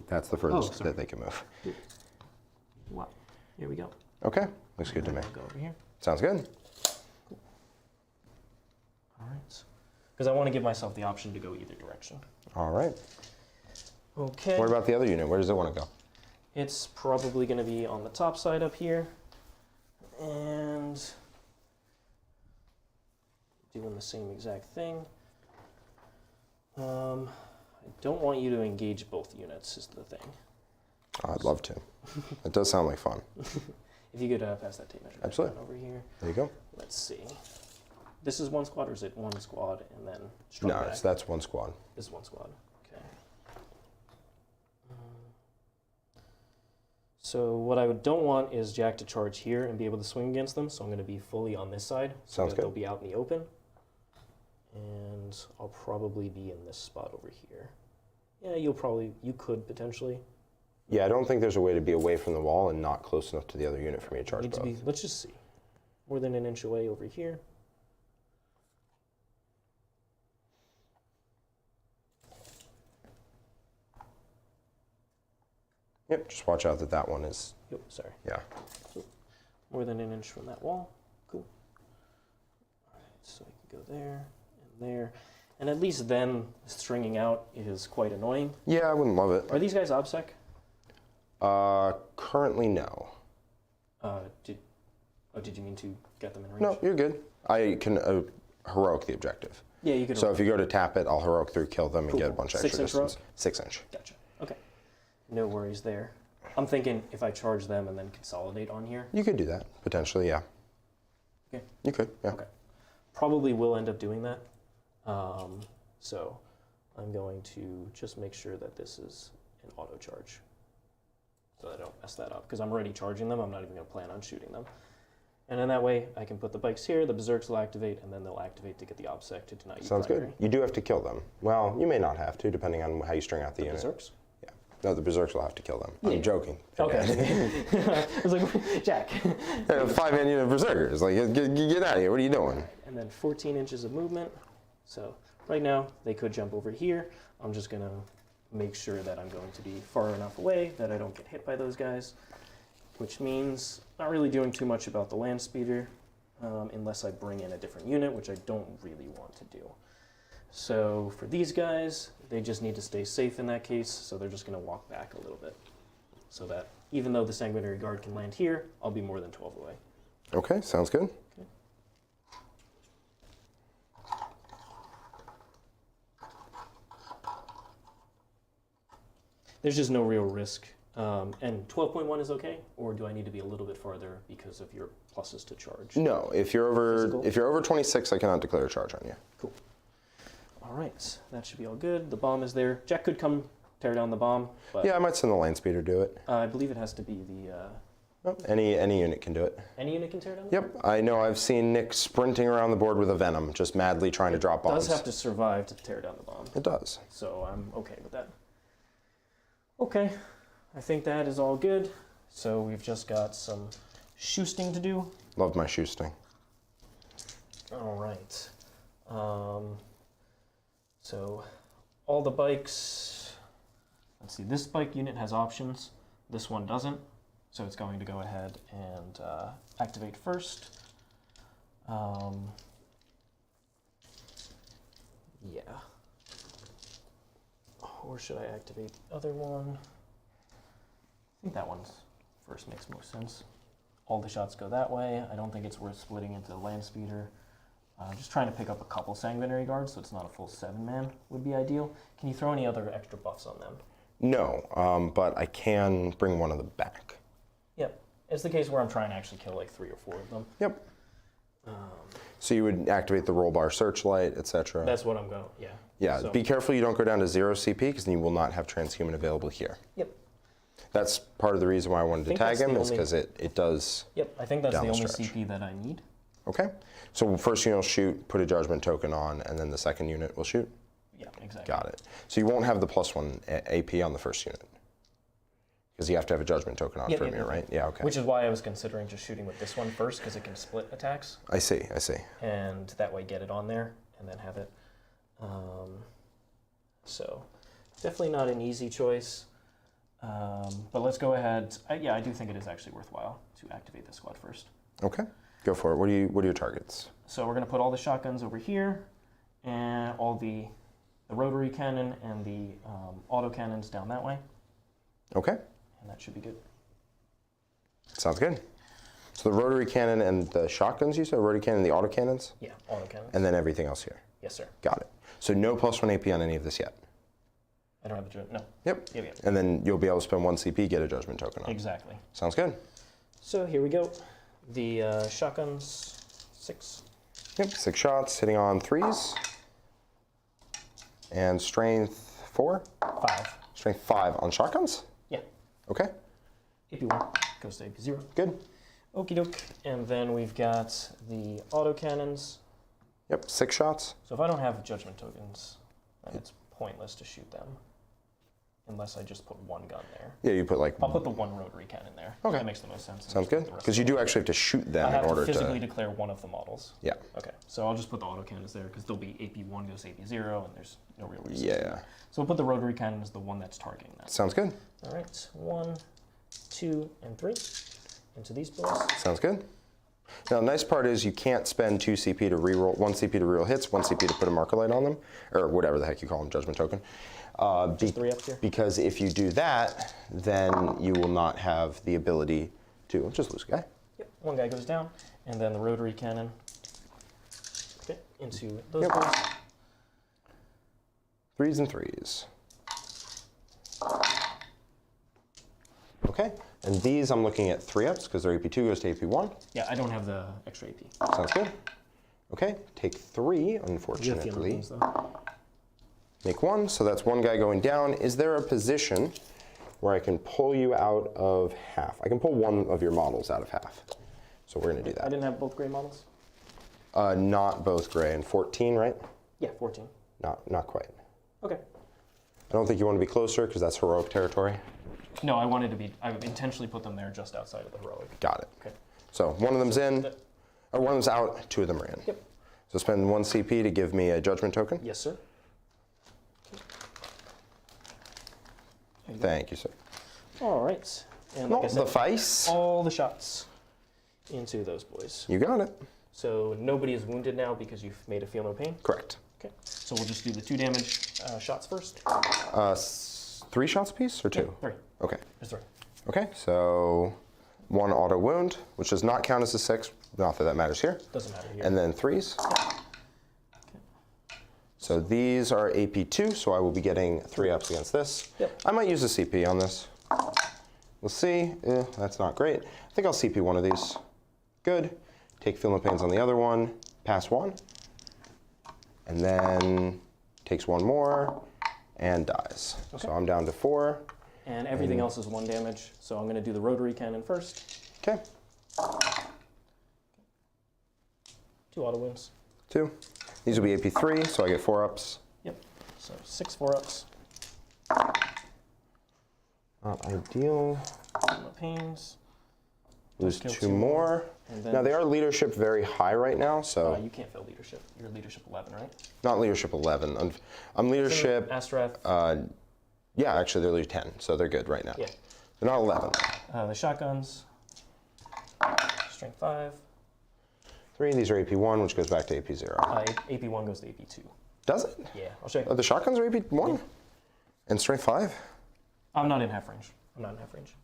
that's the furthest that they can move. Wow. Here we go. Okay. Looks good to me. Go over here. Sounds good. Cool. All right. Because I want to give myself the option to go either direction. All right. Okay. What about the other unit? Where does it want to go? It's probably going to be on the top side up here. And doing the same exact thing. I don't want you to engage both units is the thing. Oh, I'd love to. It does sound like fun. If you could pass that tape measure Absolutely. over here. There you go. Let's see. This is one squad, or is it one squad and then strong back? No, that's one squad. This is one squad. Okay. So what I don't want is Jack to charge here and be able to swing against them. So I'm going to be fully on this side. So Sounds that good. They'll be out in the open. And I'll probably be in this spot over here. Yeah, you could potentially. Yeah, I don't think there's a way to be away from the wall and not close enough to the other unit for me to charge both. Let's just see. More than an inch away over here. Yep, just watch out that one is... Yep, sorry. Yeah. More than an inch from that wall. Cool. All right, so I can go there and there. And at least then, stringing out is quite annoying. Yeah, I wouldn't love it. Are these guys OBSEC? Currently, no. Did you mean to get them in range? No, you're good. I can heroic the objective. Yeah, you can. So if you go to tap it, I'll heroic through, kill them, and get a bunch of 6 extra inch distance. rock? 6 inch. Gotcha. Okay. No worries there. I'm thinking if I charge them and then consolidate on here. You could do that, potentially, yeah. Okay. You could, yeah. Okay. Probably will end up doing that. So I'm going to just make sure that this is an auto charge so that I don't mess that up because I'm already charging them. I'm not even going to plan on shooting them. And in that way, I can put the bikes here, the Berserks will activate, and then they'll activate to get the OBSEC to deny you Sounds primary. good. You do have to kill them. Well, you may not have to, depending on how you string out the unit. Berserks? Yeah. No, the Berserks will have to kill them. Yeah. I'm joking. Okay. I was like, Jack. 5-man unit of Berserkers. Like, get out of here. What are you doing? And then 14 inches of movement. So right now, they could jump over here. I'm just going to make sure that I'm going to be far enough away that I don't get hit by those guys, which means not really doing too much about the land speeder unless I bring in a different unit, which I don't really want to do. So for these guys, they just need to stay safe in that case, so they're just going to walk back a little bit. So that even though the Sanguinary Guard can land here, I'll be more than 12 away. Okay, sounds good. Okay. There's just no real risk. And 12.1 is okay, or do I need to be a little bit farther because of your pluses to charge? No, if you're Physical? over 26, I cannot declare a charge on you. Cool. All right, that should be all good. The bomb is there. Jack could come tear down the bomb, but Yeah, I might send the land speeder do it. I believe it has to be the... Oh, any unit can do it. any unit can tear down? Yep, I know. I've seen Nick sprinting around the board with a venom, just madly trying to drop bombs. It does have to survive to tear down the bomb, It does. so I'm okay with that. Okay, I think that is all good. So we've just got some shoosting to do. Love my shoosting. All right. So all the bikes, let's see, this bike unit has options. This one doesn't. So it's going to go ahead and activate first. Yeah. Or should I activate the other one? I think that one's first makes most sense. All the shots go that way. I don't think it's worth splitting into the land speeder. Just trying to pick up a couple Sanguinary Guards, so it's not a full 7-man would be ideal. Can you throw any other extra buffs on them? No, but I can bring one of them back. Yep. It's the case where I'm trying to actually kill like 3 or 4 of them. Yep. So you would activate the Rollbar searchlight, etc. That's what I'm going to, yeah. Yeah, So- be careful you don't go down to 0 CP, because then you will not have transhuman available here. Yep. That's part of the reason why I wanted to think tag that's him, the is only- because it does. Yep, I think that's Down the the only stretch. CP that I need. Okay. So first unit will shoot, put a judgment token on, and then the second unit will shoot. Yeah, exactly. Got it. So you won't have the +1 AP on the first unit, because you have to have a judgment token on Yep, for yep, Ymyr, yep. right? Yeah. Okay. Which is why I was considering just shooting with this one first, because it can split attacks, I see. and that way get it on there, and then have it. So definitely not an easy choice, but let's go ahead. Yeah, I do think it is actually worthwhile to activate this squad first. Okay. Go for it. What are your targets? So we're going to put all the shotguns over here, and all the rotary cannon and the auto cannons down that way, Okay. and that should be good. Sounds good. So the rotary cannon and the shotguns, you said? Rotary cannon and the auto cannons? Yeah, auto cannons. And then everything else here. Yes, sir. Got it. So no +1 AP on any of this yet? I don't have the judgment. No. Yep. Yep. And then you'll be able to spend 1 CP, get a judgment token on. Exactly. Sounds good. So here we go. The shotguns, 6. Yep, 6 shots, hitting on 3s. And strength 4? 5. Strength 5 on shotguns? Yeah. Okay, AP1 goes to AP0. good. Okie doke. And then we've got the auto cannons. Yep, 6 shots. So if I don't have judgment tokens, then it's pointless to shoot them. Unless I just put one gun there. Yeah, you put like, I'll put the one rotary cannon there. Okay. That makes the most sense. sounds good. Because you do actually have to shoot them I have in order to physically to, declare one of the models. yeah. Okay, so I'll just put the auto cannons there because they'll be AP1 goes to AP0 and there's no real reason. Yeah, So we'll put the rotary cannon as the one that's targeting that. sounds good. All right, 1, 2, and 3 into these boys. Sounds good. Now, the nice part is you can't spend 2 CP to reroll, 1 CP to reroll hits, 1 CP to put a marker light on them, or whatever the heck you call them, judgment token. Just 3 up here. Because if you do that, then you will not have the ability to just lose a guy. Yep, one guy goes down, and then the rotary cannon. Okay, into those Yep. boys. 3s and 3s. Okay, and these I'm looking at 3-ups because their AP2 goes to AP1. Yeah, I don't have the extra AP. Sounds good. Okay, take 3, You have the unfortunately. ones, though. Make 1, so that's 1 guy going down. Is there a position where I can pull you out of half? I can pull 1 of your models out of half. So we're going to do I that. didn't have both gray models? Not both gray. And 14, right? Yeah, 14. Not quite. Okay. I don't think you want to be closer because that's heroic territory. No, I wanted to be. I intentionally put them there just outside of the heroic. Got it. Okay. So one of them's in, or one of them's out, two of them are in. Yep. So spend 1 CP to give me a judgment token. Yes, sir. Thank you, sir. All right. And like I said, the face. all the shots into those boys. You got it. So nobody is wounded now because you've made a feel no pain. Correct. Okay. So we'll just do the 2 damage shots first. 3 shots apiece or 2? Yeah, 3. Okay. Just 3. Okay, so 1 auto wound, which does not count as a 6, not that that matters here. Doesn't matter here. And then 3s. Okay. So these are AP2, so I will be getting 3 ups against this. Yep. I might use a CP on this. We'll see. That's not great. I think I'll CP one of these. Good. Take Feel No Pains on the other one. Pass 1. And then takes 1 more and dies. Okay. So I'm down to 4. And everything else is 1 damage. So I'm going to do the rotary cannon first. Okay. 2 auto wounds. 2. These will be AP3, so I get 4 ups. Yep. So 6 4-ups. Not ideal. No pains. Lose 2 more. Now they are leadership very high right now, so. You can't fail leadership. You're leadership 11, right? Not leadership 11. I'm leadership. Astrath. Yeah, actually they're leader 10, so they're good right now. Yeah. They're not 11. The shotguns. Strength 5. 3. These are AP1, which goes back to AP0. AP1 goes to AP2. Does it? Yeah, I'll show you. Oh, the shotguns are AP1? Yeah. And strength 5? I'm not in half range. I'm not in half range.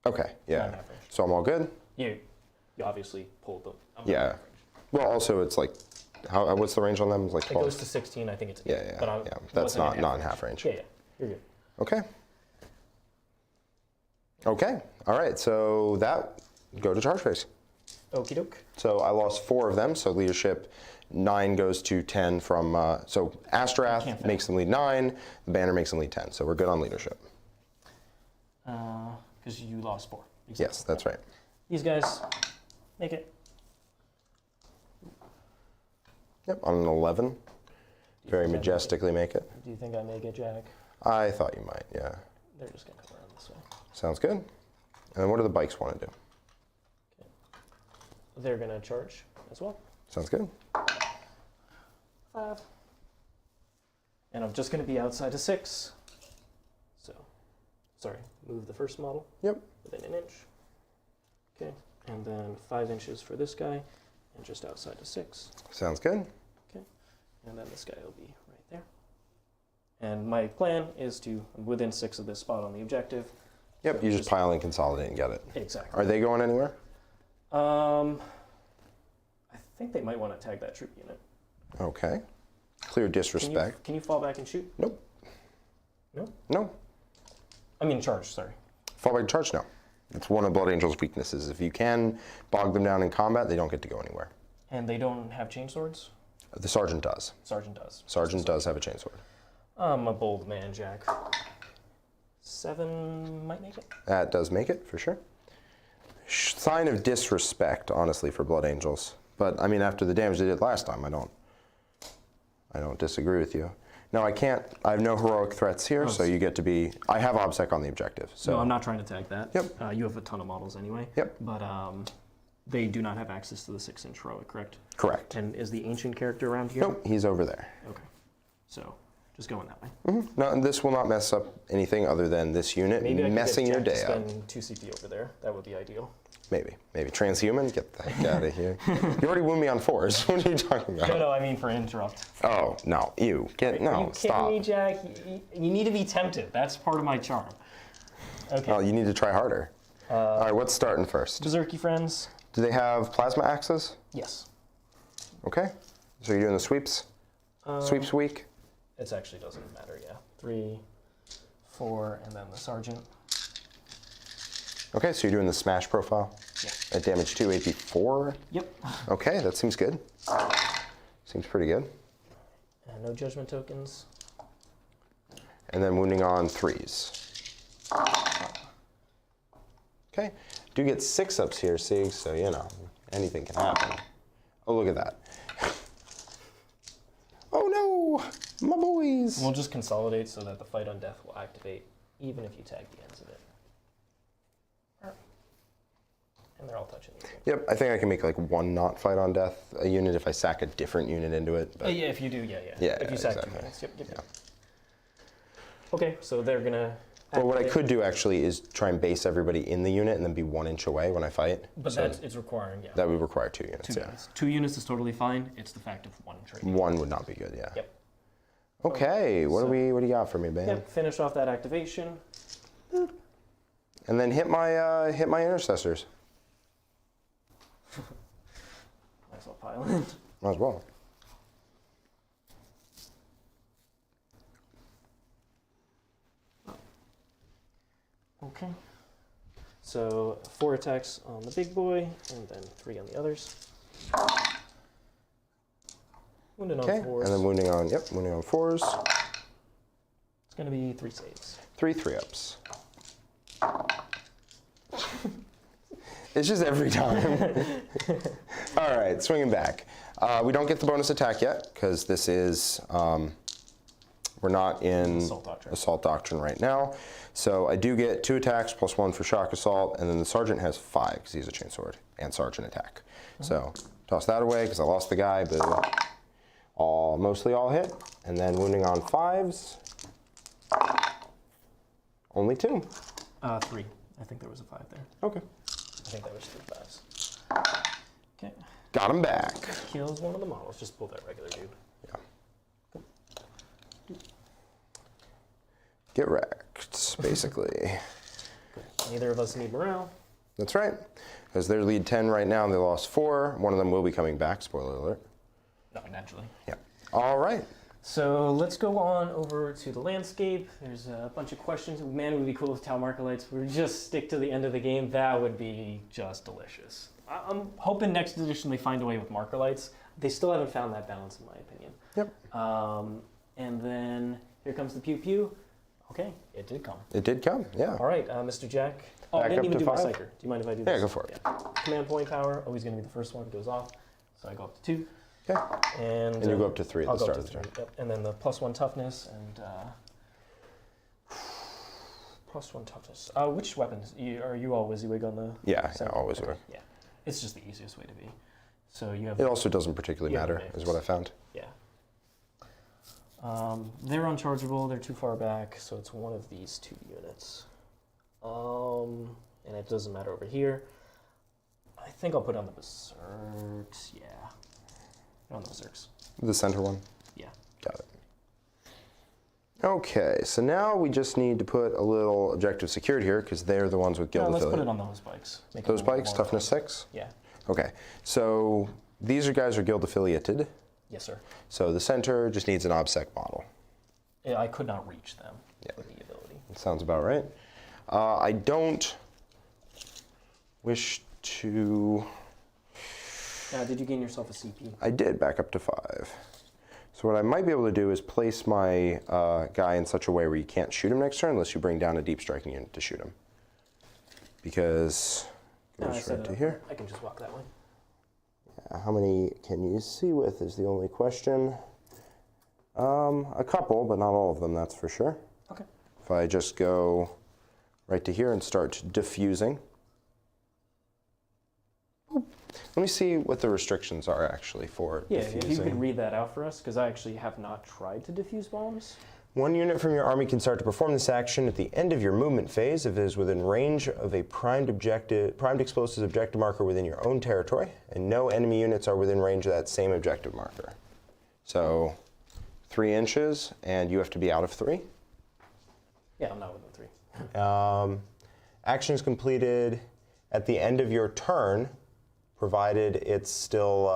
Okay, yeah. Not in half range. So I'm all good? You obviously pulled them. Yeah. Well, also it's like, what's the range on them? It's like 12. It goes to 16, I think it's 8. Yeah. But That's not in half range. Yeah, you're good. Okay. Okay. All right. So that go to charge phase. Okie doke. So I lost 4 of them. So leadership 9 goes to 10 from. So Astrath makes them lead 9. The banner makes them lead 10. So we're good on leadership. Because you lost 4. Exactly. Yes, that's right. These guys make it. Yep, on an 11. Very majestically make it. Do you think I make it, Jack? I thought you might. Yeah. They're just gonna come around this way. Sounds good. And then what do the bikes want to do? Okay. They're gonna charge as well. Sounds good. 5. And I'm just gonna be outside of 6. So, sorry, move the first model. Yep. Within an inch. Okay, and then 5 inches for this guy, and just outside of 6. Sounds good. Okay, and then this guy will be right there. And my plan is to, I'm within 6 of this spot on the objective. Yep, so you just pile and consolidate and get it. Exactly. Are they going anywhere? I think they might want to tag that troop unit. Okay. Clear disrespect. Can you fall back and shoot? Nope. No? No. I mean charge, sorry. Fall back and charge? No. It's one of Blood Angel's weaknesses. If you can bog them down in combat, they don't get to go anywhere. And they don't have chainswords? The Sergeant does. Sergeant does. Sergeant does have a chainsword. I'm a bold man, Jack. 7 might make it. That does make it, for sure. Sign of disrespect, honestly, for Blood Angels. But, I mean, after the damage they did last time, I don't disagree with you. Now, I have no heroic threats here, so you get to be, I have OBSEC on the objective. So. No, I'm not trying to tag that. Yep. You have a ton of models anyway. Yep. But they do not have access to the 6-inch heroic, correct? Correct. And is the ancient character around here? Nope, he's over there. Okay. So, just going that way. Mm-hmm. No, and this will not mess up anything other than this unit messing your day up. Maybe I could spend 2 CP over there. That would be ideal. Maybe. Transhuman? Get the heck out of here. You already wound me on 4s. What are you talking about? No, I mean for interrupt. Oh, no. Are you stop. kidding me, Jack? You need to be tempted. That's part of my charm. Okay. Oh, you need to try harder. All right, what's starting first? Berserky friends. Do they have plasma axes? Yes. Okay. So you're doing the sweeps? Sweeps week? It actually doesn't matter, yeah. 3, 4, and then the sergeant. Okay, so you're doing the smash profile? Yeah. At damage 2, AP 4? Yep. Okay, that seems good. Seems pretty good. And no judgment tokens. And then wounding on 3s. Okay. Do get 6-ups here, see? So, you know, anything can happen. Oh, look at that. Oh no! My boy! please. We'll just consolidate so that the fight on death will activate even if you tag the ends of it. And they're all touching the unit. Yep, I think I can make like one not fight on death a unit if I sack a different unit into it. But Yeah, if you do, yeah. Yeah, if you sack exactly. 2 units, yep. Okay, so they're gonna. Well, what I could do actually is try and base everybody in the unit and then be 1 inch away when I fight. But so it's requiring, yeah. that would require 2 units. 2 yeah. units. 2 units is totally fine. It's the fact of 1 trade. 1 would not be good. Yeah. Yep. Okay. What do you got for me, Ben? Yep. Finish off that activation. And then hit my intercessors. Might as well pile in. Might as well. Okay. So 4 attacks on the big boy, and then 3 on the others. Wounded on 4s. And then wounding on 4s. It's going to be 3 saves. 3 3-ups. It's just every time. All right, swinging back. We don't get the bonus attack yet because this is we're not in Assault Doctrine right now. So I do get 2 attacks plus 1 for shock assault, and then the sergeant has 5 because he's a chainsword and sergeant attack. So toss that away because I lost the guy. But mostly all hit, and then wounding on 5s. Only 2. 3. I think there was a 5 there. Okay. I think there was 3 5s. Okay. Got him back. Kills one of the models. Just pull that regular dude. Yeah. Get wrecked, basically. Neither of us need morale. That's right. Because they're lead 10 right now, and they lost 4. One of them will be coming back, spoiler alert. No, naturally. Yeah. All right. So let's go on over to the landscape. There's a bunch of questions. Man, it would be cool if Tau Markolites would just stick to the end of the game. That would be just delicious. I'm hoping next edition they find a way with Markolites. They still haven't found that balance, in my opinion. Yep. And then here comes the pew pew. Okay, it did come. It did come, yeah. All right, Mr. Jack. Oh, Back I didn't up even to do my 5? Psyker. Do you mind if I do this? Yeah, go for it. Yeah. Command point power, always going to be the first one, goes off. So I go up to 2. Okay. And you go up to 3 at the start of the turn. Yep. And then the +1 toughness and +1 toughness. Which weapons? Are you all WYSIWYG on the? Yeah, always okay. Yeah, it's just the easiest way to be. So you have. It also doesn't particularly matter, is what I found. Yeah. They're unchargeable. They're too far back, so it's one of these 2 units. And it doesn't matter over here. I think I'll put on the Berserks. Yeah. On the Berserks. The center one? Yeah. Got it. Okay, so now we just need to put a little objective secured here because they're the ones with guild let's affiliate. put it on those bikes. Make Those it bikes, more toughness fun. 6? Yeah. Okay, so these guys are guild affiliated. Yes, sir. So the center just needs an OBSEC model. Yeah, I could not reach them with the ability. That sounds about right. I don't wish to... Did you gain yourself a CP? I did, back up to 5. So what I might be able to do is place my guy in such a way where you can't shoot him next turn unless you bring down a deep striking unit to shoot him. Because it goes right to here. I can just walk that way. Yeah, how many can you see with is the only question. A couple, but not all of them, that's for sure. Okay. If I just go right to here and start diffusing. Let me see what the restrictions are actually for diffusing. If you could read that out for us, because I actually have not tried to diffuse bombs. 1 unit from your army can start to perform this action at the end of your movement phase if it is within range of a primed explosives objective marker within your own territory, and no enemy units are within range of that same objective marker. So 3 inches, and you have to be out of 3. Yeah, I'm not within 3. Actions completed at the end of your turn, provided it's still...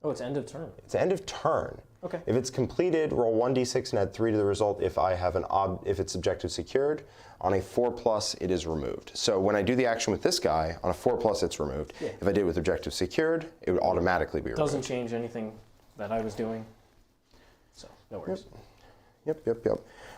Oh, it's end of turn. It's end of turn. Okay. If it's completed, roll 1d6 and add 3 to the result if I have if it's objective secured. On a 4+, it is removed. So when I do the action with this guy, on a 4+, it's removed. Yeah. If I did it with objective secured, it would automatically be removed. Doesn't change anything that I was doing. So, no worries. Yep.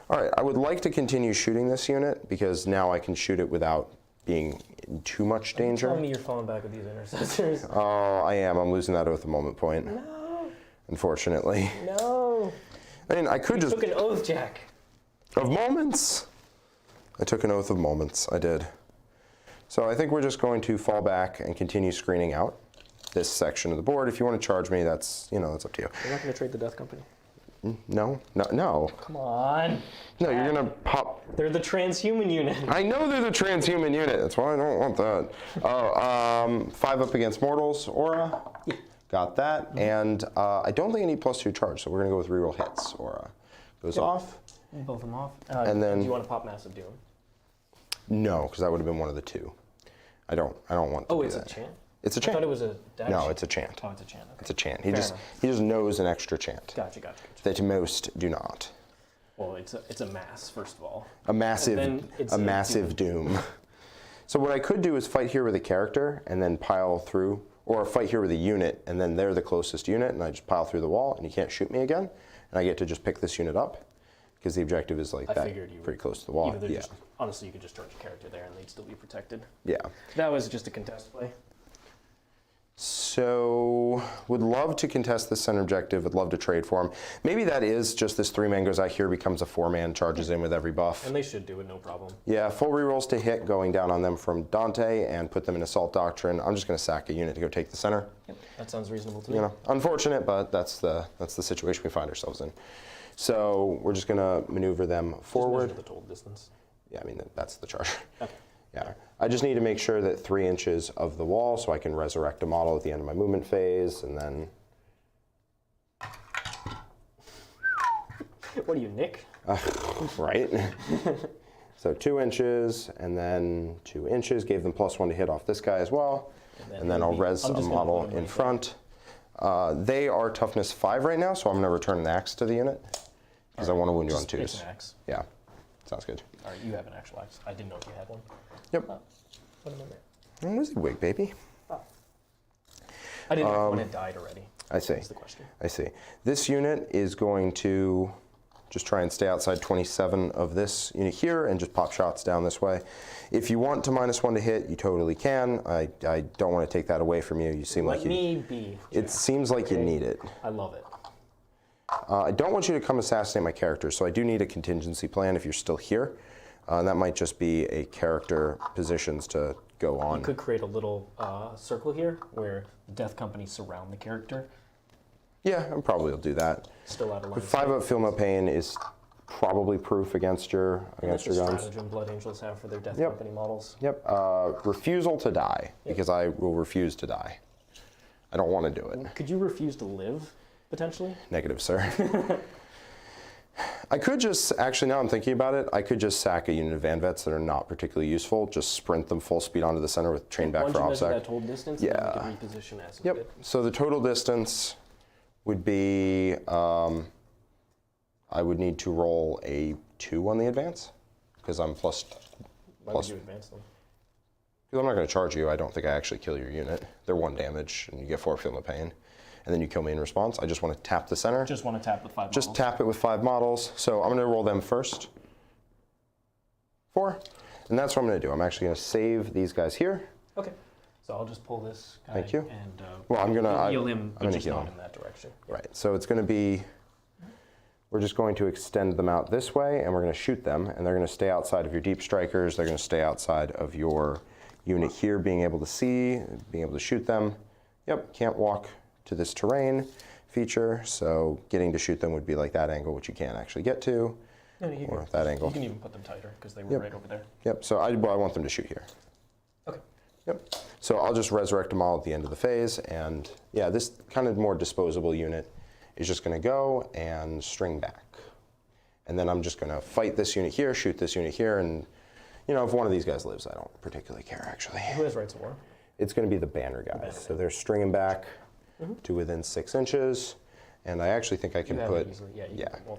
All right, I would like to continue shooting this unit because now I can shoot it without being in too much danger. Tell me you're falling back with these intercessors. Oh, I am. I'm losing that oath at the moment point. No. unfortunately. No. I mean, I could just... Took an oath, Jack. Of moments. I took an oath of moments. I did. So I think we're just going to fall back and continue screening out this section of the board. If you want to charge me, that's, you know, that's up to you. You're not going to trade the Death Company? No. Come on. No, you're going to pop... They're the transhuman unit. I know they're the transhuman unit. That's why I don't want that. Oh, 5 up against mortals, aura. Yeah. Got that. And I don't think I need +2 charge, so we're going to go with reroll hits. Aura goes off. Both of them off. And then... Do you want to pop Massive Doom? No, because that would have been one of the 2. I don't want to do it's that. a chant? It's a chant. I thought it was a dash. No, it's a chant. Oh, it's a chant. Okay. It's a chant. He just knows an extra chant. Gotcha. That most do not. Well, it's a mass, first of all. A massive doom. So what I could do is fight here with a character and then pile through, or fight here with a unit and then they're the closest unit and I just pile through the wall and you can't shoot me again and I get to just pick this unit up because the objective is like that, pretty close to the wall. Yeah. Honestly, you could just charge a character there and they'd still be protected. Yeah. That was just a contest play. So, would love to contest this center objective, would love to trade for him. Maybe that is just this 3-man goes out here, becomes a 4-man, charges in with every buff. And they should do it, no problem. Yeah, full rerolls to hit going down on them from Dante and put them in Assault Doctrine. I'm just going to sack a unit to go take the center. Yep, that sounds reasonable to me. You know, unfortunate, but that's the situation we find ourselves in. So, we're just going to maneuver them forward. Just measure the total distance. Yeah, I mean, that's the charge. Okay. Yeah, I just need to make sure that 3 inches of the wall so I can resurrect a model at the end of my movement phase, and then... What are you, Nick? Right. So 2 inches, and then 2 inches, gave them +1 to hit off this guy as well, and then I'll res a model in front. They are toughness 5 right now, so I'm going to return an axe to the unit, because I want to wound you on 2s. Just an axe. Yeah, sounds good. All right, you have an actual axe. I didn't know if you had one. Yep. Put him in there. Where's the wig, baby? Oh. I didn't know when it died already. I see. That's the question. I see. This unit is going to just try and stay outside 27 of this unit here and just pop shots down this way. If you want to -1 to hit, you totally can. I don't want to take that away from you. You seem like you... Let me be. It seems like you need it. I love it. I don't want you to come assassinate my character, so I do need a contingency plan if you're still here. And that might just be a character positions to go on. You could create a little circle here where Death Company surround the character. Yeah, I probably will do that. Still out of line. 5 up Feel No Pain is probably proof against your guns. Stratagem Blood Angels have for their Death Company models. Yep. Refusal to die, because I will refuse to die. I don't want to do it. Could you refuse to live, potentially? Negative, sir. I could just, actually now I'm thinking about it, I could just sack a unit of Van Vets that are not particularly useful, just sprint them full speed onto the center with train back for Once you measure OPSEC. that total distance, Yeah. then you can reposition as needed. Yep, so the total distance would be, I would need to roll a 2 on the advance, because I'm plus... Why would you advance them? Because I'm not going to charge you, I don't think I actually kill your unit. They're 1 damage, and you get 4 Feel No Pain. And then you kill me in response. I just want to tap the center. Just want to tap with 5 models. Just tap it with 5 models. So I'm going to roll them first. 4. And that's what I'm going to do. I'm actually going to save these guys here. Okay. So I'll just pull this guy. Thank you. And well, I'm going to heal him, but just heal not him in that direction. Right. So it's going to be, we're just going to extend them out this way, and we're going to shoot them, and they're going to stay outside of your deep strikers. They're going to stay outside of your unit here, being able to see, being able to shoot them. Yep. Can't walk to this terrain feature, so getting to shoot them would be like that angle, which you can't actually get to, or that angle. You can even put them tighter, because they were right over there. Yep, so I want them to shoot here. Okay. Yep, so I'll just resurrect them all at the end of the phase, and yeah, this kind of more disposable unit is just going to go and string back. And then I'm just going to fight this unit here, shoot this unit here, and you know, if one of these guys lives, I don't particularly care, actually. Who has rights of war? It's going to be the banner guys. So they're stringing back to within 6 inches, and I actually think I can put,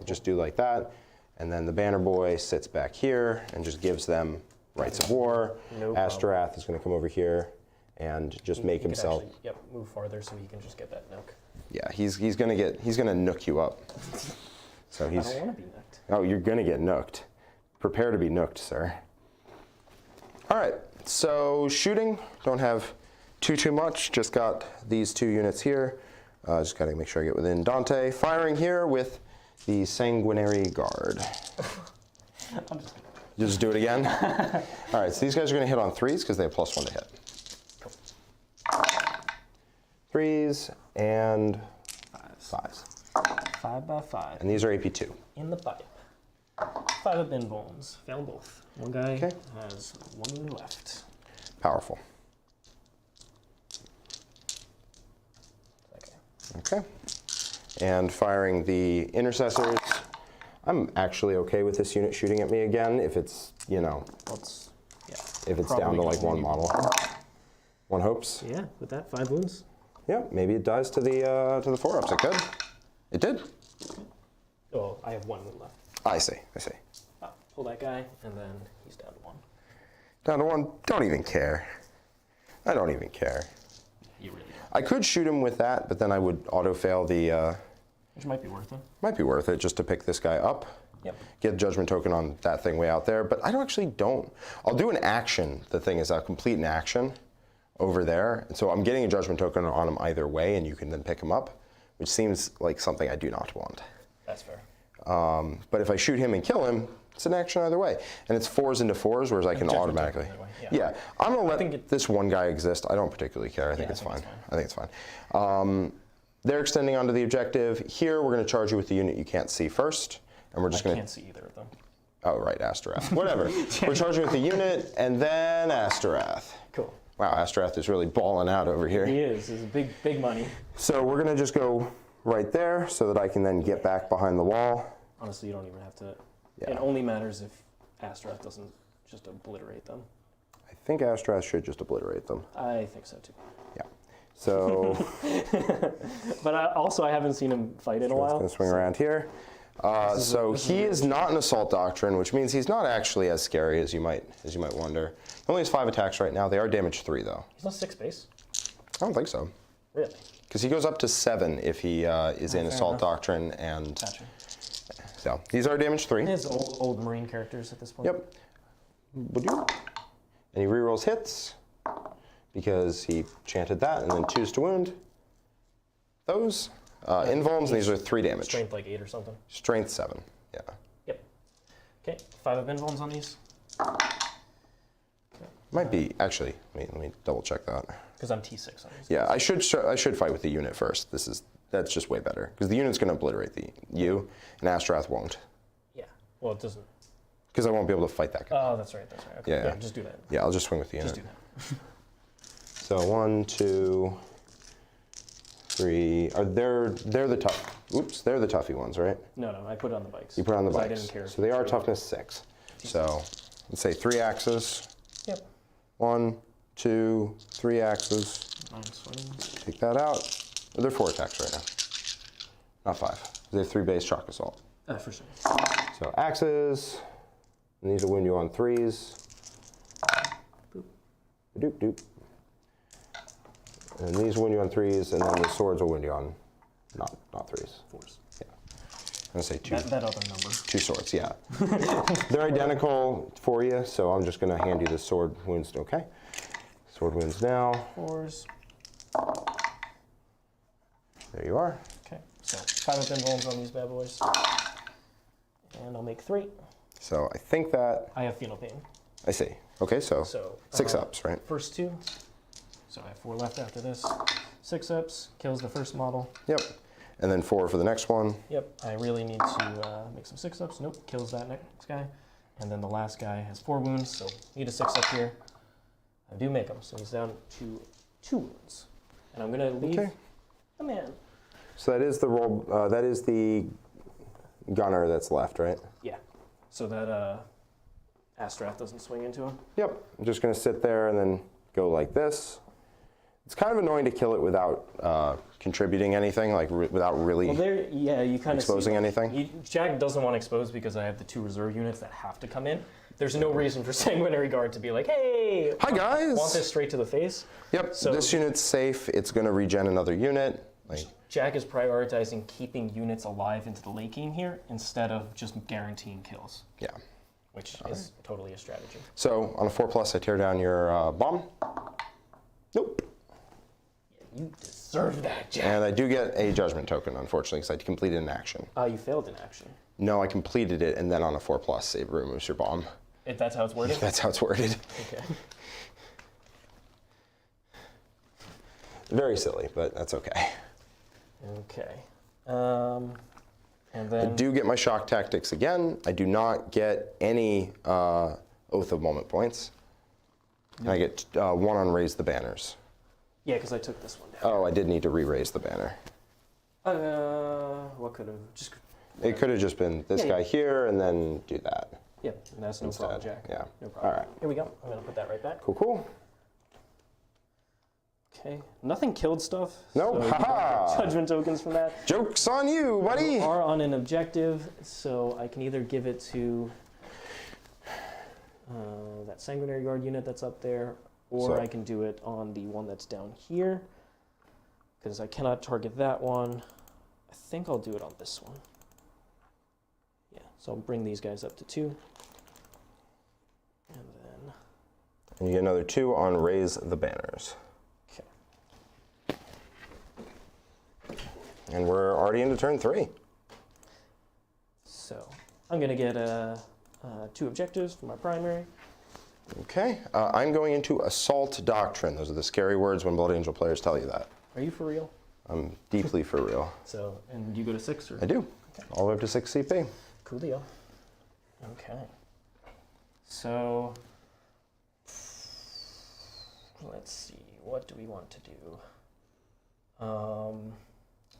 just do like that, and then the banner boy sits back here and just gives them rights of war. No Asterath is going to come over here and just make himself. Actually, move farther so he can just get that nook. Yeah, he's going to nook you up. So he's. I don't want to be nooked. Oh, you're going to get nooked. Prepare to be nooked, sir. All right, so shooting, don't have too much, just got these 2 units here. Just gotta make sure I get within Dante. Firing here with the Sanguinary Guard. Just do it again? All right, so these guys are gonna hit on 3s because they have +1 to hit. Cool. 3s and 5s. 5 by 5. And these are AP2. In the pipe. 5 of bin bones. Fail both. One guy has 1 wound left. Powerful. Okay. And firing the intercessors. I'm actually okay with this unit shooting at me again if it's, you know, if it's down to like 1 model. One hopes. Yeah, with that 5 wounds. Yeah, maybe it dies to the 4-ups. It could. It did. Oh, I have 1 wound left. I see. Pull that guy, and then he's down to 1. Down to 1. Don't even care. I don't even care. You really don't. I could shoot him with that, but then I would auto-fail the... Which might be worth it. Might be worth it just to pick this guy up. Yep. Get a judgment token on that thing way out there, but I don't. I'll do an action. The thing is, I'll complete an action over there. And so I'm getting a judgment token on him either way, and you can then pick him up, which seems like something I do not want. That's fair. But if I shoot him and kill him, it's an action either way. And it's 4s into 4s, whereas I can automatically. Yeah. I'm going to let this one guy exist. I don't particularly care. I think it's fine. I think it's fine. They're extending onto the objective. Here, we're going to charge you with the unit you can't see first. And we're just going to... I can't see either of them. Oh, right, Asterath. Whatever. We're charging with the unit, and then Asterath. Cool. Wow, Asterath is really balling out over here. He is. He's big money. So we're going to just go right there so that I can then get back behind the wall. Honestly, you don't even have to... Yeah. It only matters if Asterath doesn't just obliterate them. I think Asterath should just obliterate them. I think so, too. Yeah. So... But I haven't seen him fight in a while. Going to swing around here. So he is not an Assault Doctrine, which means he's not actually as scary as you might wonder. He only has 5 attacks right now. They are damage 3, though. He's not 6 base? I don't think so. Really? Because he goes up to 7 if he is in Assault Doctrine, and so these are damage 3. His old Marine characters at this point. Yep. And he rerolls hits because he chanted that, and then 2s to wound. Those invulns, and these are 3 damage. Strength like 8 or something. Strength 7. Yeah. Yep. Okay. 5 of invulns on these. Might be actually. Let me double check that. Because I'm T6 on these. Yeah, I should fight with the unit first. That's just way better because the unit's going to obliterate you, and Asterath won't. Yeah. Well, it doesn't. Because I won't be able to fight that guy. Oh, that's right. Okay. Yeah. Just do that. Yeah, I'll just swing with the unit. Just do that. So 1, 2, 3. They're the tough. Oops, they're the toughy ones, right? No, I put it on the bikes. You put it on the bikes. I didn't care. So they are toughness 6. So let's say 3 axes. Yep. 1, 2, 3 axes. Take that out. They're 4 attacks right now. Not 5. They have 3 base shock assault. For sure. So axes. And these will wound you on 3s. Boop. Doop doop. And these will wound you on 3s, and then the swords will wound you on not 3s. 4s. Yeah. I'm gonna say 2. That other number. 2 swords, yeah. They're identical for you, so I'm just gonna hand you the sword wounds. Okay. Sword wounds now. 4s. There you are. Okay. So 5 of invulns on these bad boys. And I'll make 3. So I think that... I have Phenol Pain. I see. Okay, so 6 ups, right? First 2. So I have 4 left after this. 6 ups, kills the first model. Yep. And then 4 for the next one. Yep. I really need to make some 6 ups. Nope. Kills that next guy. And then the last guy has 4 wounds, so need a 6 up here. I do make him, so he's down to 2 wounds. And I'm going to leave a man. So that is the roll. That is the gunner that's left, right? Yeah. So that Asterath doesn't swing into him. Yep. I'm just going to sit there and then go like this. It's kind of annoying to kill it without contributing anything, like without really you kind of exposing anything. Jack doesn't want to expose because I have the 2 reserve units that have to come in. There's no reason for Sanguinary Guard to be like, hey, hi guys, want this straight to the face. Yep. So this unit's safe. It's going to regen another unit. Jack is prioritizing keeping units alive into the late game here instead of just guaranteeing kills. Yeah. Which is totally a strategy. So on a 4+, I tear down your bomb. Nope. You deserve that, Jack. And I do get a judgment token, unfortunately, because I completed an action. You failed in action. No, I completed it, and then on a 4+, save removes your bomb. If that's how it's worded? That's how it's worded. Okay. Very silly, but that's okay. Okay. And then... I do get my shock tactics again. I do not get any Oath of Moment points. And I get 1 on Raise the Banners. Yeah, because I took this one down. Oh, I did need to re-raise the banner. What could have... just? It could have just been this guy here and then do that. Yeah, that's no problem, Jack. Yeah. No problem. All right. Here we go. I'm going to put that right back. Cool, cool. Okay. Nothing killed stuff. No, so haha. Judgment tokens from that. Joke's on you, buddy. You are on an objective, so I can either give it to that Sanguinary Guard unit that's up there, or I can do it on the one that's down here, because I cannot target that one. I think I'll do it on this one. Yeah, so I'll bring these guys up to 2. And then... And you get another 2 on Raise the Banners. Okay. And we're already into turn 3. So I'm going to get 2 objectives for my primary. Okay, I'm going into Assault Doctrine. Those are the scary words when Blood Angel players tell you that. Are you for real? I'm deeply for real. So, and you go to 6? Or? I do. Okay. All the way up to 6 CP. Cool deal. Okay. So, let's see. What do we want to do? All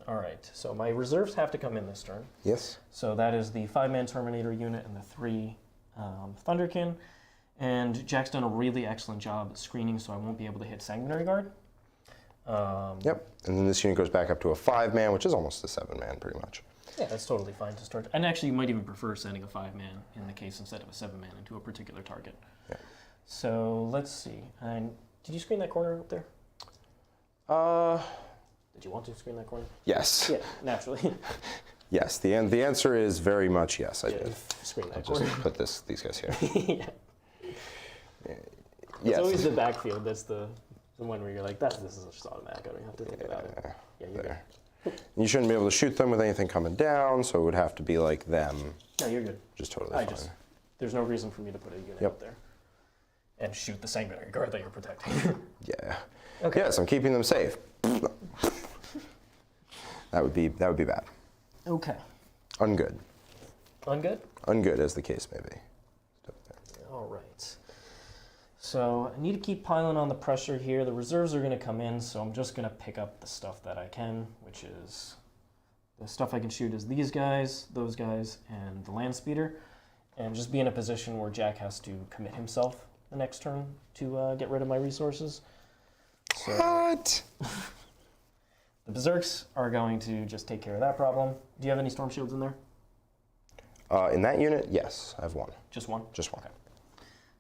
right. So my reserves have to come in this turn. Yes. So that is the 5-man Terminator unit and the 3 Thunderkin. And Jack's done a really excellent job at screening, so I won't be able to hit Sanguinary Guard. Yep. And then this unit goes back up to a 5-man, which is almost a 7-man, pretty much. Yeah, that's totally fine to start. And actually, you might even prefer sending a 5-man in the case instead of a 7-man into a particular target. Yeah. So let's see. And did you screen that corner up there? Did you want to screen that corner? Yes. Yeah, naturally. Yes. The answer is very much yes. I did. Screen that I'll corner. just put these guys here. Yeah. Yes. It's always the backfield that's the one where you're like, this is just automatic. I don't have to think about it. Yeah, you're there. good. You shouldn't be able to shoot them with anything coming down, so it would have to be like them. No, you're good. Just totally fine. There's no reason for me to put a unit up there and shoot the Sanguinary Guard that you're protecting. Yeah. Okay. Yes, I'm keeping them safe. That would be bad. Okay. Ungood. Ungood? Ungood, as the case may be. All right. So I need to keep piling on the pressure here. The reserves are going to come in, so I'm just going to pick up the stuff that I can, which is the stuff I can shoot is these guys, those guys, and the land speeder, and just be in a position where Jack has to commit himself the next turn to get rid of my resources. So What? the Berserks are going to just take care of that problem. Do you have any storm shields in there? In that unit, yes, I have 1. Just one? Just 1. Okay.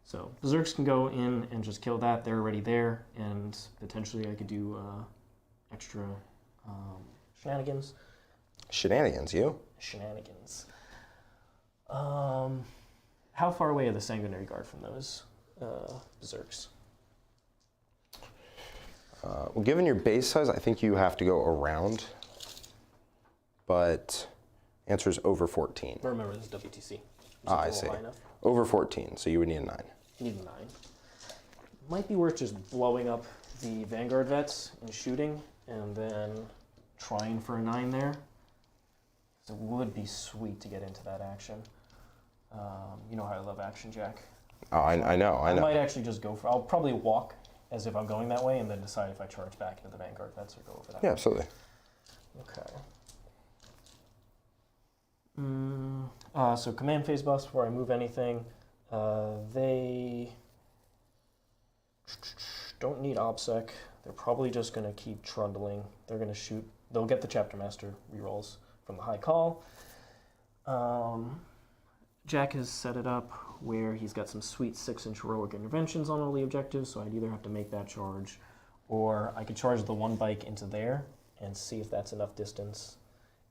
So Berserks can go in and just kill that. They're already there, and potentially I could do extra shenanigans. Shenanigans, you? Shenanigans. How far away are the Sanguinary Guard from those Berserks? Well, given your base size, I think you have to go around, but answer is over 14. Remember, this is WTC. I see. Over 14, so you would need a 9. Need a 9. Might be worth just blowing up the Vanguard vets and shooting, and then trying for a 9 there. It would be sweet to get into that action. You know how I love action, Jack. Oh, I know. I might actually just go for... I'll probably walk as if I'm going that way, and then decide if I charge back into the Vanguard vets or go over that. Yeah, absolutely. Okay. So command phase buffs before I move anything. They don't need OBSEC. They're probably just going to keep trundling. They're going to shoot. They'll get the Chapter Master rerolls from the high call. Jack has set it up where he's got some sweet 6-inch heroic interventions on all the objectives, so I'd either have to make that charge, or I could charge the one bike into there and see if that's enough distance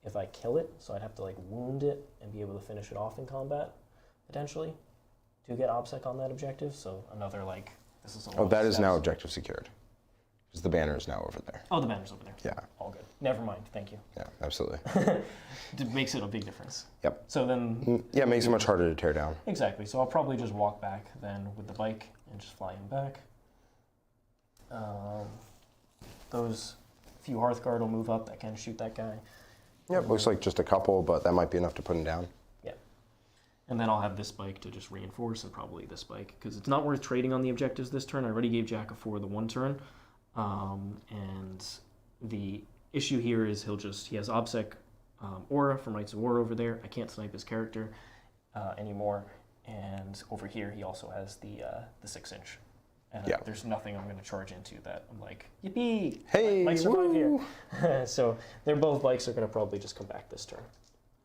if I kill it. So I'd have to like wound it and be able to finish it off in combat, potentially, to get OBSEC on that objective. So another like, this is a lot Oh, that of is now steps. objective secured. Because the banner is now over there. Oh, the banner's over there. Yeah. All good. Never mind. Thank you. Yeah, absolutely. It makes it a big difference. Yep. So then... Yeah, it makes it much harder to tear down. Exactly. So I'll probably just walk back then with the bike and just fly him back. Those few Hearthguard will move up that can shoot that guy. Yep, looks like just a couple, but that might be enough to put him down. Yeah. And then I'll have this bike to just reinforce, and probably this bike, because it's not worth trading on the objectives this turn. I already gave Jack a 4 the one turn. And the issue here is he has OBSEC Aura from Rights of War over there. I can't snipe his character anymore. And over here he also has the 6-inch. And yeah. There's nothing I'm going to charge into that I'm like, yippee! Hey, might survive here. So they're both bikes are going to probably just come back this turn.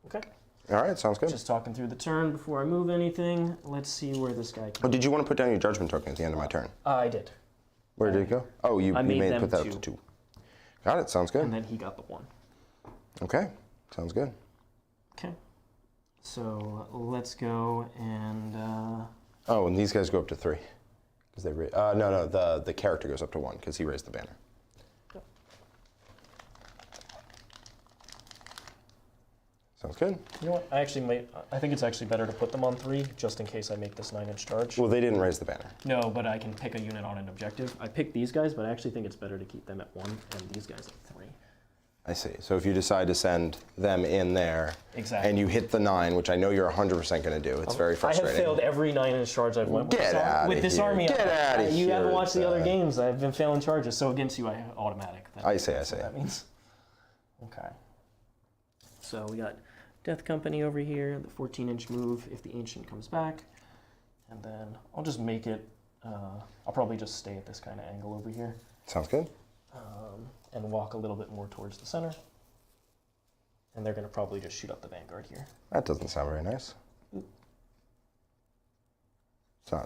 Okay. All right, sounds good. Just talking through the turn before I move anything. Let's see where this guy can. Oh, did you want to put down your judgment token at the end of my turn? I did. Where did it go? Oh, you put that up to 2. Got it. Sounds good. And then he got the 1. Okay. Sounds good. Okay. So let's go and. Oh, and these guys go up to 3. Because they no, the character goes up to 1 because he raised the banner. Yep. Sounds good. You know what? I think it's actually better to put them on 3 just in case I make this 9-inch charge. Well, they didn't raise the banner. No, but I can pick a unit on an objective. I picked these guys, but I actually think it's better to keep them at 1 and these guys at 3. I see. So if you decide to send them in there, exactly, and you hit the 9, which I know you're 100% going to do, it's very frustrating. I have failed every 9-inch charge I've went with this army. Get out of here. You haven't watched the other games. I've been failing charges, so against you, I have automatic. I see. That means. Okay. So we got Death Company over here, the 14-inch move if the Ancient comes back, and then I'll just make it. I'll probably just stay at this kind of angle over here. Sounds good. And walk a little bit more towards the center. And they're going to probably just shoot up the Vanguard here. That doesn't sound very nice.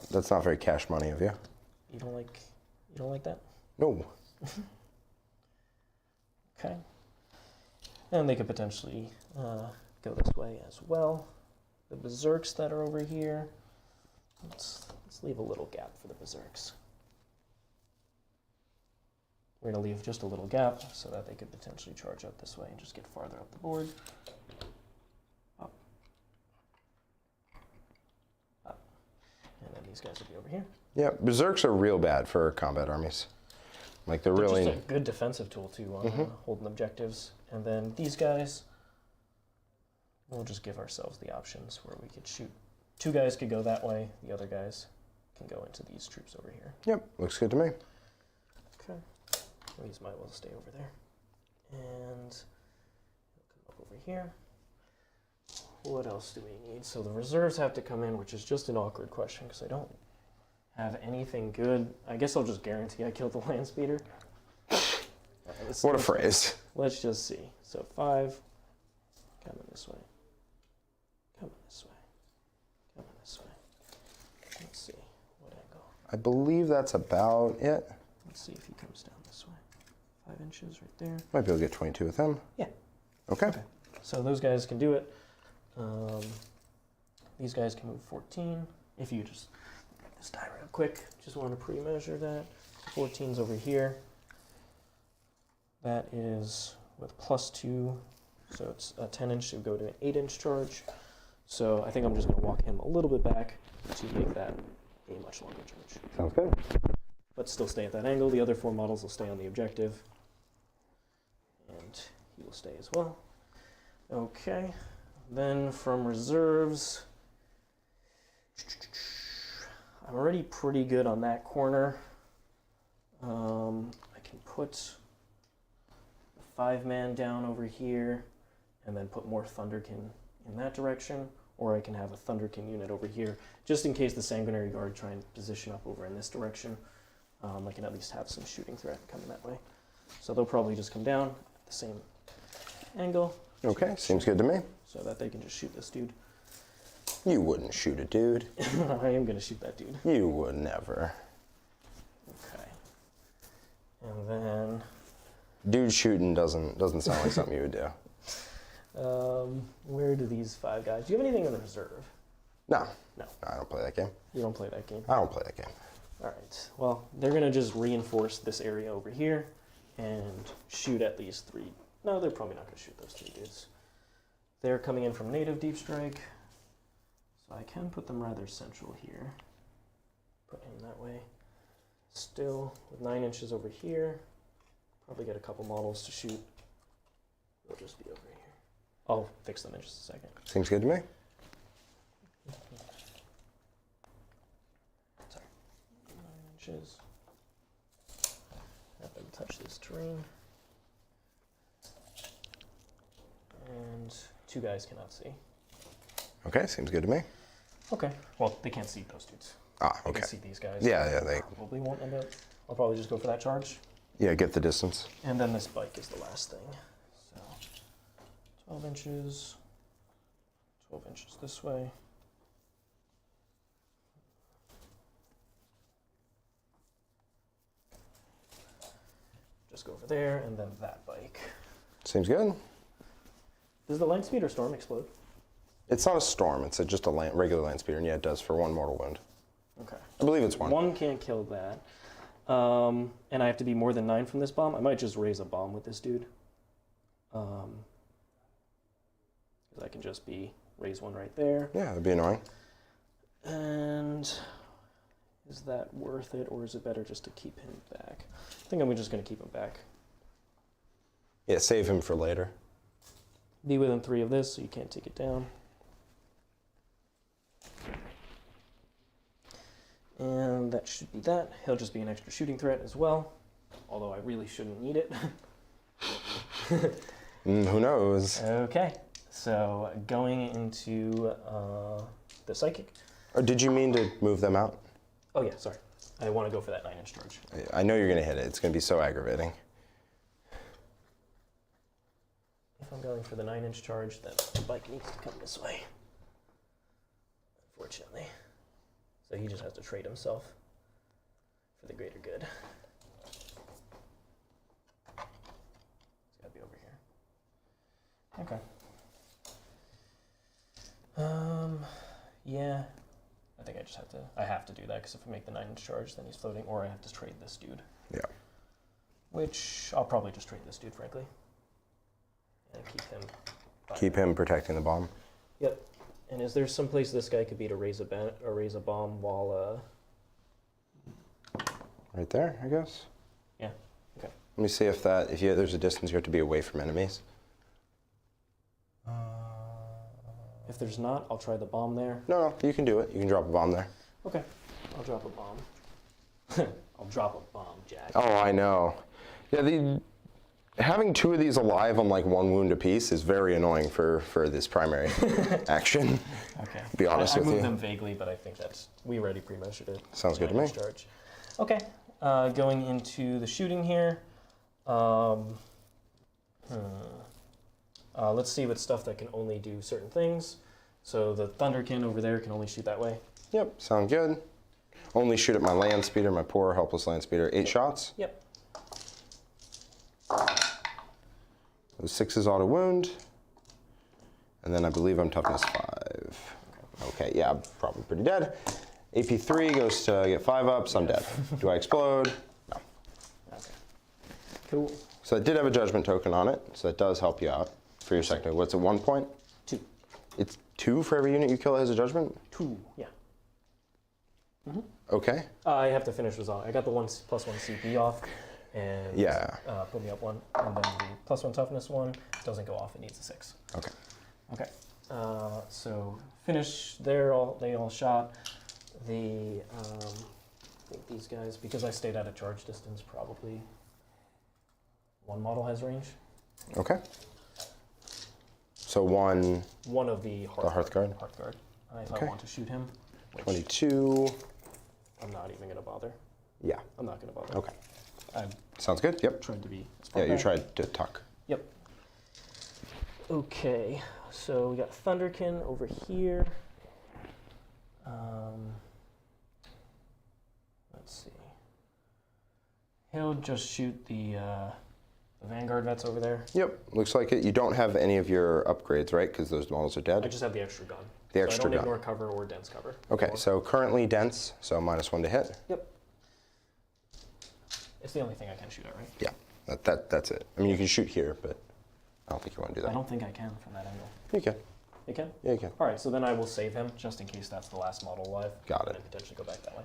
That's not very cash money of you. You don't like that? No. Okay. And they could potentially go this way as well. The Berserks that are over here. Let's leave a little gap for the Berserks. We're going to leave just a little gap so that they could potentially charge up this way and just get farther up the board. Up. Up. And then these guys will be over here. Yeah, Berserks are real bad for combat armies. Like they're really just a good defensive tool too on holding objectives. And then these guys, we'll just give ourselves the options where we could shoot. 2 guys could go that way. The other guys can go into these troops over here. Yep, looks good to me. Okay. These might well stay over there. And come up over here. What else do we need? So the reserves have to come in, which is just an awkward question because I don't have anything good. I guess I'll just guarantee I killed the land speeder. What a phrase. Let's just see. So 5, coming this way. Coming this way. Coming this way. Let's see. What angle? I believe that's about it. Let's see if he comes down this way. 5 inches right there. Might be able to get 22 with him. Yeah. Okay. So those guys can do it. These guys can move 14. If you just write this die real quick, just want to pre-measure that. 14's over here. That is with +2, so it's a 10-inch to go to an 8-inch charge. So I think I'm just going to walk him a little bit back to make that a much longer charge. Sounds good. But still stay at that angle. The other 4 models will stay on the objective. And he will stay as well. Okay. Then from reserves, I'm already pretty good on that corner. I can put the 5-man down over here and then put more Thunderkin in that direction. Or I can have a Thunderkin unit over here, just in case the Sanguinary Guard try and position up over in this direction. I can at least have some shooting threat coming that way. So they'll probably just come down at the same angle. Okay, seems good to me. So that they can just shoot this dude. You wouldn't shoot a dude. I am going to shoot that dude. You would never. Okay. And then... Dude shooting doesn't sound like something you would do. Where do these 5 guys... Do you have anything in the reserve? No. No. I don't play that game. You don't play that game? I don't play that game. All right. Well, they're going to just reinforce this area over here and shoot at these 3. No, they're probably not going to shoot those 2 dudes. They're coming in from native deep strike, so I can put them rather central here. Put him that way. Still, with 9 inches over here, probably get a couple models to shoot. They'll just be over here. I'll fix them in just a second. Seems good to me. Sorry. 9 inches. Have them touch this terrain. And 2 guys cannot see. Okay, seems good to me. Okay. Well, they can't see those dudes. Ah, They okay. can see these guys. Yeah, they. Probably won't end up. I'll probably just go for that charge. Yeah, get the distance. And then this bike is the last thing. So 12 inches. 12 inches this way. Just go over there, and then that bike. Seems good. Does the land speeder storm explode? It's not a storm. It's just a regular land speeder, and yeah, it does for 1 mortal wound. Okay. I believe it's 1. 1 can't kill that. And I have to be more than 9 from this bomb. I might just raise a bomb with this dude. Because I can just raise 1 right there. Yeah, that'd be annoying. And is that worth it, or is it better just to keep him back? I think I'm just going to keep him back. Yeah, save him for later. Be within 3 of this, so you can't take it down. And that should be that. He'll just be an extra shooting threat as well, although I really shouldn't need it. Who knows? Okay, so going into the psychic. Or did you mean to move them out? Oh yeah, sorry. I want to go for that 9-inch charge. I know you're going to hit it. It's going to be so aggravating. If I'm going for the 9-inch charge, then the bike needs to come this way. Unfortunately. So he just has to trade himself for the greater good. It's got to be over here. Okay. Yeah. I think I have to do that, because if I make the 9-inch charge, then he's floating, or I have to trade this dude. Yeah. Which, I'll probably just trade this dude, frankly. And keep him. Keep him protecting the bomb. Yep. And is there some place this guy could be to raise a bomb while Right there, I guess. Yeah. Okay. Let me see if there's a distance you have to be away from enemies. If there's not, I'll try the bomb there. No, you can do it. You can drop a bomb there. Okay. I'll drop a bomb. I'll drop a bomb, Jack. Oh, I know. Yeah, having 2 of these alive on like 1 wound apiece is very annoying for this primary action. Okay. To be honest with I you. moved them vaguely, but I think we already pre-measured it. Sounds good to me. Charge. Okay. Going into the shooting here. Let's see what stuff that can only do certain things. So the Thunderkin over there can only shoot that way. Yep, sound good. Only shoot at my land speeder, my poor helpless land speeder. 8 shots. Yep. Those 6s auto wound. And then I believe I'm toughness 5. Okay, yeah, I'm probably pretty dead. AP 3 goes to get 5 ups, I'm dead. Do I explode? No. Okay. Cool. So it did have a judgment token on it, so that does help you out for your second. What's it, 1 point? 2. It's 2 for every unit you kill that has a judgment? 2, yeah. Okay. I have to finish resolve. I got the +1 CP off, and Yeah. put me up 1, and then the +1 toughness one doesn't go off. It needs a 6. Okay. Okay. So finish there. They all shot. I think these guys, because I stayed out of charge distance, probably 1 model has range. Okay. So 1. One of the Hearthguard? Hearthguard. If Okay. I want to shoot him. Which 22. I'm not even going to bother. Yeah. I'm not going to bother. Okay. I Sounds good. Yep. tried to be. Yeah, you tried to tuck. Yep. Okay, so we got Thunderkin over here. Let's see. He'll just shoot the Vanguard vets over there. Yep. Looks like it. You don't have any of your upgrades, right? Because those models are I dead. just have the extra gun. The So extra I don't gun. ignore cover or dense cover. Okay, so currently dense, so -1 to hit. Yep. It's the only thing I can shoot at, right? Yeah, that's it. I mean, you can shoot here, but I don't think you want to do that. I don't think I can from that angle. You can. You can? Yeah, you can. All right, so then I will save him just in case that's the last model alive. Got it. And potentially go back that way.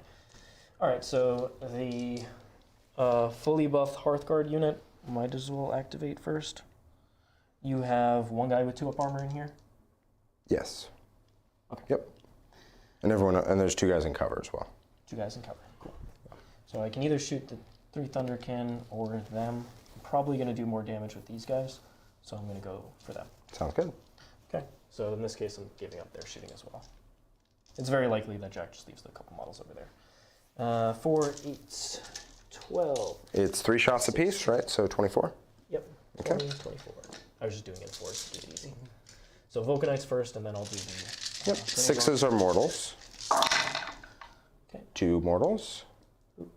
All right, so the fully buffed Hearthguard unit might as well activate first. You have one guy with 2-up armor in here? Yes. Okay. Yep. And there's 2 guys in cover as well. 2 guys in cover, cool. So I can either shoot the 3 Thunderkin or them. I'm probably gonna do more damage with these guys, so I'm gonna go for them. Sounds good. Okay, so in this case, I'm giving up their shooting as well. It's very likely that Jack just leaves the couple models over there. 4, 8, 12. It's 3 shots apiece, right? So 24? Yep, Okay. 20, 24. I was just doing it in 4s to keep it easy. So Vulcanites first, and then I'll do the... Yep. 6s are mortals. Okay. 2 mortals. And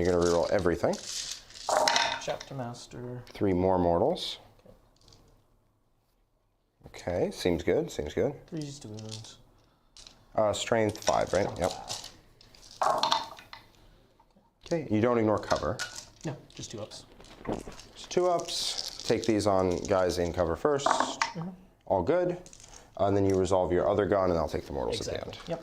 you're going to reroll everything. Chapter Master. 3 more mortals. Okay, seems good, seems good. 3s to wounds. Strength 5, right? Yep. Okay, you don't ignore cover. No, just 2-ups. Just 2-ups. Take these on guys in cover first. All good. And then you resolve your other gun, and I'll take the mortals at the end. Yep.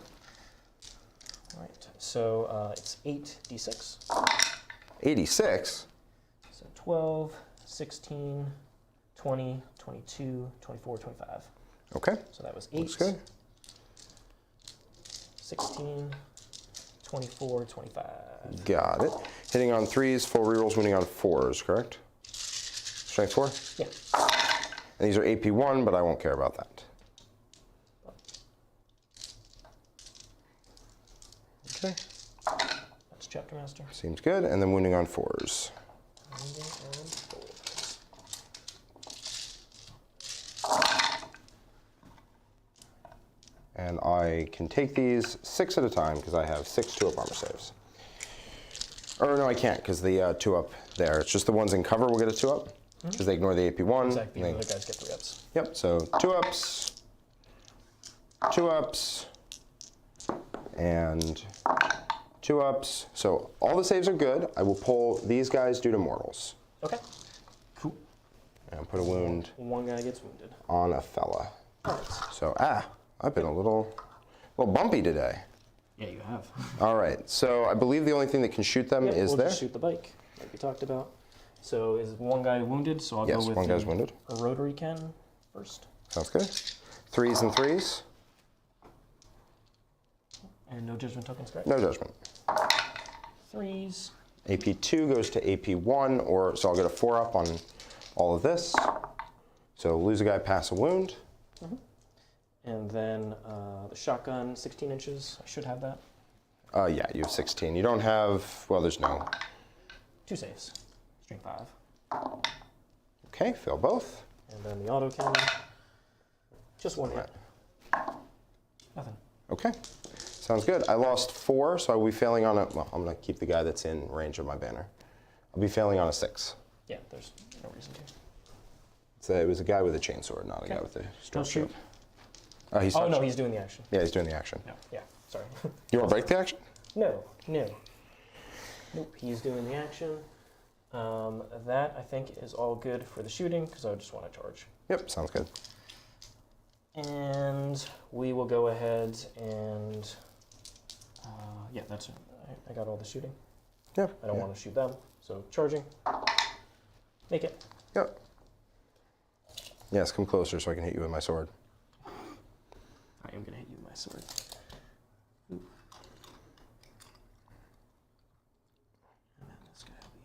All right, so it's 8d6. 86? So 12, 16, 20, 22, 24, 25. Okay. So that was 8. Looks good. 16, 24, 25. Got it. Hitting on 3s, full rerolls, wounding on 4s, correct? Strength 4? Yeah. And these are AP 1, but I won't care about that. Okay. That's Chapter Master. Seems good. And then wounding on 4s. Wounding on 4s. And I can take these 6 at a time because I have 6 2-up armor saves. Or no, I can't because the 2-up there. It's just the ones in cover will get a 2-up because they ignore the AP 1. Exactly, the other guys get 3-ups. Yep, so 2-ups, 2-ups, and 2-ups. So all the saves are good. I will pull these guys due to mortals. Okay. Cool. And put a wound One guy gets wounded. on a fella. All right. So, I've been a little bumpy today. Yeah, you have. All right, so I believe the only thing that can shoot them Yeah, is we'll there. just shoot the bike, like we talked about. So is one guy wounded? So I'll Yes, go with one guy's wounded. a rotary cannon first. Sounds good. 3s and 3s. And no judgment tokens, correct? No judgment. 3s. AP2 goes to AP1, so I'll get a 4-up on all of this. So lose a guy, pass a wound. And then the shotgun, 16 inches. I should have that. Yeah, you have 16. You don't have, well, there's no. 2 saves. Strength 5. Okay, fail both. And then the auto cannon. Just 1 hit. Nothing. Okay, sounds good. I lost 4, so I will be failing on well, I'm going to keep the guy that's in range of my banner. I'll be failing on a 6. Yeah, there's no reason to. So it was a guy with a chainsaw, not a guy with a Don't strong shoot. shield. He's Oh, touched. no, he's doing the action. Yeah, he's doing the action. No, yeah, sorry. You want to break the action? No. Nope, he's doing the action. That, I think, is all good for the shooting, because I just want to charge. Yep, sounds good. And we will go ahead and, yeah, that's it. I got all the shooting. Yep. I don't want to shoot them, so charging. Make it. Yep. Yes, come closer so I can hit you with my sword. I am going to hit you with my sword. Oop. And then this guy will be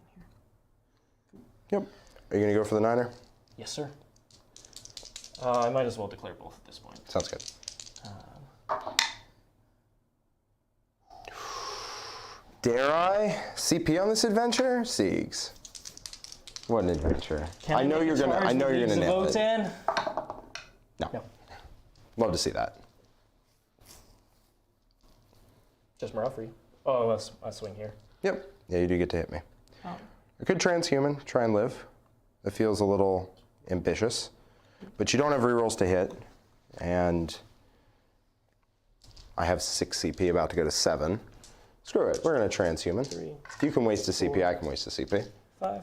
in here. Yep. Are you going to go for the 9er? Yes, sir. I might as well declare both at this point. Sounds good. Dare I? CP on this adventure? Siegs. What an adventure. Can I know make you're a gonna charge I know with you're gonna Leagues of nail it. Votann? No. No. Love to see that. Just morale free. Oh, I swing here. Yep. Yeah, you do get to hit me. Oh. I could transhuman, try and live. It feels a little ambitious. But you don't have rerolls to hit, and I have 6 CP, about to go to 7. Screw it. We're going to transhuman. 3. You can waste a CP. I can waste a CP. 5.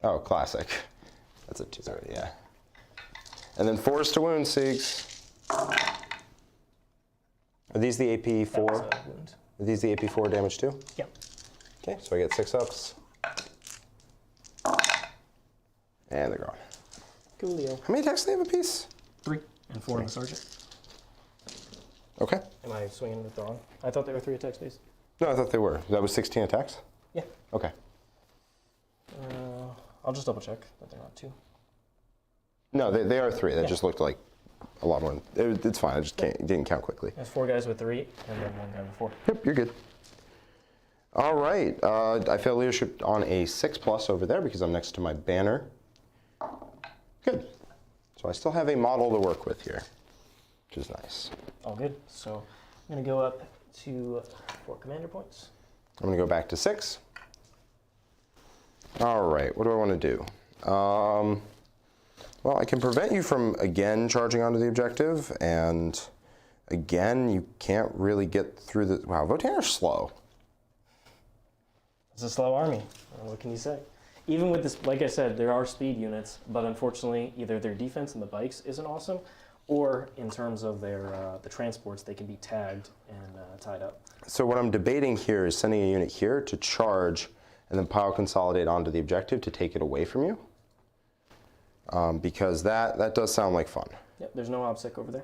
Oh, classic. That's a 230, yeah. And then force to wound, Siegs. Are these the AP4? That was a wound. Are these the AP4 damage too? Yeah. Okay, so I get 6 ups. And they're gone. Coolio. How many attacks do they have apiece? 3 and 4 on the sergeant. Okay. Am I swinging with the wrong? I thought they were 3 attack space. No, I thought they were. That was 16 attacks? Yeah. Okay. I'll just double check that they're not 2. No, they are 3. That just looked like a lot more. It's fine. I just didn't count quickly. There's 4 guys with 3 and then 1 guy with 4. Yep, you're good. All right. I failed leadership on a 6+ over there because I'm next to my banner. Good. So I still have a model to work with here, which is nice. All good. So I'm going to go up to 4 commander points. I'm going to go back to 6. All right. What do I want to do? Well, I can prevent you from, again, charging onto the objective. And, again, you can't really get through the... Wow, Votann are slow. It's a slow army. What can you say? Even with this, like I said, there are speed units, but unfortunately, either their defense in the bikes isn't awesome, or in terms of their the transports, they can be tagged and tied up. So what I'm debating here is sending a unit here to charge and then pile consolidate onto the objective to take it away from you. Because that does sound like fun. Yep, there's no obsec over there.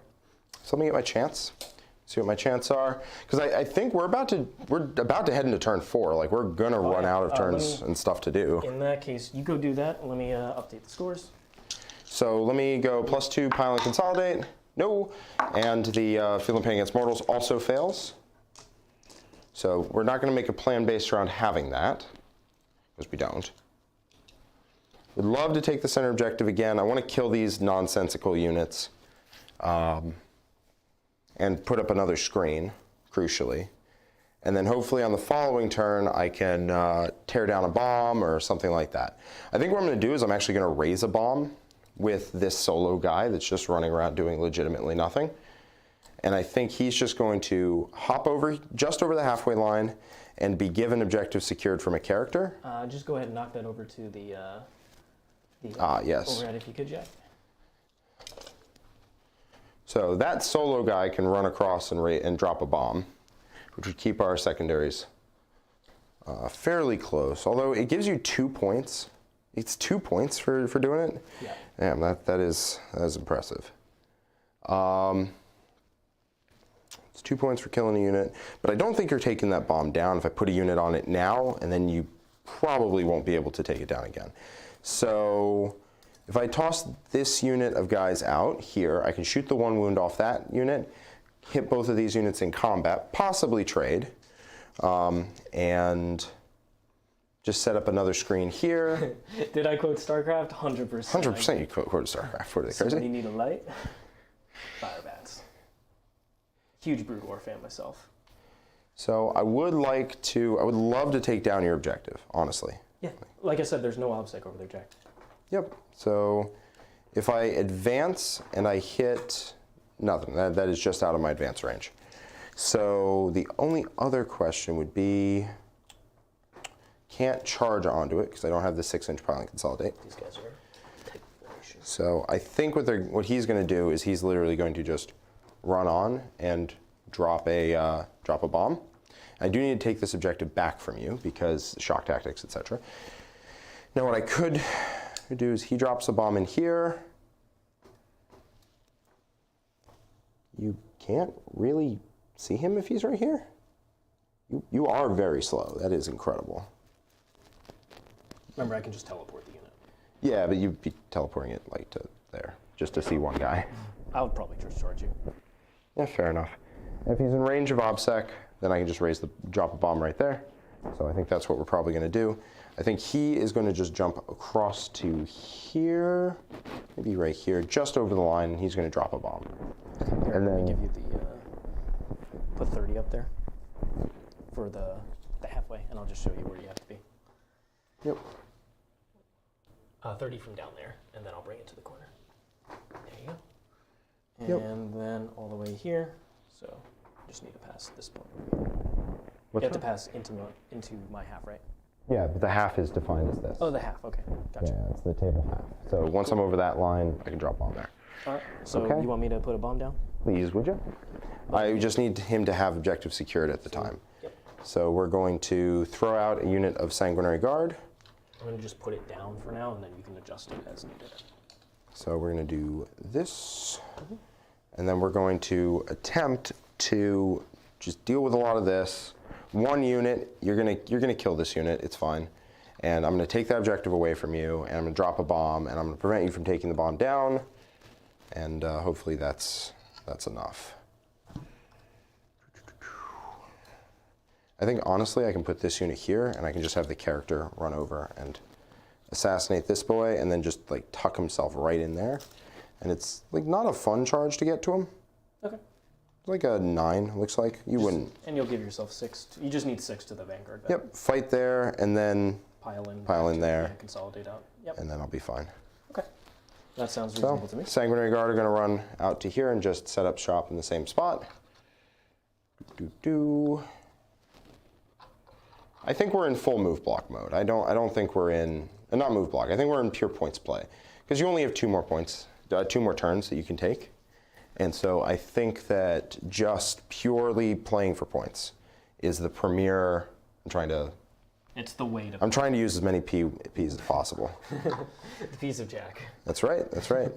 So let me get my chance. See what my chances are. Because I think we're about to head into turn 4. Like we're gonna run out of turns and stuff to do. In that case, you go do that. Let me update the scores. So let me go +2 pile and consolidate. No. And the field and pain against mortals also fails. So we're not gonna make a plan based around having that. Because we don't. Would love to take the center objective again. I want to kill these nonsensical units and put up another screen, crucially. And then hopefully on the following turn, I can tear down a bomb or something like that. I think what I'm going to do is I'm actually going to raise a bomb with this solo guy that's just running around doing legitimately nothing. And I think he's just going to hop over, just over the halfway line, and be given objective secured from a character. Just go ahead and knock that over to the yes. overhead if you could, Jack. So that solo guy can run across and drop a bomb, which would keep our secondaries fairly close. Although it gives you 2 points. It's 2 points for doing it. Yeah. Damn, that is impressive. It's 2 points for killing a unit, but I don't think you're taking that bomb down if I put a unit on it now, and then you probably won't be able to take it down again. So if I toss this unit of guys out here, I can shoot the 1 wound off that unit, hit both of these units in combat, possibly trade, and just set up another screen here. Did I quote StarCraft? 100%. 100% you quoted StarCraft. What are they, crazy? Somebody need a light? Fire bats. Huge Brood War fan myself. So I would love to take down your objective, honestly. Yeah, like I said, there's no obstacle over there, Jack. Yep, so if I advance and I hit nothing, that is just out of my advance range. So the only other question would be, can't charge onto it because I don't have the 6-inch pile and consolidate. These guys are type formation. So I think what he's going to do is he's literally going to just run on and drop a bomb. I do need to take this objective back from you because shock tactics, etc. Now what I could do is he drops a bomb in here. You can't really see him if he's right here. You are very slow. That is incredible. Remember, I can just teleport the unit. Yeah, but you'd be teleporting it like to there just to see one guy. I would probably just charge you. Yeah, fair enough. If he's in range of OBSEC, then I can just drop a bomb right there. So I think that's what we're probably going to do. I think he is going to just jump across to here, maybe right here, just over the line, and he's going to drop a bomb. Here, And let me then- give you the, put 30 up there for the halfway, and I'll just show you where you have to be. Yep. 30 from down there, and then I'll bring it to the corner. There you go. And then all the way here. So just need to pass this point. You have to pass into my half, right? Yeah, but the half is defined as this. Oh, the half. Okay, gotcha. Yeah, it's the table half. So once I'm over that line, I can drop on there. All right. So you want me to put a bomb down? Please, would you? I just need him to have objective secured at the time. Yep. So we're going to throw out a unit of Sanguinary Guard. I'm going to just put it down for now, and then you can adjust it as needed. So we're going to do this, and then we're going to attempt to just deal with a lot of this. One unit, you're gonna kill this unit. It's fine, and I'm going to take that objective away from you, and I'm going to drop a bomb, and I'm going to prevent you from taking the bomb down, and hopefully that's enough. I think honestly, I can put this unit here, and I can just have the character run over and assassinate this boy, and then just like tuck himself right in there. And it's like not a fun charge to get to him. Okay. It's like a 9, looks like. You wouldn't. And you'll give yourself 6. You just need 6 to the Vanguard. Yep, fight there, and then Pile in there. And consolidate out. Yep. And then I'll be fine. Okay. That sounds reasonable to me. Sanguinary Guard are going to run out to here and just set up shop in the same spot. I think we're in full move block mode. I don't think we're in not move block. I think we're in pure points play because you only have 2 more points, 2 more turns that you can take, and so I think that just purely playing for points is the premier. It's the way to. I'm trying to use as many P's as possible. The piece of Jack. That's right. That's right.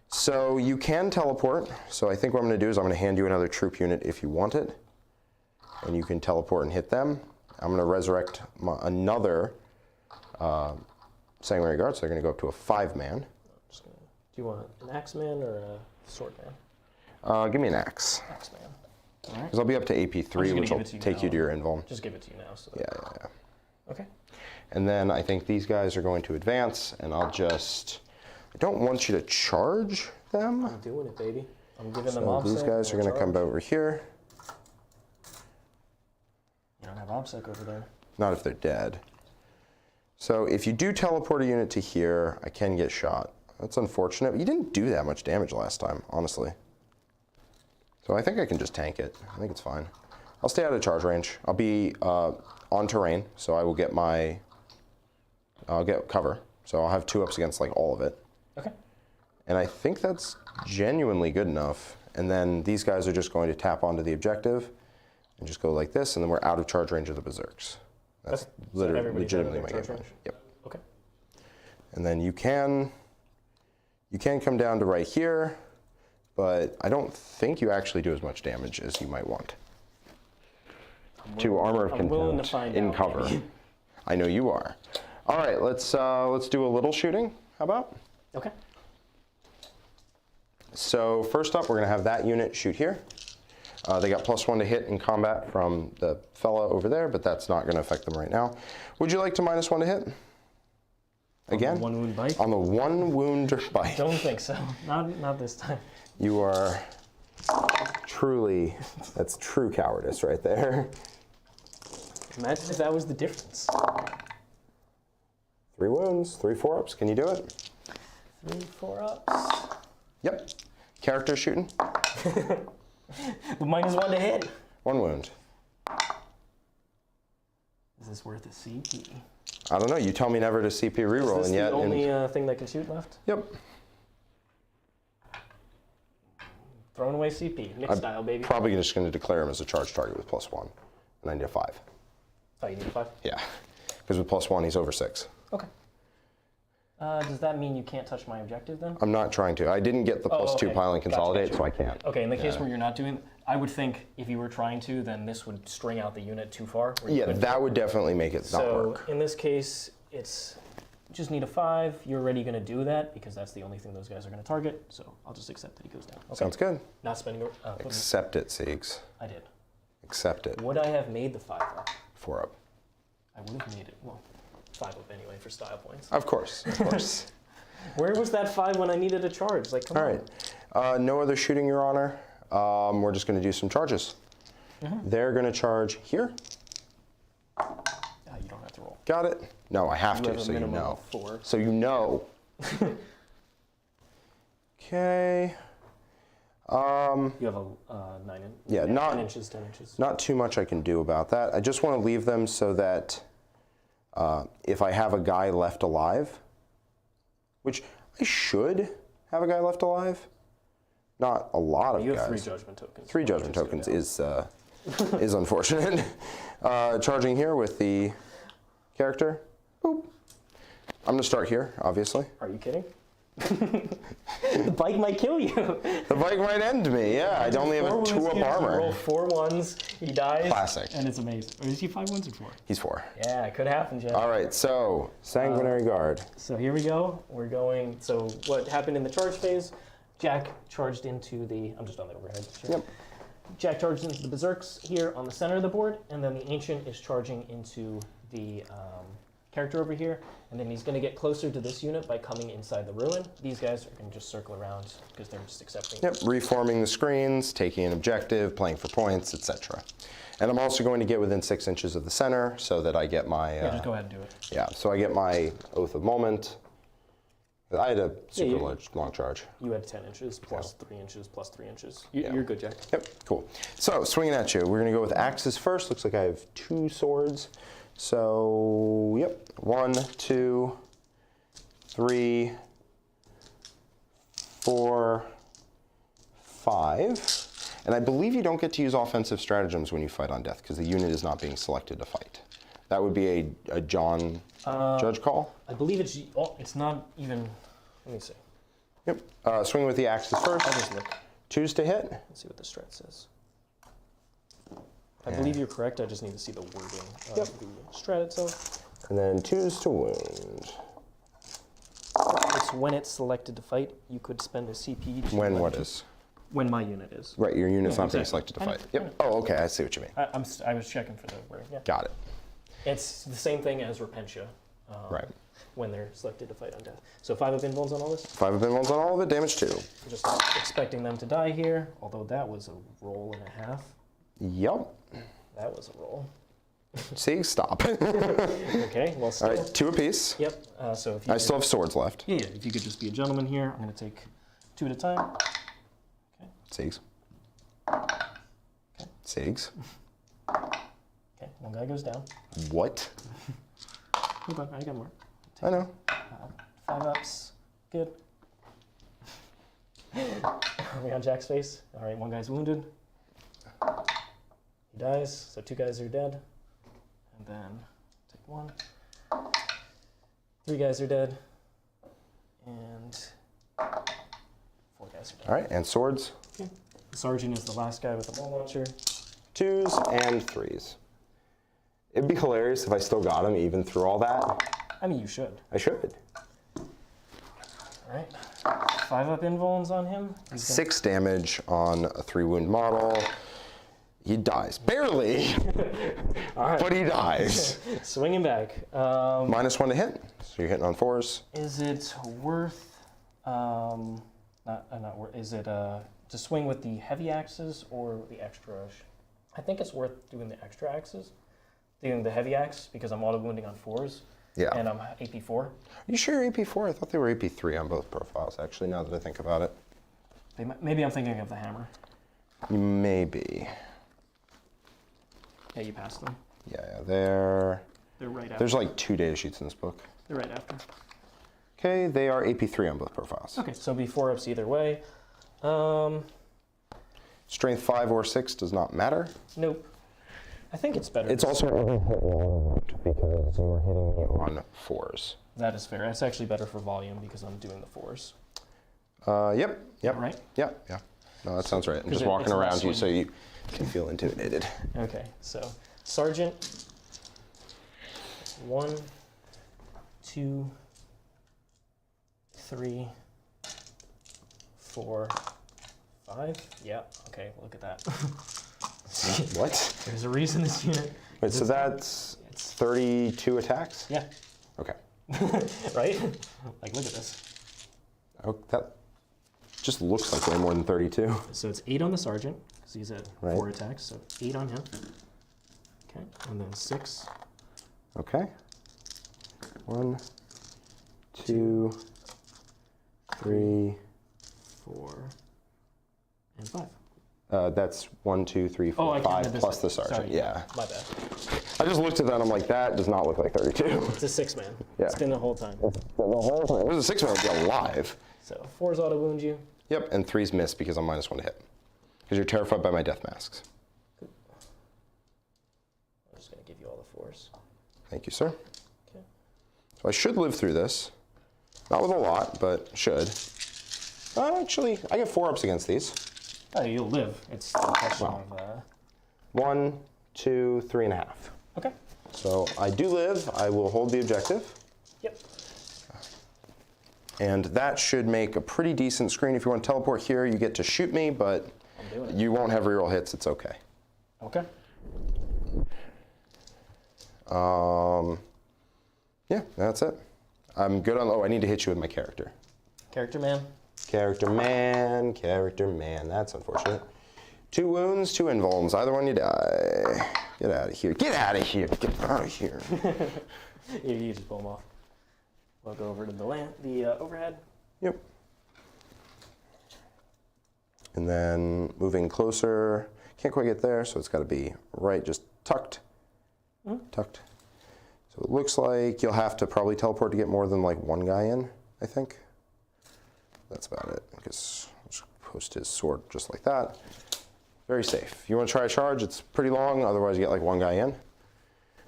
So you can teleport. So I think what I'm going to do is I'm going to hand you another troop unit if you want it, and you can teleport and hit them. I'm going to resurrect another Sanguinary Guard, so they're going to go up to a 5-man. Do you want an Axeman or a Swordman? Give me an Axe. Axeman. All right. Because I'll be up to AP3, which will take you to your invuln. Just give it to you now. So Yeah. Okay. And then I think these guys are going to advance, and I don't want you to charge them. I'm doing it, baby. I'm giving them So obsec. these guys are going to come over here. You don't have obsec over there. Not if they're dead. So if you do teleport a unit to here, I can get shot. That's unfortunate. But you didn't do that much damage last time, honestly. So I think I can just tank it. I think it's fine. I'll stay out of charge range. I'll be on terrain, so I'll get cover. So I'll have 2-ups against like all of it. Okay. And I think that's genuinely good enough. And then these guys are just going to tap onto the objective and just go like this, and then we're out of charge range of the Berserks. That's literally legitimately my game plan. Yep. Okay. And then you can come down to right here, but I don't think you actually do as much damage as you might want. To Armor of Contempt in cover. Maybe. I know you are. All right, let's do a little shooting. How about? Okay. So first up, we're going to have that unit shoot here. They got +1 to hit in combat from the fella over there, but that's not going to affect them right now. Would you like to -1 to hit? Again? On the 1 wound bite? On the 1 wound bite. Don't think so. Not this time. You are truly, that's true cowardice right there. Imagine if that was the difference. 3 wounds, 3 4-ups. Can you do it? 3 4-ups. Yep. Character shooting. -1 to hit. 1 wound. Is this worth a CP? I don't know. You tell me never to CP reroll, Is this and yet the only thing that can shoot left? Yep. Throwing away CP. Nick style, baby. Probably just going to declare him as a charge target with +1, and I need a 5. Oh, you need a 5? Yeah, because with +1 he's over 6. Okay. Does that mean you can't touch my objective then? I'm not trying to. I didn't get the +2 pile and consolidate, so I can't. Okay, in the case where you're not doing, I would think if you were trying to, then this would string out the unit too far. Yeah, that would definitely make it not work. So in this case, it's just need a 5. You're already going to do that because that's the only thing those guys are going to target. So I'll just accept that he goes down. Okay. Sounds good. Not spending. Accept it, Siegs. I did. Accept it. Would I have made the 5 up? 4-up. I would have made it. Well, 5 up anyway for style points. Of course, of course. Where was that 5 when I needed a charge? Like, come on. All right. No other shooting, Your Honor. We're just going to do some charges. They're going to charge here. You don't have to roll. Got it? No, I have You to, have a so you minimum know. of 4. So you know. Okay. You have a 9 inch. Yeah, 9 inches, 10 inches. Not too much I can do about that. I just want to leave them so that if I have a guy left alive, which I should have a guy left alive, not a lot of guys. You have 3 judgment tokens. 3 judgment tokens is unfortunate. Charging here with the character. Boop. I'm going to start here, obviously. Are you kidding? The bike might kill you. The bike might end me, yeah. I only have a 2-up armor. Roll 4 ones, he dies. Classic. And it's amazing. Or is he 5 ones or 4? He's 4. Yeah, it could happen, Jeff. All right, so Sanguinary Guard. So here we go. We're going, so what happened in the charge phase, Jack charged into the, I'm just on the overhead. Sure. Yep. Jack charged into the Berserks here on the center of the board, and then the Ancient is charging into the character over here, and then he's going to get closer to this unit by coming inside the ruin. These guys are going to just circle around because they're just accepting. Yep, reforming the screens, taking an objective, playing for points, etc. And I'm also going to get within 6 inches of the center so that I get my... Yeah, just go ahead and do it. Yeah, so I get my Oath of Moment. I had a super long charge. You had 10 inches, plus 3 inches, plus 3 inches. You're good, Jack. Yep, cool. So, swinging at you. We're going to go with axes first. Looks like I have 2 swords. So, yep, 1, 2, 3, 4, 5. And I believe you don't get to use offensive stratagems when you fight on death because the unit is not being selected to fight. That would be a John judge call. I believe it's not even, let me see. Yep, swing with the axes first. I'll just look. 2s to hit. Let's see what the strat says. I believe you're correct. I just need to see the wording of the strat itself. And then 2s to wound. It's when it's selected to fight, you could spend a CP. When what is? When my unit is. Right, your unit's not being selected to fight. Yep. Oh, okay, I see what you mean. I was checking for the wording. Yeah. Got it. It's the same thing as Repentia. Right. When they're selected to fight on death. So 5 of invulns on all this? 5 of invulns on all of it, damage 2. Just expecting them to die here, although that was a roll and a half. Yep. That was a roll. See, stop. Okay, well, still. All right, 2 apiece. Yep. So if you I still have swords left. Yeah, if you could just be a gentleman here, I'm going to take 2 at a time. Okay. Siegs. Okay. Siegs. Okay, 1 guy goes down. What? Hold on, I got more. I know. 5 ups. Good. Are we on Jack's face? All right, 1 guy's wounded. He dies, so 2 guys are dead. And then take 1. 3 guys are dead. And 4 guys are dead. All right, and swords. Okay. The sergeant is the last guy with the ball launcher. 2s and 3s. It'd be hilarious if I still got him even through all that. I mean, you should. I should. All right. 5 up invulns on him. 6 damage on a 3 wound model. He dies. Barely. All right. But he dies. Swinging back. -1 to hit. So you're hitting on 4s. Is it worth, not worth, is it to swing with the heavy axes or the extra? I think it's worth doing the extra axes. Doing the heavy axe because I'm auto wounding on 4s. Yeah. And I'm AP4. Are you sure you're AP4? I thought they were AP3 on both profiles, actually, now that I think about it. Maybe I'm thinking of the hammer. Maybe. Yeah, you passed them. Yeah, they're right after. There's like 2 data sheets in this book. They're right after. Okay, they are AP3 on both profiles. Okay, so be 4 ups either way. Strength 5 or 6 does not matter. Nope. I think it's better. It's also because you were hitting me on 4s. That is fair. It's actually better for volume because I'm doing the 4s. Yep. Right? Yeah. No, that sounds right. I'm just walking around you so you can feel intimidated. Okay, so Sergeant. 1, 2, 3, 4, 5. Yeah, okay, look at that. What? There's a reason this unit. Wait, so that's 32 attacks? Yeah. Okay. Right? Like, look at this. Oh, that just looks like way more than 32. So it's 8 on the Sergeant, because he's at Right. 4 attacks, so 8 on him. Okay, and then 6. Okay. 1, 2, 3, 4, And 5. That's 1, 2, 3, 4, I 5 counted this plus one. the sergeant. Sorry, Yeah. my bad. I just looked at that and I'm like, that does not look like 32. It's a 6-man. Yeah. It's been the whole time. The whole time. It was a 6-man, would be alive. So 4's auto wound you. Yep, and 3's miss because I'm -1 to hit. Because you're terrified by my death masks. I'm just going to give you all the 4s. Thank you, sir. Okay. So I should live through this. Not with a lot, but should. Actually, I get 4-ups against these. Oh, you'll live. It's a question of... 1, 2, 3.5. Okay. So I do live. I will hold the objective. Yep. And that should make a pretty decent screen. If you want to teleport here, you get to shoot me, but I'm doing it. you won't have reroll hits. It's okay. Okay. Yeah, that's it. I'm good on... Oh, I need to hit you with my character. Character man. Character man, character man. That's unfortunate. 2 wounds, 2 invulns. Either one you die. Get out of here. Get out of here. Get out of here. You just pull them off. We'll go over to the overhead. Yep. And then moving closer. Can't quite get there, so it's got to be right, just tucked. Tucked. So it looks like you'll have to probably teleport to get more than like 1 guy in, I think. That's about it. Because I'll just post his sword just like that. Very safe. If you want to try a charge, it's pretty long. Otherwise, you get like 1 guy in.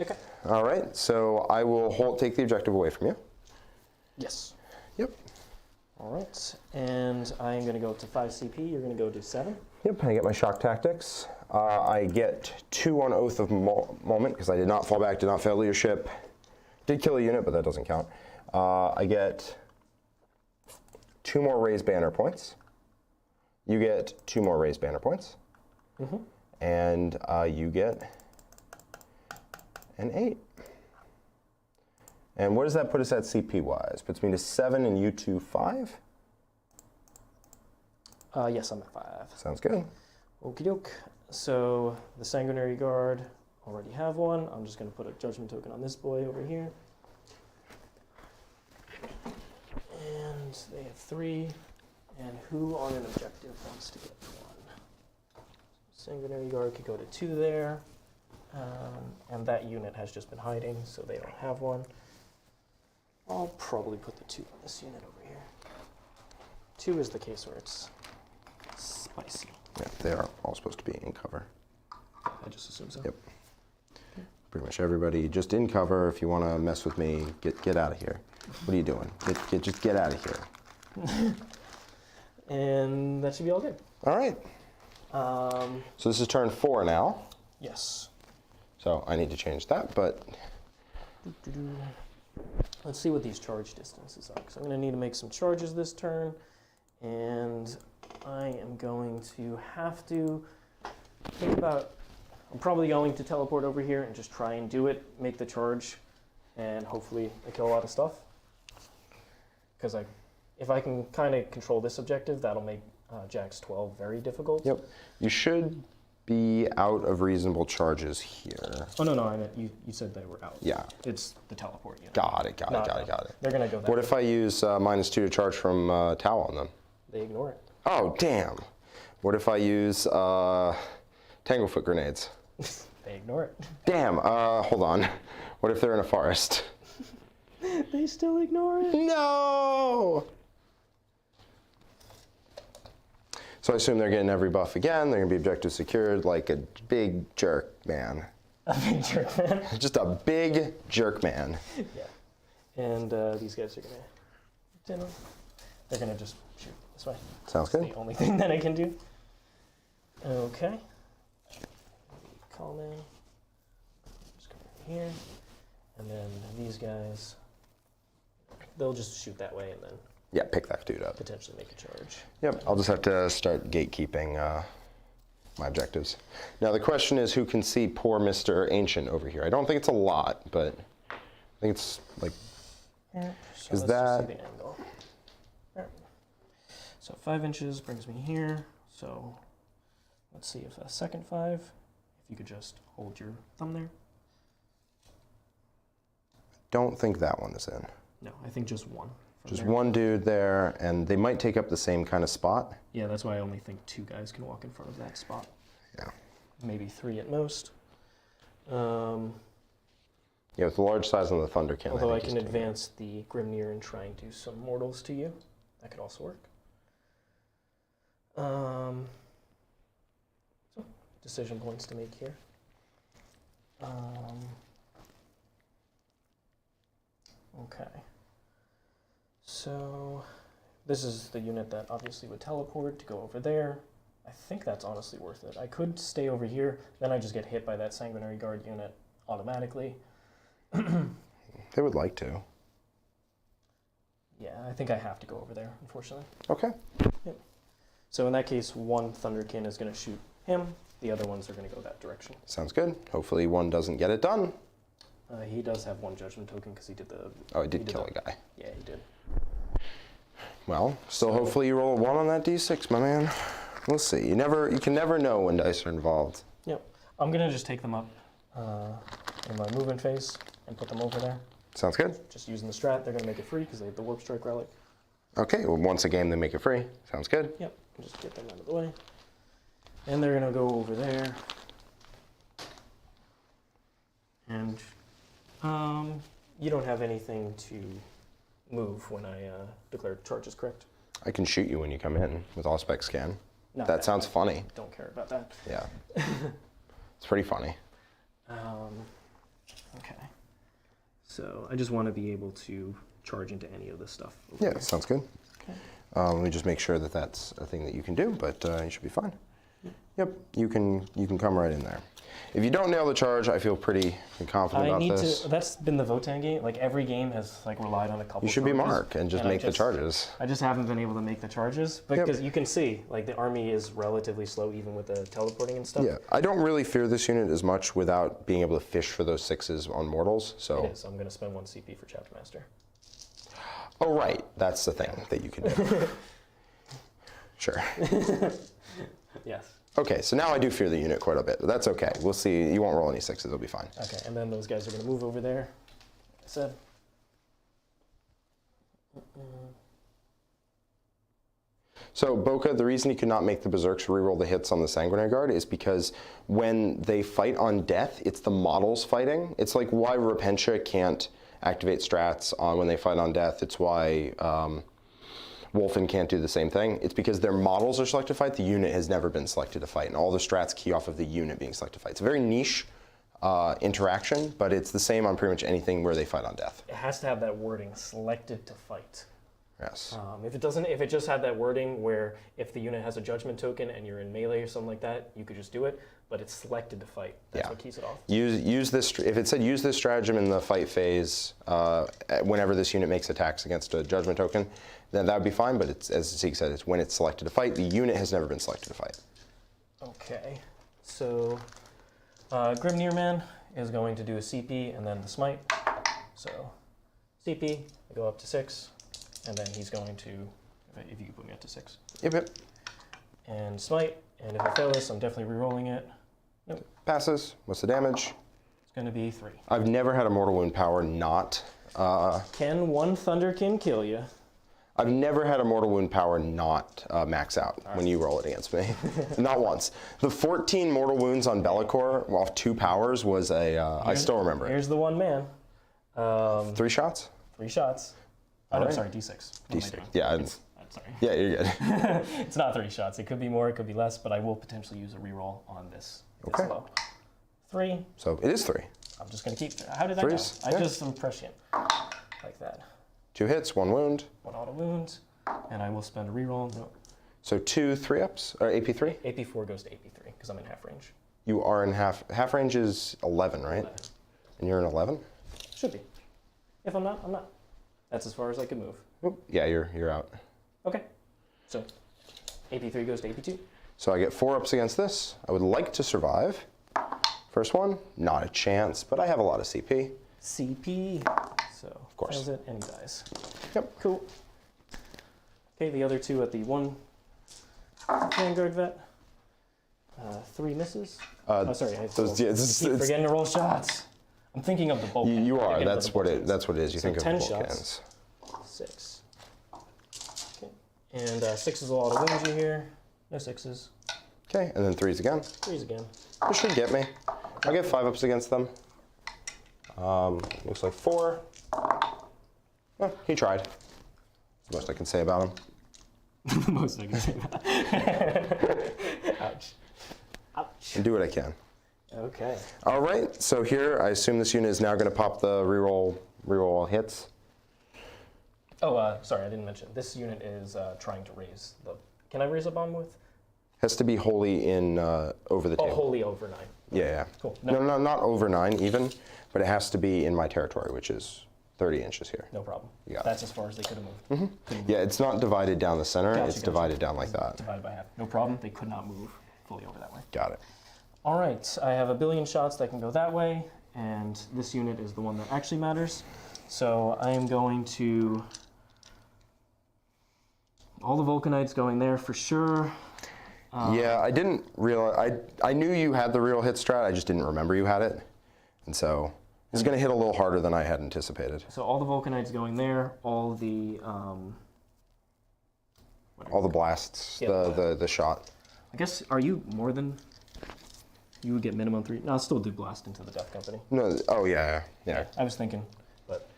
Okay. All right. So I will take the objective away from you. Yes. Yep. All right. And I'm going to go to 5 CP. You're going to go to 7. Yep. I get my shock tactics. I get 2 on Oath of Moment because I did not fall back, did not fail leadership. Did kill a unit, but that doesn't count. I get 2 more raised banner points. You get 2 more raised banner points. And you get an 8. And what does that put us at CP-wise? Puts me to 7 and you to 5? Yes, I'm at 5. Sounds good. Okie doke. So the Sanguinary Guard already have one. I'm just going to put a Judgment token on this boy over here. And they have 3. And who on an objective wants to get 1? Sanguinary Guard could go to 2 there. And that unit has just been hiding, so they don't have one. I'll probably put the 2 on this unit over here. 2 is the case where it's spicy. Yeah, they are all supposed to be in cover. I just assume so. Yep. Pretty much everybody just in cover. If you want to mess with me, get out of here. What are you doing? Just get out of here. And that should be all good. All right. So this is turn 4 now. Yes. So I need to change that, but... Let's see what these charge distances are, because I'm going to need to make some charges this turn, and I am going to have to think about... I'm probably going to teleport over here and just try and do it, make the charge, and hopefully I kill a lot of stuff. Because if I can kind of control this objective, that'll make Jack's 12 very difficult. Yep. You should be out of reasonable charges here. Oh, no, I meant you said they were out. Yeah. It's the teleport unit. Got it. They're going to go that What way. if I use -2 to charge from Tau on them? They ignore it. Oh, damn. What if I use Tanglefoot grenades? They ignore it. Damn, hold on. What if they're in a forest? They still ignore it. No! So I assume they're getting every buff again. They're going to be objective secured like a big jerk man. A big jerk man. Just a big jerk man. Yeah. And these guys are going to... They're going to just shoot this way. Sounds That's good. the only thing that I can do. Okay. Call in. Just come over here. And then these guys, they'll just shoot that way and then Yeah, pick that dude up. potentially make a charge. Yep, I'll just have to start gatekeeping my objectives. Now the question is, who can see poor Mr. Ancient over here? I don't think it's a lot, but I think it's like... So Is let's that- just see the angle. Alright. So 5 inches brings me here. So let's see if a second 5, if you could just hold your thumb there. Don't think that one is in. No, I think just 1. Just one dude there, and they might take up the same kind of spot. Yeah, that's why I only think 2 guys can walk in front of that spot. Yeah. Maybe 3 at most. Yeah, with the large size on the Thunderkin. Although I can advance the Grimnyr and try and do some mortals to you. That could also work. So, decision points to make here. Okay. So, this is the unit that obviously would teleport to go over there. I think that's honestly worth it. I could stay over here, then I just get hit by that Sanguinary Guard unit automatically. They would like to. Yeah, I think I have to go over there, unfortunately. Okay. Yep. So in that case, 1 Thunderkin is going to shoot him. The other ones are going to go that direction. Sounds good. Hopefully one doesn't get it done. He does have 1 judgment token because he did the... Oh, he did kill a guy. Yeah, he did. Well, still hopefully you roll a 1 on that d6, my man. We'll see. You can never know when dice are involved. Yep. I'm going to just take them up in my movement phase and put them over there. Sounds good. Just using the strat, they're going to make it free because they have the Wârpestryk relic. Okay, well, once a game they make it free. Sounds good. Yep. Just get them out of the way. And they're going to go over there. And you don't have anything to move when I declare charges, correct? I can shoot you when you come in with Auspex scan. No, that sounds funny. Don't care about that. Yeah. It's pretty funny. Okay. So I just want to be able to charge into any of this stuff. Yeah, here. sounds good. Okay. Let me just make sure that that's a thing that you can do, but you should be fine. Yep, you can come right in there. If you don't nail the charge, I feel pretty confident about this. That's been the Votann game. Like every game has like relied on a couple. You should be charges, Mark and just make the charges. I just haven't been able to make the charges because you can see like the army is relatively slow even with the teleporting and stuff. Yeah, I don't really fear this unit as much without being able to fish for those 6s on mortals. So it is. I'm going to spend 1 CP for Chapter Master. Oh right, that's the thing that you can do. Sure. Yes. Okay, so now I do fear the unit quite a bit, but that's okay. We'll see. You won't roll any 6s. It'll be fine. Okay, and then those guys are going to move over there. Like I said. So Boca, the reason he could not make the Berserks reroll the hits on the Sanguinary Guard is because when they fight on death, it's the models fighting. It's like why Wârpestryk can't activate strats on when they fight on death. It's why Wolfen can't do the same thing. It's because their models are selected to fight. The unit has never been selected to fight, and all the strats key off of the unit being selected to fight. It's a very niche interaction, but it's the same on pretty much anything where they fight on death. It has to have that wording, selected to fight. Yes. If it doesn't, if it just had that wording where if the unit has a judgment token and you're in melee or something like that, you could just do it. But it's selected to fight. That's what keys it off. Use this. If it said use this stratagem in the fight phase, whenever this unit makes attacks against a judgment token, then that would be fine. But it's, as Zeke said, it's when it's selected to fight. The unit has never been selected to fight. Okay. So Grimnyr man is going to do a CP and then the smite. So CP, I go up to 6. And then he's going to, if you could put me up to 6. Yep. And smite. And if I fail this, I'm definitely re-rolling it. Nope. Passes. What's the damage? It's going to be 3. I've never had a mortal wound power not. Can 1 Thunderkin kill you? I've never had a mortal wound power not max out when you roll it against me. Not once. The 14 mortal wounds on Be'lakor off 2 powers was a. I still remember it. Here's the one man. 3 shots? 3 shots. Oh, Right. I'm sorry, D6. What am I doing? Yeah. I'm sorry. Yeah, you're good. It's not 3 shots. It could be more, it could be less, but I will potentially use a reroll on this. Okay. Low. 3. So it is 3. I'm just going to keep. How did that Threes? go? Yeah. I just am prescient. Like that. 2 hits, 1 wound. 1 auto wound. And I will spend a reroll. No. So 2 3-ups, or AP3? AP4 goes to AP3 because I'm in half range. You are in half range is 11, right? 11. And you're in 11? Should be. If I'm not, I'm not. That's as far as I can move. Oop. Yeah, you're out. Okay. So AP3 goes to AP2. So I get 4 ups against this. I would like to survive. First one, not a chance, but I have a lot of CP. CP. So of course. fails it and he dies. Yep. Cool. Okay, the other 2 at the 1 Vanguard vet. 3 misses. Oh, sorry, I keep forgetting to roll shots. I'm thinking of the bulkhead. You are. Thinking of That's the what it. bulkheads. That's what it is. You So think of 10 the shots. Vulcans. 6, And 6s will auto-wound you here. No 6s. Okay, and then 3s again. 3s again. This should get me. I'll get 5-ups against them. Looks like 4. Oh, he tried. That's the most I can say about him. The most I can say about it. Ouch. Ouch. And do what I can. Okay. All right, so here, I assume this unit is now going to pop the reroll all hits. Oh, sorry, I didn't mention. This unit is trying to raise the... Can I raise a bomb with? Has to be wholly in over the table. Oh, wholly over 9. Yeah. Cool. No, not over 9 even, but it has to be in my territory, which is 30 inches here. No problem. You got That's as far as they could have moved. Yeah, it's not divided down the center. Gotcha, It's gotcha. divided down like that. Divided by half. No problem. They could not move fully over that way. Got it. All right. I have a billion shots that can go that way, and this unit is the one that actually matters. So I am going to... All the Vulcanites going there for sure. Yeah, I didn't realize. I knew you had the real hit strat. I just didn't remember you had it, and so it's going to hit a little harder than I had anticipated. So all the Vulcanites going there. All the... All the blasts, Yeah. the shot. I guess, are you more than... You would get minimum 3. No, I'll still do blast into the Death Company. No, oh yeah. I was thinking, but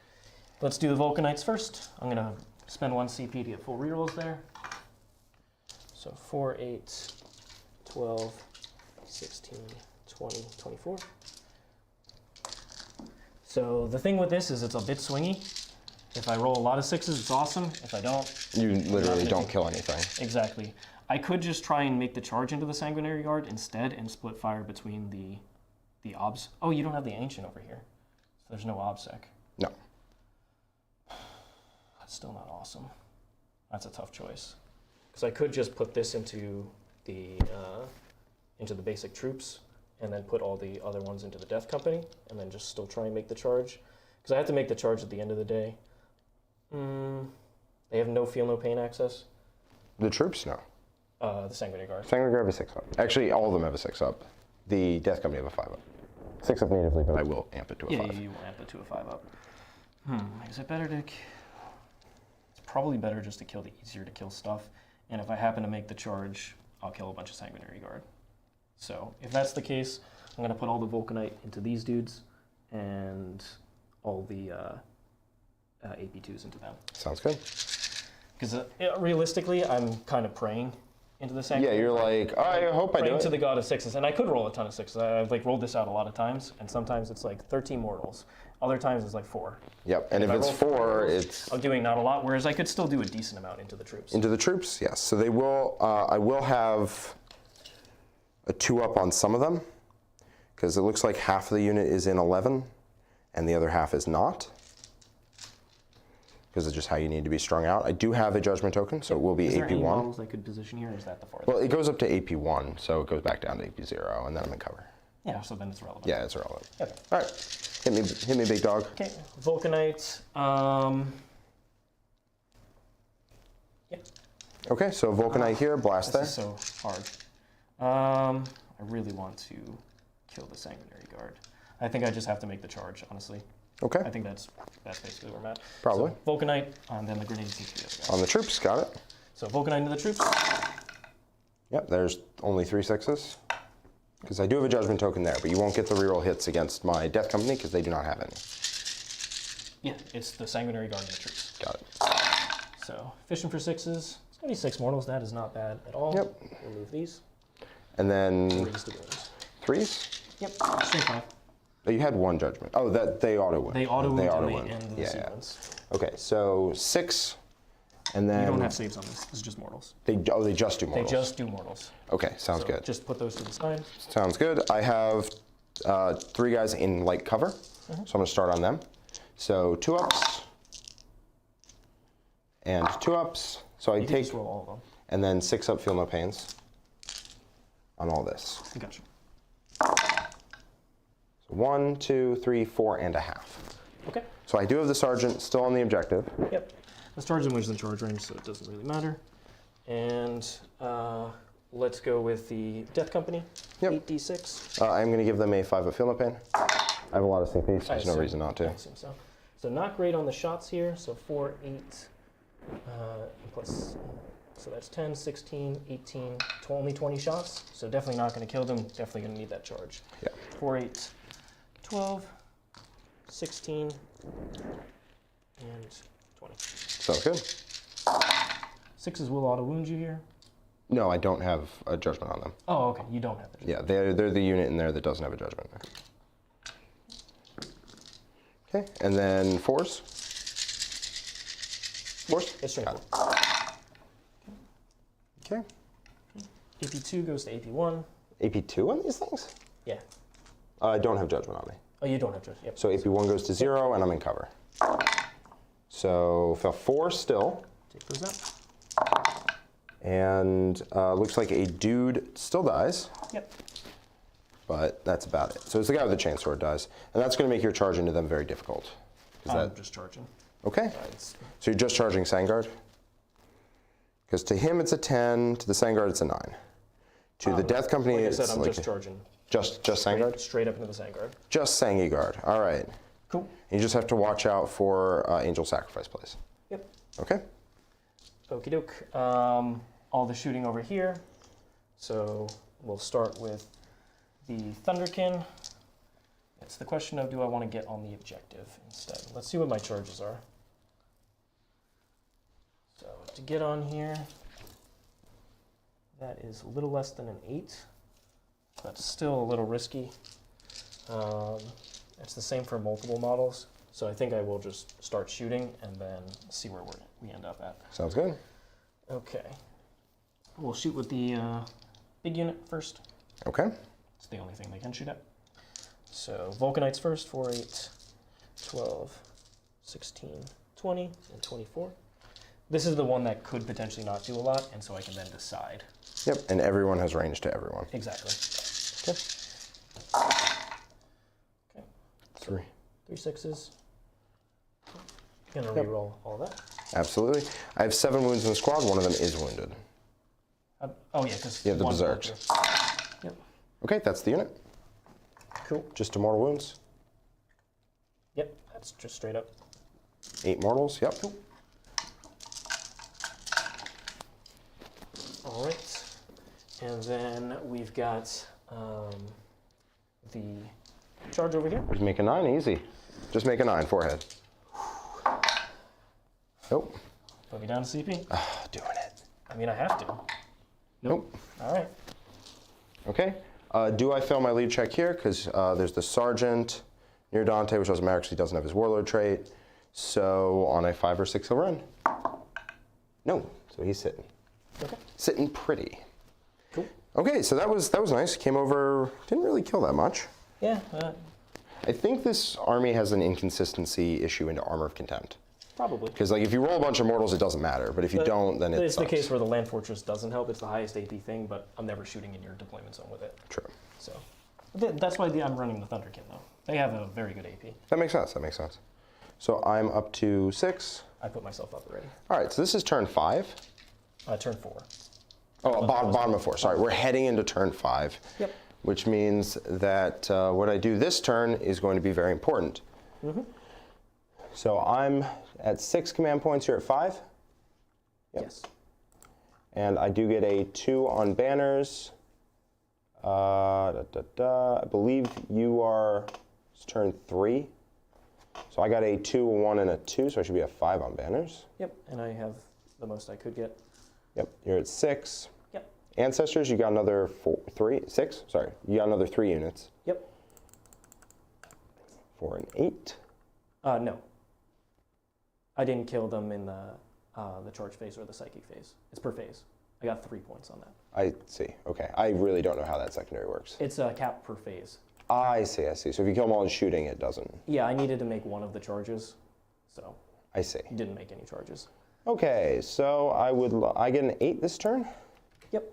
let's do the Vulcanites first. I'm going to spend 1 CP to get full rerolls there. So 4, 8, 12, 16, 20, 24. So the thing with this is it's a bit swingy. If I roll a lot of 6s, it's awesome. If I don't... You literally don't kill anything. Exactly. I could just try and make the charge into the Sanguinary Guard instead and split fire between the obs. Oh, you don't have the Ancient over here. So there's no obsec. No. That's still not awesome. That's a tough choice. Because I could just put this into the basic troops and then put all the other ones into the Death Company and then just still try and make the charge. Because I have to make the charge at the end of the day. They have no feel, no pain access. The troops, no. The Sanguinary Guard. Sanguinary Guard have a 6-up. Actually, all of them have a 6-up. The Death Company have a 5-up. 6-up natively, but I will amp it to a 5. Yeah, you will amp it to a 5-up. Is it better to... It's probably better just to kill the easier to kill stuff. And if I happen to make the charge, I'll kill a bunch of Sanguinary Guard. So if that's the case, I'm going to put all the Vulcanite into these dudes and all the AP2s into them. Sounds good. Because realistically, I'm kind of praying into the Sanguinary. Yeah, you're like, I hope I do praying it. to the god of 6s, and I could roll a ton of 6s. I've like rolled this out a lot of times, and sometimes it's like 13 mortals. Other times it's like 4. Yep, and if I it's roll 4, it's... I'm doing not a lot, whereas I could still do a decent amount into the troops. Into the troops, yes. So they will, I will have a 2-up on some of them, because it looks like half of the unit is in 11, and the other half is not, because it's just how you need to be strung out. I do have a judgment token, so it will be Is there any AP1. models I could position here, or is that the farthest? Well, it goes up to AP1, so it goes back down to AP0, and then I'm in cover. Yeah, so then it's relevant. Yeah, it's irrelevant. Okay. All right, hit me, big dog. Okay, Vulcanite. Yeah. Okay, so Vulcanite here, blast there. This is so hard. I really want to kill the Sanguinary Guard. I think I just have to make the charge, honestly. Okay, I think that's basically where I'm at. Probably. So Vulcanite, and then the grenades into the other guys. on the troops, got it. So Vulcanite into the troops. Yep, there's only 3 6s. Because I do have a judgment token there, but you won't get the reroll hits against my Death Company because they do not have any. Yeah, it's the Sanguinary Guard and the troops. Got it. So fishing for 6s. It's gonna be 6 mortals. That is not bad at all. Yep. Remove these. And then Raise the wounds. 3s? Yep. Straight 5. Oh, you had 1 judgment. Oh, that they auto win. They auto wound auto at the win. end of the sequence. Okay, so 6, and then You don't have saves on this. This is just mortals. they just do They mortals. just do mortals. Okay, sounds So good. Just put those to the side. Sounds good. I have 3 guys in light cover, so I'm going to start on them. So 2-ups and 2-ups. So I You can take just roll all of them. and then 6-up feel no pains on all this. I got you. So 1, 2, 3, 4 and a half. Okay. So I do have the sergeant still on the objective. Yep. Let's charge him, which is in charge range, so it doesn't really matter. And let's go with the Death Company. Yep. 8d6. I'm going to give them a 5-up feel no pain. I have a lot of CP, so there's no assume- reason not to. I assume so. So not great on the shots here. So 4, 8, plus So that's 10, 16, 18, only 20 shots. So definitely not going to kill them. Definitely going to need that charge. Yeah. 4, 8, 12, 16, and 20. Sounds good. 6s will auto wound you here. No, I don't have a judgment on them. Oh, okay. You don't have the judgment. Yeah, they're the unit in there that doesn't have a judgment. Okay, and then 4s. 4s? It's straight. Okay. AP2 goes to AP1. AP2 on these things? Yeah. I don't have judgment on me. Oh, you don't have judgment. Yep. So AP1 goes to 0, and I'm in cover. So fell 4 still. Take those up. And looks like a dude still dies. Yep. But that's about it. So it's the guy with the chainsword dies. And that's going to make your charge into them very difficult. I'm just charging. Okay. So you're just charging Vanguard? Because to him it's a 10, to the Vanguard it's a 9. To the Death Company like I it's said, I'm like just charging. Just Vanguard? Straight up into the Vanguard. Just Vanguard. All right. Cool. You just have to watch out for Angel Sacrifice plays. Yep. Okay. Okie doke. All the shooting over here. So we'll start with the Thunderkin. It's the question of, do I want to get on the objective instead? Let's see what my charges are. So to get on here, that is a little less than an 8. That's still a little risky. It's the same for multiple models. So I think I will just start shooting and then see where we end up at. Sounds good. Okay. We'll shoot with the big unit first. Okay. It's the only thing they can shoot at. So Vulcanites first, 4, 8, 12, 16, 20, and 24. This is the one that could potentially not do a lot, and so I can then decide. Yep, and everyone has range to everyone. Exactly. Okay. Okay. 3. 3 6s. Gonna reroll all that. Absolutely. I have 7 wounds in the squad. One of them is wounded. Oh yeah, because you have the Berserks. Yep. Okay, that's the unit. Cool. Just 2 mortal wounds. Yep, that's just straight up. 8 mortals. Yep. Cool. All right, and then we've got the charge over here. Just make a 9, easy. Just make a 9, forehead. Nope. Put me down to CP. Oh, doing it. I mean, I have to. Nope. All right. Okay. Do I fail my lead check here? Because there's the Sergeant near Dante, which doesn't matter because he doesn't have his Warlord trait. So on a 5 or 6, he'll run. No. So he's sitting. Okay. Sitting pretty. Cool. Okay, so that was nice. Came over, didn't really kill that much. Yeah. I think this army has an inconsistency issue into Armor of Contempt. Probably. Because like if you roll a bunch of mortals, it doesn't matter. But if you don't, then it It's sucks. the case where the Land Fortress doesn't help. It's the highest AP thing, but I'm never shooting in your deployment zone with it. True. So that's why I'm running the Thunderkin, though. They have a very good AP. That makes sense. That makes sense. So I'm up to 6. I put myself up already. All right, so this is turn 5. Turn 4. Oh, bottom of 4. Sorry, we're heading into turn 5. Yep. Which means that what I do this turn is going to be very important. Mm-hmm. So I'm at 6 command points, you're at 5? Yep. Yes. And I do get a 2 on banners. I believe you are, it's turn 3. So I got a 2, a 1, and a 2, so I should be at 5 on banners. Yep, and I have the most I could get. Yep, you're at 6. Yep. Ancestors, you got another 6? Sorry, you got another 3 units. Yep. 4 and 8. No. I didn't kill them in the charge phase or the psychic phase. It's per phase. I got 3 points on that. I see. Okay. I really don't know how that secondary works. It's a cap per phase. I see. I see. So if you kill them all in shooting, it doesn't. Yeah, I needed to make one of the charges, so I see. didn't make any charges. Okay. So I get an 8 this turn. Yep.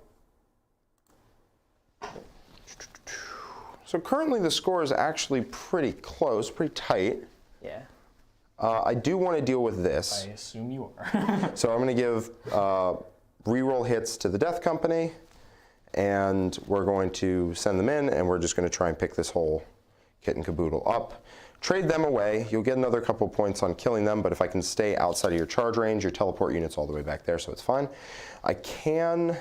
So currently the score is actually pretty close, pretty tight. Yeah. I do want to deal with this. I assume you are. So I'm going to give reroll hits to the Death Company, and we're going to send them in, and we're just going to try and pick this whole kit and caboodle up. Trade them away. You'll get another couple points on killing them, but if I can stay outside of your charge range, your teleport unit's all the way back there, so it's fine. I can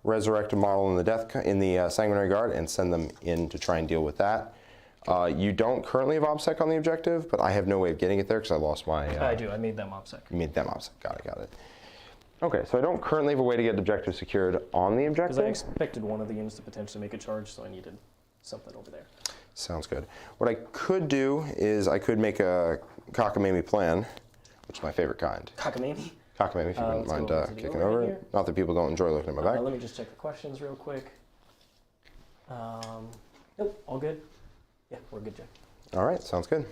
resurrect a model in the Sanguinary Guard and send them in to try and deal with that. You don't currently have OBSEC on the objective, but I have no way of getting it there because I lost my... I do. I made them OBSEC. You made them OBSEC. Got it. Okay, so I don't currently have a way to get the objective secured on the objective. Because I expected one of the units to potentially make a charge, so I needed something over there. Sounds good. What I could do is I could make a cockamamie plan, which is my favorite kind. Cockamamie? Cockamamie, if you wouldn't mind kicking over. Here. Not that people don't enjoy looking at my back. Let me just check the questions real quick. Nope, all good. Yeah, we're good, Jack. All right, sounds good.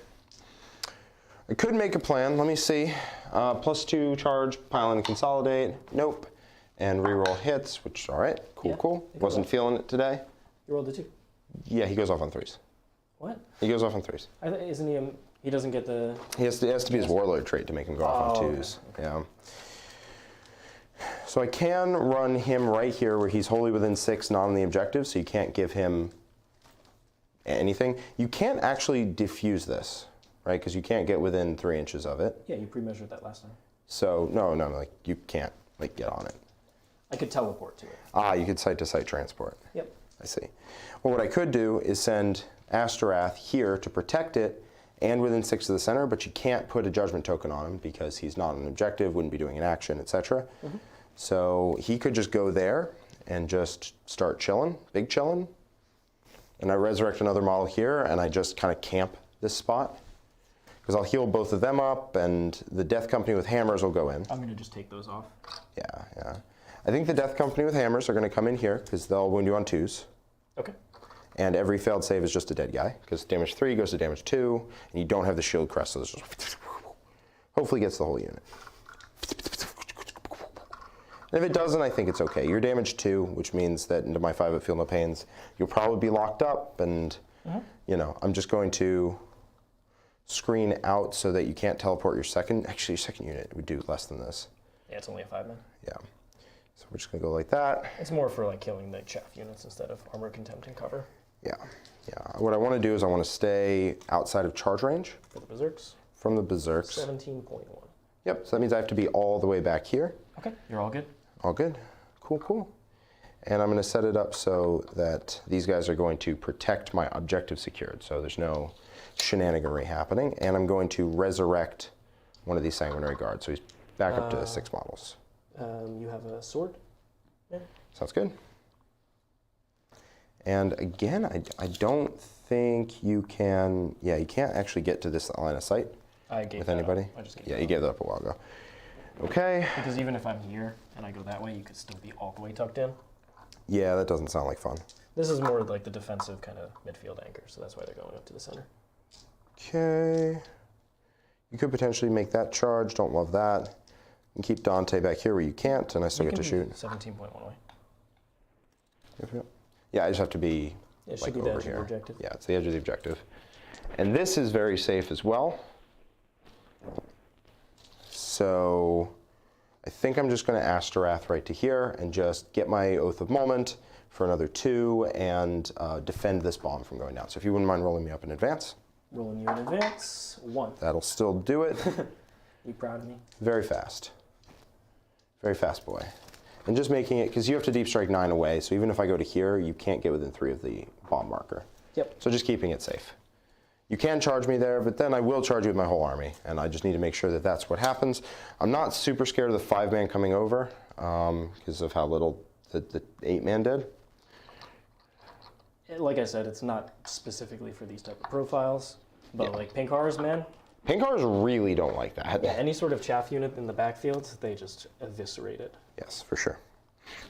I could make a plan. Let me see. +2 charge, pile in and consolidate. Nope. And reroll hits, which, all right, cool. Wasn't feeling it today. You rolled a 2. Yeah, he goes off on 3s. What? He goes off on 3s. Isn't he? He doesn't get the. It has to be his warlord trait to make him go off on 2s. Okay. Yeah. So I can run him right here where he's wholly within 6, not on the objective, so you can't give him anything. You can't actually diffuse this, right? Because you can't get within 3 inches of it. Yeah, you pre-measured that last time. So no, like you can't get on it. I could teleport to it. You could site-to-site transport. Yep. I see. Well, what I could do is send Astorath here to protect it and within 6 of the center, but you can't put a judgment token on him because he's not an objective, wouldn't be doing an action, etc. So he could just go there and just start chilling, big chilling. And I resurrect another model here and I just kind of camp this spot. Because I'll heal both of them up and the Death Company with hammers will go in. I'm going to just take those off. Yeah. I think the Death Company with hammers are going to come in here because they'll wound you on 2s. Okay. And every failed save is just a dead guy because damage 3 goes to damage 2 and you don't have the shield crest, so this just hopefully gets the whole unit. And if it doesn't, I think it's okay. You're damage 2, which means that into my 5 at Feel No Pains, you'll probably be locked up and, you know, I'm just going to screen out so that you can't teleport your second. Actually, your second unit would do less than this. Yeah, it's only a 5-man. Yeah. So we're just going to go like that. It's more for like killing the chaff units instead of armor, contempt, and cover. Yeah. What I want to do is I want to stay outside of charge range. For the Berserks? From the Berserks. 17.1. Yep, so that means I have to be all the way back here. Okay, you're all good? All good. Cool. And I'm going to set it up so that these guys are going to protect my objective secured, so there's no shenaniganry happening. And I'm going to resurrect one of these Sanguinary Guards, so he's back up to 6 models. You have a sword? Yeah. Sounds good. And again, I don't think you can, you can't actually get to this line of sight with anybody. I just gave you gave that up a while ago. Okay. Because even if I'm here and I go that way, you could still be all the way tucked in. Yeah, that doesn't sound like fun. This is more like the defensive kind of midfield anchor, so that's why they're going up to the center. Okay. You could potentially make that charge. Don't love that. And keep Dante back here where you can't, and I still get to shoot. 17.1 away. Yeah, I just have to be like over here. Of the objective. Yeah, it's the edge of the objective. And this is very safe as well. So I think I'm just going to Astorath right to here and just get my Oath of Moment for another 2 and defend this bomb from going down. So if you wouldn't mind rolling me up in advance. Rolling you in advance. 1. That'll still do it. You proud of me? Very fast. Very fast boy. And just making it, because you have to deep strike 9 away, so even if I go to here, you can't get within 3 of the bomb marker. Yep. So just keeping it safe. You can charge me there, but then I will charge you with my whole army, and I just need to make sure that that's what happens. I'm not super scared of the 5-man coming over, because of how little the 8-man did. Like I said, it's not specifically for these type of profiles, but like pink cars, man. Pink cars really don't like that. Yeah, any sort of chaff unit in the backfield, they just eviscerate it. Yes, for sure.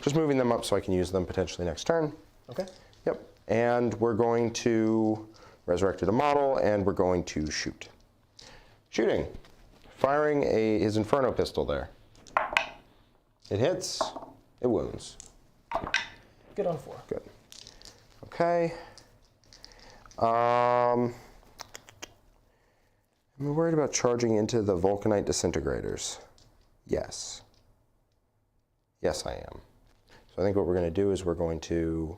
Just moving them up so I can use them potentially next turn. Okay. Yep. And we're going to resurrect a model, and we're going to shoot. Shooting. Firing his Inferno pistol there. It hits. It wounds. Good on 4. Good. Okay. I'm worried about charging into the Vulcanite disintegrators. Yes. Yes, I am. So I think what we're going to do is we're going to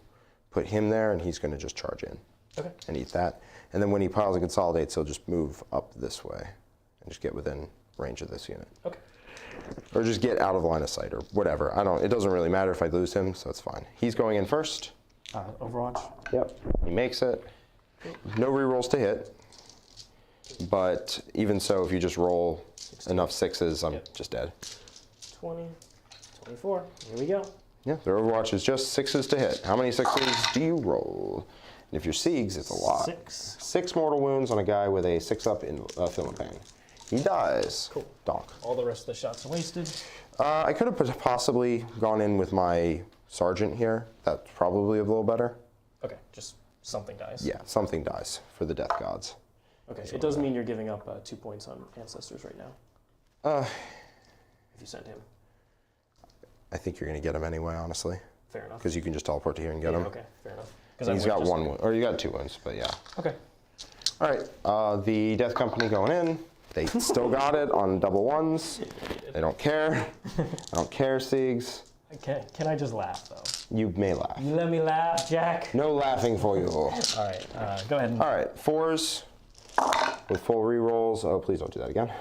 put him there, and he's going to just charge in. Okay. and eat that. And then when he piles and consolidates, he'll just move up this way and just get within range of this unit. Okay. Or just get out of line of sight or whatever. It doesn't really matter if I lose him, so it's fine. He's going in first. Overwatch. Yep. He makes it. No rerolls to hit. But even so, if you just roll 16. Enough sixes, I'm just dead. 20, 24. Here we go. Yeah, their Overwatch is just sixes to hit. How many sixes do you roll? And if you're Siegs, it's a lot. 6. 6 mortal wounds on a guy with a 6-up in Filament Pain. He dies. Cool. Donk. All the rest of the shots are wasted. I could have possibly gone in with my Sergeant here. That's probably a little better. Okay, just something dies. Yeah, something dies for the Death Gods. Okay, it does mean you're giving up 2 points on Ancestors right now. If you send him. I think you're going to get him anyway, honestly. Fair enough. Because you can just teleport to here and get him. Okay, fair enough. He's got 1 wound, or you got 2 wounds, but yeah. Okay. All right, the Death Company going in. They still got it on double ones. They don't care. I don't care, Siegs. Okay, can I just laugh though? You may laugh. You let me laugh, Jack. No laughing for you. All right, go ahead. All right, 4s with full rerolls. Oh, please don't do that again.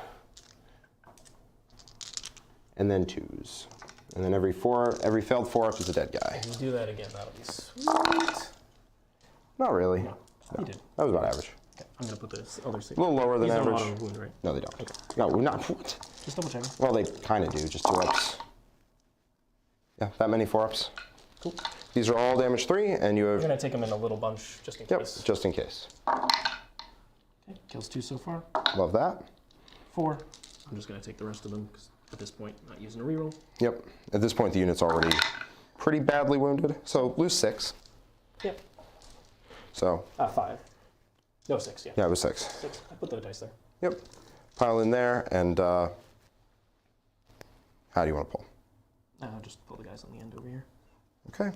And then 2s. And then every failed 4-up is a dead guy. If you do that again, that'll be sweet. Not really. No, you did. That was about average. Okay, I'm gonna put this other six. A little lower than These average. don't auto wound, right? No, they don't. Okay. No, not what? Just double checking. Well, they kind of do, just 2-ups. Yeah, that many 4-ups. Cool. These are all damage 3, and you have. We're gonna take them in a little bunch just in case. Just in case. Okay, kills 2 so far. Love that. 4. I'm just gonna take the rest of them because at this point, not using a reroll. Yep. At this point, the unit's already pretty badly wounded, so lose 6. Yep. So. 5. No, 6. Yeah. Yeah, it was 6. 6. I put the dice there. Yep. Pile in there, and how do you want to pull? I'll just pull the guys on the end over here. Okay.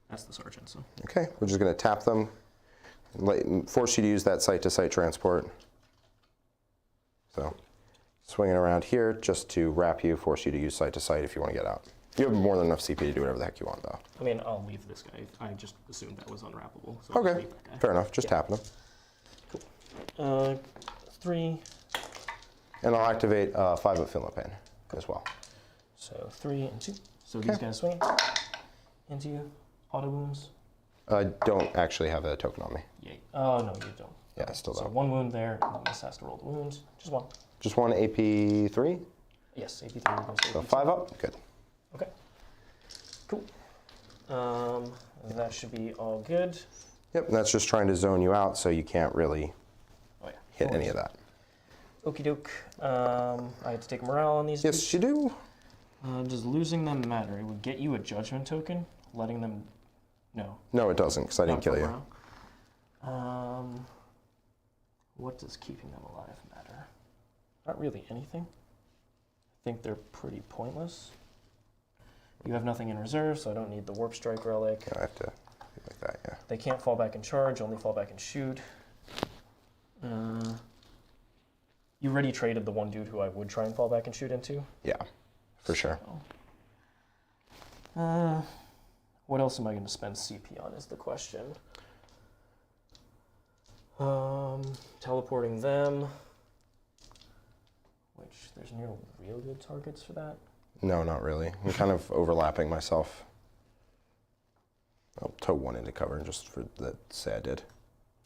That's the sergeant, so. Okay, we're just going to tap them, and force you to use that site-to-site transport. So, swinging around here just to wrap you, force you to use site-to-site if you want to get out. You have more than enough CP to do whatever the heck you want, though. I mean, I'll leave this guy. I just assumed that was unwrappable. So Okay, I'll leave that guy. fair enough. Just tapping them. Cool. 3. And I'll activate 5 of Filament Pain as well. So 3 and 2. So these guys swing into you. Auto wounds. I don't actually have a token on me. Yay. Oh, no, you don't. Yeah, I still So don't. 1 wound there, and then this has to roll the wounds. Just 1. Just 1 AP3? Yes, AP3 goes to So AP2. 5 up? Good. Okay. Cool. That should be all good. Yep, and that's just trying to zone you out so you can't really hit any of that. Okie doke. I have to take morale on these. Yes, you do. Does losing them matter? It would get you a judgment token. Letting them, no. No, it doesn't, because I didn't kill you. What does keeping them alive matter? Not really anything. I think they're pretty pointless. You have nothing in reserve, so I don't need the Wârpestryk relic. I have to do like that, yeah. They can't fall back and charge, only fall back and shoot. You already traded the one dude who I would try and fall back and shoot into. Yeah, for sure. What else am I going to spend CP on is the question. Teleporting them, which there's no real good targets for that. No, not really. I'm kind of overlapping myself. I'll tow 1 into cover just for that. Say I did.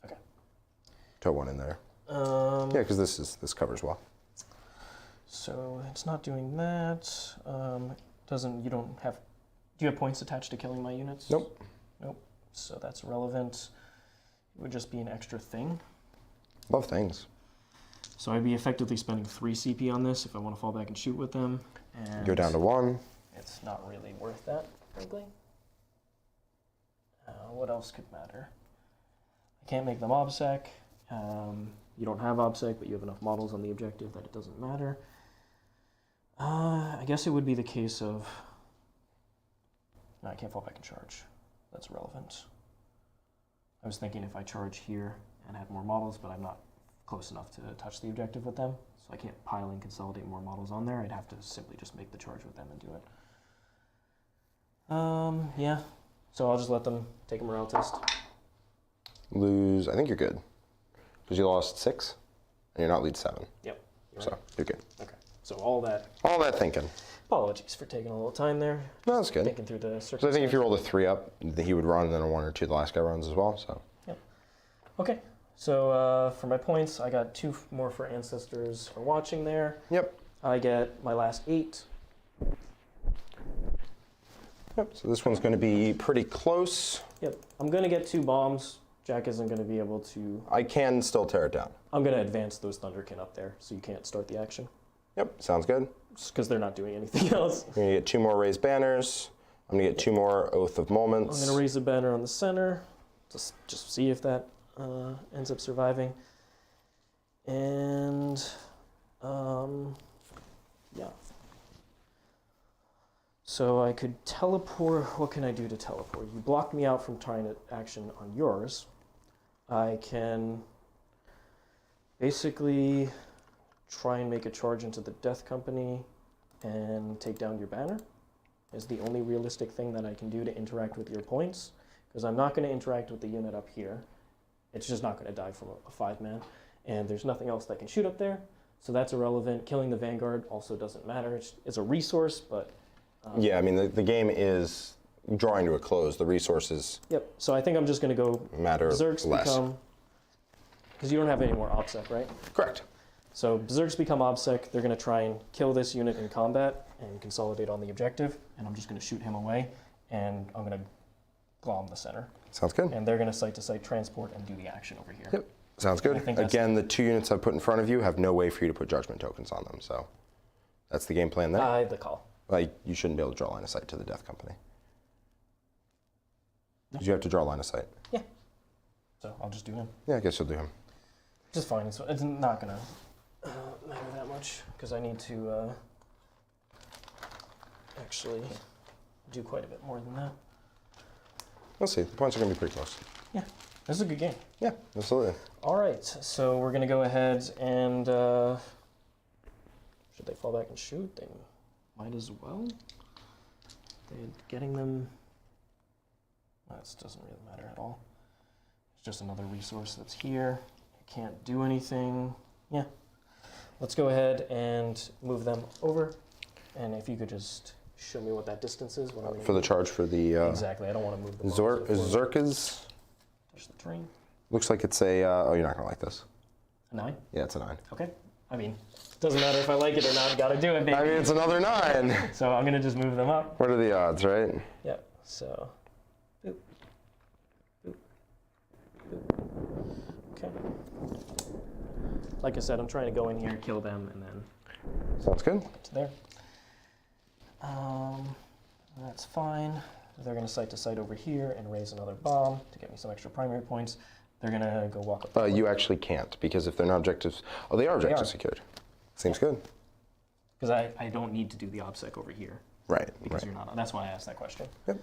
Okay. Tow 1 in there. Yeah, because this covers well. So it's not doing that. You don't have. Do you have points attached to killing my units? Nope. Nope. So that's irrelevant. It would just be an extra thing. Love things. So I'd be effectively spending 3 CP on this if I want to fall back and shoot with them. And go down to 1. It's not really worth that, frankly. What else could matter? I can't make them OBSEC. You don't have OBSEC, but you have enough models on the objective that it doesn't matter. I guess it would be the case of... No, I can't fall back and charge. That's irrelevant. I was thinking if I charge here and had more models, but I'm not close enough to touch the objective with them, so I can't pile and consolidate more models on there. I'd have to simply just make the charge with them and do it. Yeah. So I'll just let them take a morale test. lose. I think you're good because you lost 6, and you're not lead 7. Yep. So you're good. Okay. So all that. All that thinking. Apologies for taking a little time there. No, that's good. Thinking through the circumstances. So I think if you rolled a 3 up, he would run, and then a 1 or 2 the last guy runs as well. So. Yep. Okay. So for my points, I got 2 more for ancestors for watching there. Yep. I get my last 8. Yep. So this one's going to be pretty close. Yep. I'm going to get 2 bombs. Jack isn't going to be able to. I can still tear it down. I'm going to advance those Thunderkin up there, so you can't start the action. Yep. Sounds good. Because they're not doing anything else. You're going to get 2 more raised banners. I'm going to get 2 more Oath of Moments. I'm going to raise a banner on the center. Just see if that ends up surviving. And yeah. So I could teleport. What can I do to teleport? You blocked me out from trying to action on yours. I can basically try and make a charge into the Death Company and take down your banner. Is the only realistic thing that I can do to interact with your points. Because I'm not going to interact with the unit up here. It's just not going to die from a 5-man. And there's nothing else that can shoot up there. So that's irrelevant. Killing the Vanguard also doesn't matter. It's a resource, but... yeah, I mean, the game is drawing to a close. The resources... Yep. So I think I'm just going to go... matter Berserks less. become... Because you don't have any more OBSEC, right? Correct. So Berserks become OBSEC. They're going to try and kill this unit in combat and consolidate on the objective. And I'm just going to shoot him away. And I'm going to glom the center. Sounds good. And they're going to site-to-site transport and do the action over here. Yep. Sounds good. Again, the 2 units I've put in front of you have no way for you to put judgment tokens on them. So that's the game plan there. I have the call. Like, you shouldn't be able to draw line of sight to the Death Company. Because you have to draw line of sight. Yeah. So I'll just do him. Yeah, I guess you'll do him. Just fine. It's not going to matter that much because I need to actually do quite a bit more than that. We'll see. The points are going to be pretty close. Yeah. This is a good game. Yeah, absolutely. All right. So we're going to go ahead and... should they fall back and shoot? They might as well. They're getting them... That doesn't really matter at all. It's just another resource that's here. It can't do anything. Yeah. Let's go ahead and move them over. And if you could just show me what that distance is. What For the charge for the... exactly. I don't want to move them Zerka's... Touch the terrain. Looks like it's a... oh, you're not going to like this. A 9? Yeah, it's a 9. Okay. I mean, doesn't matter if I like it or not. Got to do it, baby. I mean, it's another 9. So I'm going to just move them up. What are the odds, right? Yep. So, boop, boop, boop. Okay. Like I said, I'm trying to go in here, kill them, and then Sounds good. get to there. That's fine. They're going to site-to-site over here and raise another bomb to get me some extra primary points. They're going to go walk up. You actually can't, because if they're not objectives... Oh, they are objective secured. Seems good. Because I don't need to do the OBSEC over here. Right, Because right. you're not. That's why I asked that question. Yep.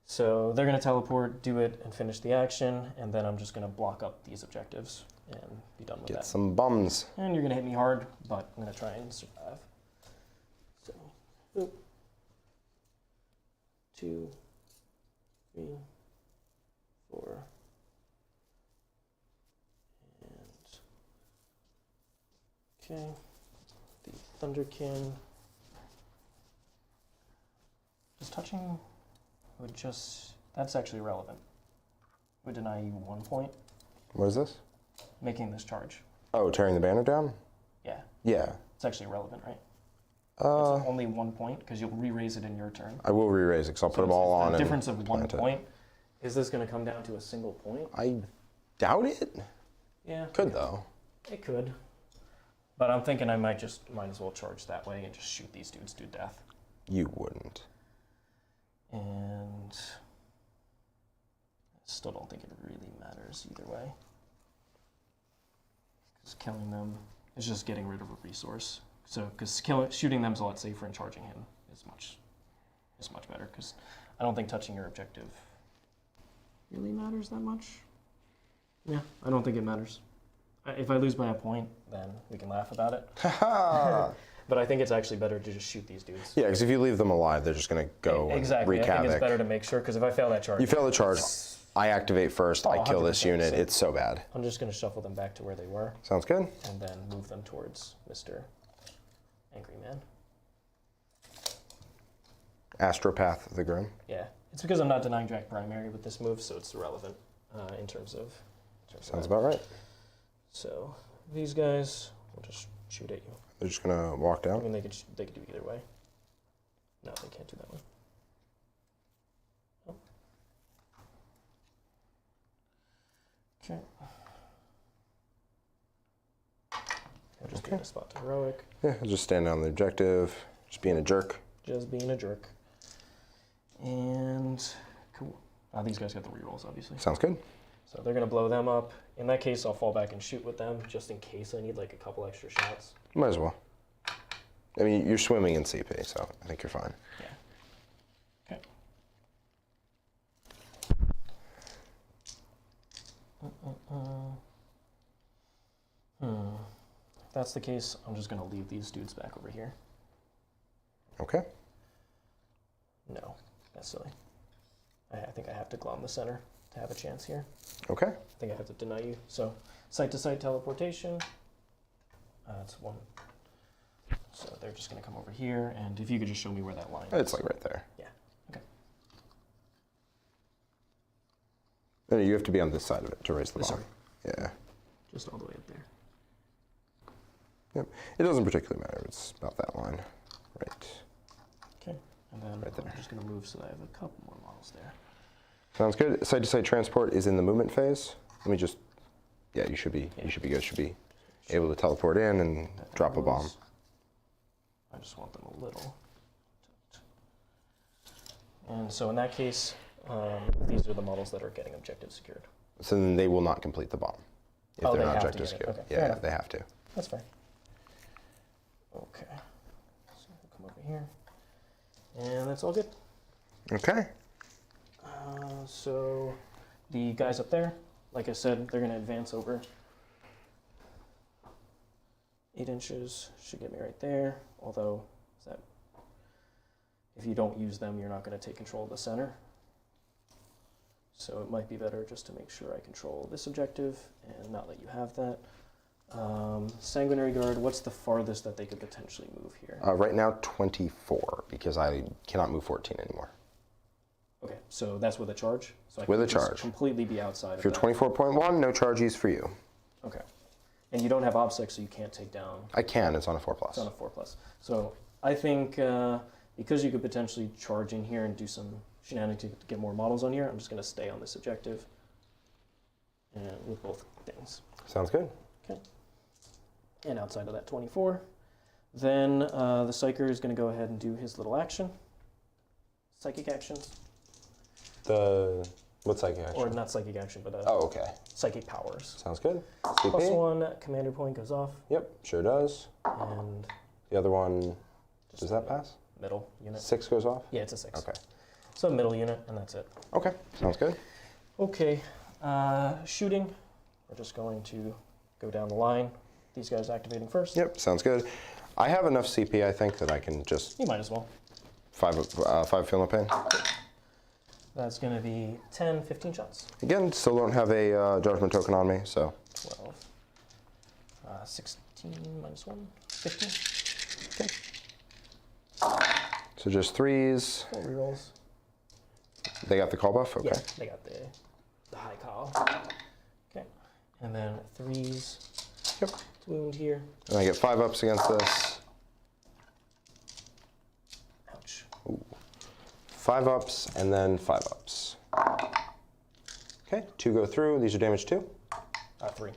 So they're going to teleport, do it, and finish the action, and then I'm just going to block up these objectives and be done with Get that. some bums. And you're going to hit me hard, but I'm going to try and survive. So, boop. 2, 3, 4, and okay. The Thunderkin. Just touching would just, that's actually irrelevant. Would deny you 1 point. What is this? Making this charge. Oh, tearing the banner down? Yeah. Yeah. It's actually irrelevant, right? It's only 1 point because you'll re-raise it in your turn. I will re-raise it because I'll put them all on. The difference of 1 plant it. point. Is this going to come down to a single point? I doubt it. Yeah. Could though. It could. But I'm thinking I might as well charge that way and just shoot these dudes to death. You wouldn't. And I still don't think it really matters either way. Because killing them is just getting rid of a resource. So, because shooting them is a lot safer and charging him is much better. Because I don't think touching your objective really matters that much. Yeah, I don't think it matters. If I lose by a point, then we can laugh about it. But I think it's actually better to just shoot these dudes. Yeah, because if you leave them alive, they're just going to go exactly. and wreak I think havoc. it's better to make sure, because if I fail that charge... You fail the charge. I activate first, I kill this 100%, unit. same. It's so bad. I'm just going to shuffle them back to where they were. Sounds good. And then move them towards Mr. Angry Man. Astropath the Grim. Yeah, it's because I'm not denying Drac Primary with this move, so it's irrelevant in terms of. Sounds about right. So these guys will just shoot at you. They're just gonna walk I down. mean, they could do either way. No, they can't do that one. Oh. Okay. I'll just be in a spot to heroic. Yeah, I'll just stand on the objective, just being a jerk. Just being a jerk. And cool. These guys got the rerolls, obviously. Sounds good. So they're gonna blow them up. In that case, I'll fall back and shoot with them, just in case I need like a couple extra shots. Might as well. I mean, you're swimming in CP, so I think you're fine. Yeah. Okay. If that's the case, I'm just gonna leave these dudes back over here. Okay. No, that's silly. I think I have to glom the center to have a chance here. Okay. I think I have to deny you. So, site-to-site teleportation. That's one. So they're just going to come over here, and if you could just show me where that line is. It's like right there. Yeah, okay. No, you have to be on this side of it to raise the bomb. Sorry. Yeah. Just all the way up there. Yep. It doesn't particularly matter. It's about that line. Right. Okay, and then Right there. I'm just going to move so that I have a couple more models there. Sounds good. Site-to-site transport is in the movement phase. Let me just, yeah, you should be good. Should be able to teleport in and drop a bomb. I just want them a little. And so in that case, these are the models that are getting objective secured. So then they will not complete the bomb if Oh, they're they not have to objective get it. secured. Okay, fair Yeah, enough. they have to. That's fine. Okay, so we'll come over here, and that's all good. Okay. So the guys up there, like I said, they're going to advance over 8 inches. Should get me right there. Although, if you don't use them, you're not going to take control of the center. So it might be better just to make sure I control this objective and not let you have that. Sanguinary Guard, what's the farthest that they could potentially move here? Right now, 24, because I cannot move 14 anymore. Okay, so that's with a charge? So I With can a just charge. completely be outside If of you're that. 24.1, no charges for you. Okay. And you don't have obsec, so you can't take down. I can. It's on a 4+. It's on a 4+. So I think because you could potentially charge in here and do some shenanigans to get more models on here, I'm just going to stay on this objective and with both things. Sounds good. Okay. And outside of that 24, then the Psyker is going to go ahead and do his little action. Psychic actions. What's psychic action? Or not psychic action, but Oh, okay. psychic powers. Sounds good. Plus CP? 1 commander point goes off, Yep, sure does. and The other one, does that pass? middle unit. 6 goes off? Yeah, it's a 6. Okay. So middle unit, and that's it. Okay, sounds good. Okay, shooting. We're just going to go down the line. These guys activating first. Yep, sounds good. I have enough CP, I think, that I can just You might as well. 5 feeling pain. That's going to be 10, 15 shots. Again, still don't have a judgment token on me, so 12. 16 minus 1, 15. okay. So just 3s. 4 rerolls. They got the call buff. Okay. Yeah, they got the high call. Okay, and then 3s. Yep. Wound here. And I get 5 ups against this. Ouch. 5 ups and then 5 ups. Okay, 2 go through. These are damage 2. 3.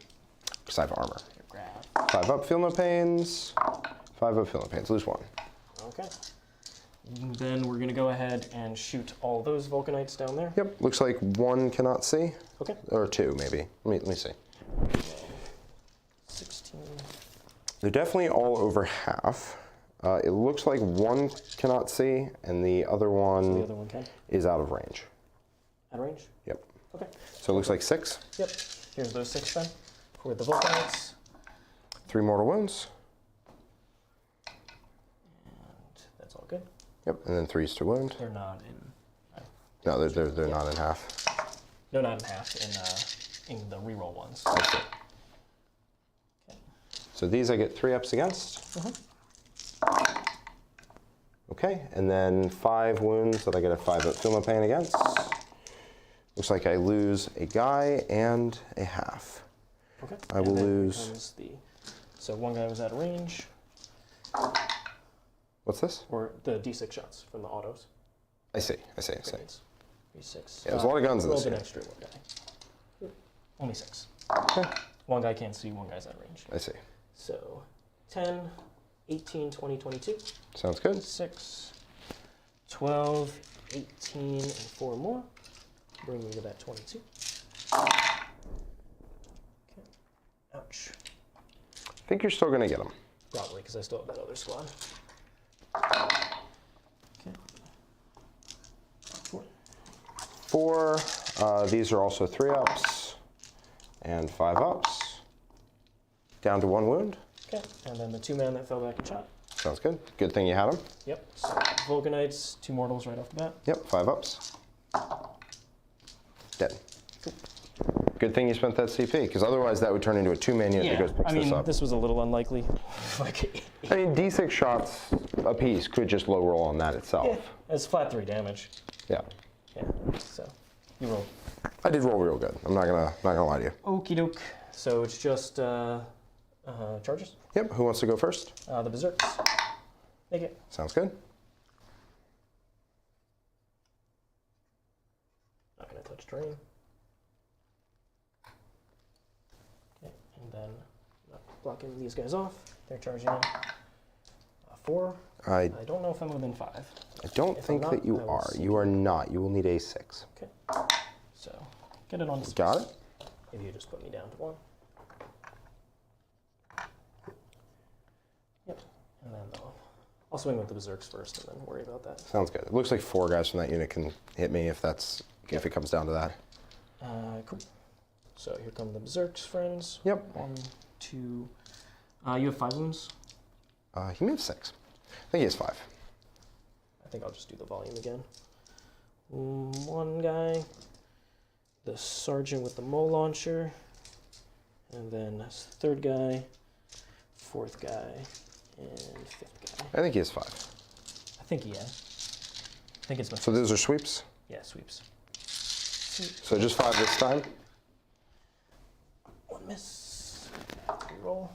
Because I have armor. Here, grab. 5 up, feel no pains. 5 up, feel no pains. Lose 1. Okay. And then we're going to go ahead and shoot all those Vulcanites down there. Yep, looks like 1 cannot see. Okay. Or 2, maybe. Let me see. 16. They're definitely all over half. It looks like 1 cannot see, and the other one, The other one can. is out of range. Out of range? Yep. Okay. So it looks like 6. Yep. Here's those 6 then. For the Vulcanites. 3 mortal wounds. And that's all good. Yep, and then 3s to wound. They're not in. No, they're not in half. No, not in half. In the reroll ones. Okay. So these I get 3-ups against. Okay, and then 5 wounds that I get a 5-up Feel No Pain against. Looks like I lose a guy and a half. Okay. I will lose. So one guy was out of range. What's this? Or the D6 shots from the autos. I see. D6. Yeah, there's a lot of guns in this Rolled an here. extra one guy. Only 6. Okay. One guy can't see, one guy's out of range. I see. So 10, 18, 20, 22. Sounds good. 6, 12, 18, and 4 more. Bring me to that 22. Okay. Ouch. I think you're still going to get them. Probably, because I still have that other squad. Okay. 4. 4. These are also 3-ups and 5-ups. Down to 1 wound. Okay, and then the 2-man that fell back and shot. Sounds good. Good thing you had them. Yep, so Vulcanites, 2 mortals right off the bat. Yep, 5-ups. Dead. Good thing you spent that CP, because otherwise that would turn into a 2-man unit that goes picks this up. This was a little unlikely. I mean, D6 shots a piece could just low roll on that itself. Yeah, it's flat 3 damage. Yeah. Yeah, so you roll. I did roll real good. I'm not gonna lie to you. Okie doke. So it's just charges? Yep, who wants to go first? The Berserks. Make it. Sounds good. Not gonna touch terrain. Okay, and then not blocking these guys off. They're charging in. 4. I don't know if I'm within 5. I don't think not, that you I will are. see. You are not. You will need a 6. Okay. So get it on the space. Got it? If you just put me down to 1. Yep. And then I'll swing with the Berserks first and then worry about that. Sounds good. It looks like 4 guys from that unit can hit me if it comes down to that. Cool. So here come the Berserks, friends. Yep. 1, 2. You have 5 wounds? He may have 6. I think he has 5. I think I'll just do the volume again. 1 guy, the sergeant with the mole launcher, and then 3rd guy, 4th guy, and 5th guy. I think he has 5. I think he has. I think it's my So those are sweeps? Yeah, sweeps. So just 5 this time? 1 miss. Roll.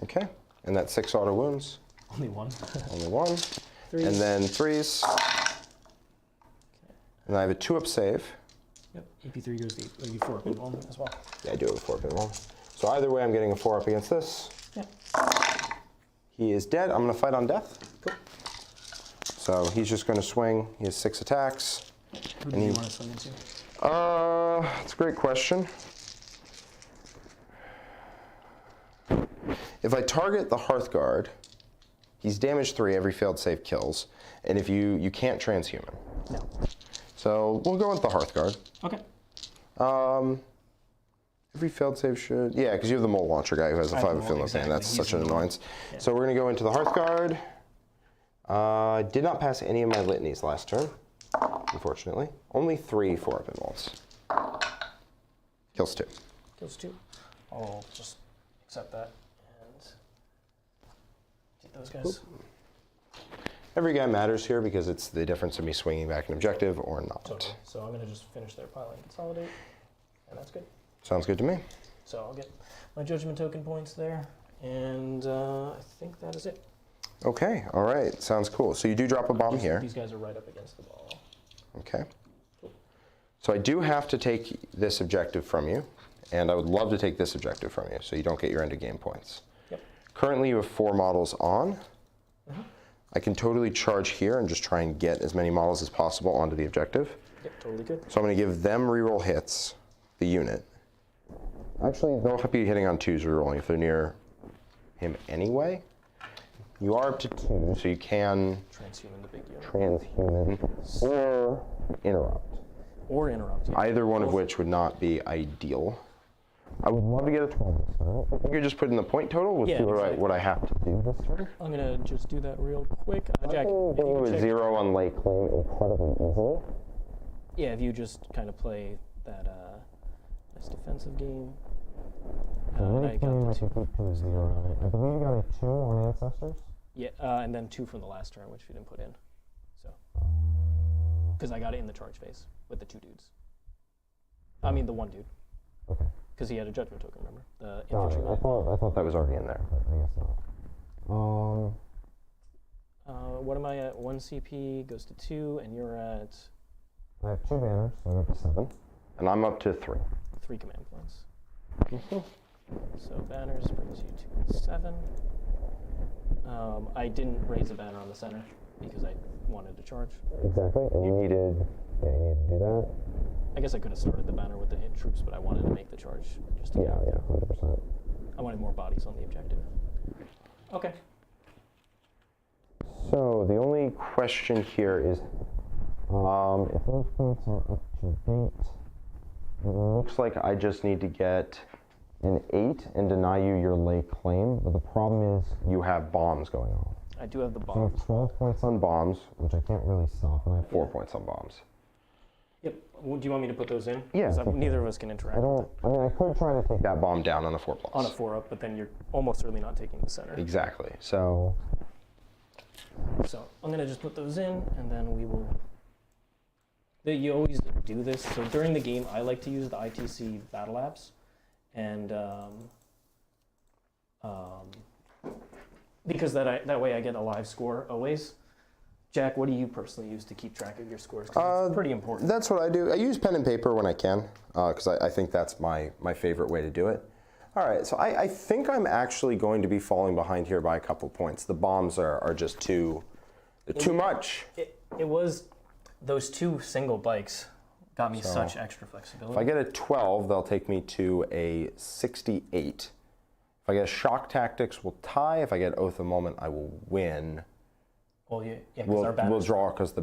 Okay. And that's 6 auto wounds. Only 1. Only 1. 3. And then 3s. Okay. And I have a 2-up save. Yep. AP3 goes to 4 people as well. Yeah, I do have a 4-up roll. So either way, I'm getting a 4-up against this. Yeah. He is dead. I'm going to fight on death. Cool. So he's just going to swing. He has 6 attacks. Who do you want to swing into? That's a great question. If I target the Hearthguard, he's damage 3 every failed save kills, and if you can't transhuman. No. So we'll go with the Hearthguard. Okay. Every failed save should, yeah, because you have the mole launcher guy who has a 5 of Feel No Pain. That's such an annoyance. Yeah. So we're going to go into the Hearthguard. I did not pass any of my litanies last turn, unfortunately. Only 3 4-up involves. Kills 2. Kills 2. I'll just accept that and take those guys. Every guy matters here because it's the difference of me swinging back an objective or not. Totally. So I'm going to just finish their pile and consolidate, and that's good. Sounds good to me. So I'll get my judgment token points there, and I think that is it. Okay, all right, sounds cool. So you do drop a bomb here. These guys are right up against the ball. Okay. So I do have to take this objective from you, and I would love to take this objective from you so you don't get your end of game points. Yep. Currently you have 4 models on. I can totally charge here and just try and get as many models as possible onto the objective. Yep, totally good. So I'm going to give them reroll hits, the unit. Actually, they'll be hitting on 2s rerolling if they're near him anyway. You are up to 2, so you can Transhuman the big unit. transhuman or interrupt. Or interrupt. Yeah. Either one of which would not be ideal. I would love to get a 12 this turn. I think you're just putting the point total. We'll see what I have to do this turn. I'm gonna just do that real quick. Jack, I can do a 0 on late claim incredibly easily. Yeah, if you just kind of play that nice defensive game. Late claim I can keep to a 0. I believe you got a 2 on Ancestors? Yeah, and then 2 from the last turn, which you didn't put in. So, because I got it in the charge phase with the 2 dudes. I mean the 1 dude. Okay. Because he had a judgment token, remember? The Oh, infantry I thought that was already in there. But I guess not. what am I at? 1 CP goes to 2, and you're at I have 2 banners, so I'm up to 7. And I'm up to 3. 3 command points. So banners brings you to 7. I didn't raise a banner on the center because I wanted to charge. Exactly, and you needed to do that. I guess I could have started the banner with the hit troops, but I wanted to make the charge just to Yeah, 100%. I wanted more bodies on the objective. Okay. So the only question here is, If those points are up to date, it looks like I just need to get an 8 and deny you your late claim, but the problem is you have bombs going on. I do have the you bomb. have 12 points on On bombs, which I can't really stop, and I have 4 points on bombs. Yep. Well, do you want me to put those in? Yeah. 'Cause neither of us can interact I don't. I mean, I could try to take That bomb down on a 4+. on a 4-up, but then you're almost certainly not taking the center. Exactly. So So I'm going to just put those in, and then we will... You always do this. So during the game, I like to use the ITC battle apps, and because that way I get a live score always. Jack, what do you personally use to keep track of your scores? 'Cause it's pretty important. that's what I do. I use pen and paper when I can, because I think that's my favorite way to do it. All right, so I think I'm actually going to be falling behind here by a couple points. The bombs are just too much. It was those 2 single bikes got me such extra flexibility. If I get a 12, they'll take me to a 68. If I get a shock tactics, we'll tie. If I get oath of moment, I will win. Well, yeah, because our banners. We'll draw because the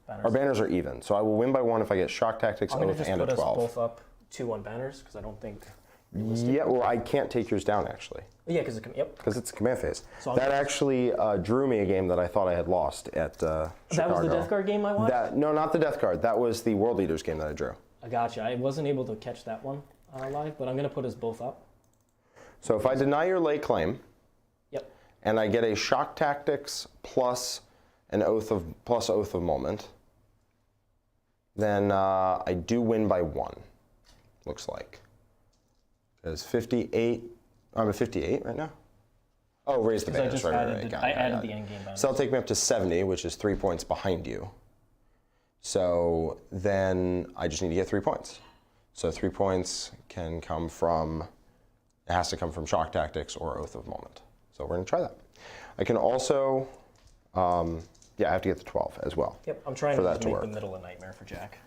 our banners are even. So I will win by 1 if I get shock tactics, I'm going to oath, just and a put us 12. both up 2 on banners because I don't think. Yeah, well, I can't take yours down actually. Yeah, because yep. Because it's a command phase. So that actually drew me a game that I thought I had lost at Chicago. That was the Death Guard game I watched? No, not the Death Guard. That was the World Leaders game that I drew. I gotcha. I wasn't able to catch that one live, but I'm going to put us both up. So if I deny your lay claim, Yep. and I get a shock tactics plus an oath of moment, then I do win by 1. Looks like. Because 58. I'm at 58 right now. Oh, raise the banners. Right. I added the end game bonus. So that'll take me up to 70, which is 3 points behind you. So then I just need to get 3 points. So 3 points can come from. It has to come from shock tactics or oath of moment. So we're going to try that. I can also. I have to get the 12 as well. Yep, I'm trying for to that just to make work. the middle a nightmare for Jack.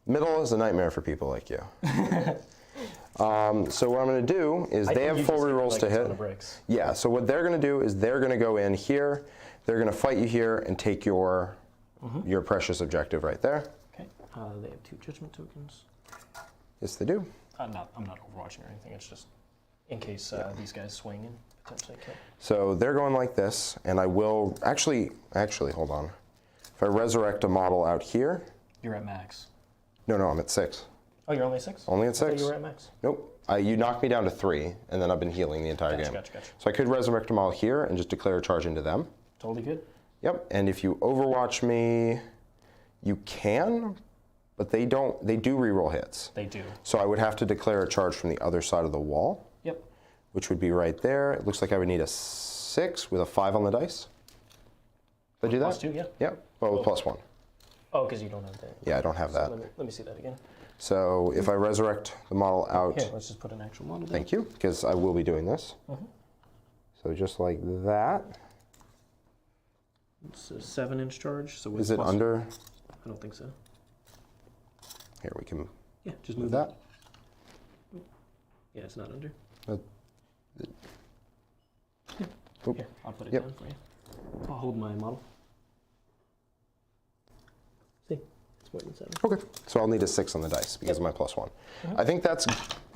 Middle is a nightmare for people like you. So what I'm going to do is they have full rerolls to hit. Yeah, so what they're going to do is they're going to go in here, they're going to fight you here and take your precious objective right there. Okay, they have 2 judgment tokens. Yes, they do. I'm not overwatching or anything, it's just in case these guys swing and potentially kill. So they're going like this, and I will, actually, hold on. If I resurrect a model out here. You're at max. No, I'm at 6. Oh, you're only 6? Only at I thought 6. you were at max. Nope. You knocked me down to 3, and then I've been healing the entire game. Gotcha. So I could resurrect them all here and just declare a charge into them. Totally good. Yep, and if you overwatch me, you can, but they do reroll hits. They do. So I would have to declare a charge from the other side of the wall. Yep. Which would be right there. It looks like I would need a 6 with a 5 on the dice. Did I do that? +2, yeah. Yep, well, with +1. Oh, because you don't have that. Yeah, I don't have that. Let me see that again. So if I resurrect the model out. Here, let's just put an actual model down. Thank you, because I will be doing this. So just like that. It's a 7-inch charge. So Is it under? I don't think so. Here, we can Yeah, just move move that. Yeah, it's not under. Oop. Here, I'll put it Yep. down for you. I'll hold my model. See? It's more than 7. Okay, so I'll need a 6 on the dice because of my +1. I think that's...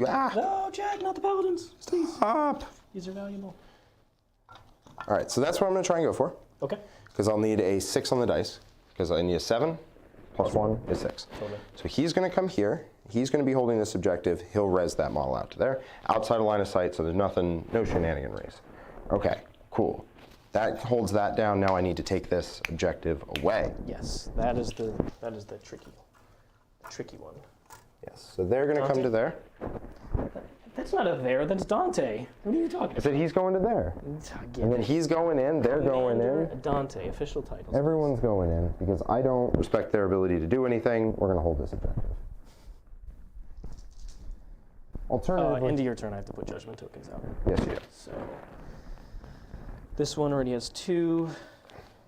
Ah! No, Jack, not the paladins. Please. Stop! These are valuable. All right, so that's what I'm going to try and go for. Okay. Because I'll need a 6 on the dice. Because I need a 7 +1 is 6. Totally. So he's going to come here. He's going to be holding this objective. He'll res that model out to there. Outside of line of sight, so there's nothing, no shenaniganries. Okay, cool. That holds that down. Now I need to take this objective away. Yes, that is the tricky one. Yes, so they're going to come to there. That's not a there, that's Dante. What are you talking I about? said he's going to there. And then he's going in, they're going in. Dante, official titles. Everyone's going in because I don't respect their ability to do anything. We're going to hold this objective. Alternatively, Into your turn, I have to put judgment tokens out. yes, you do. So this one already has 2.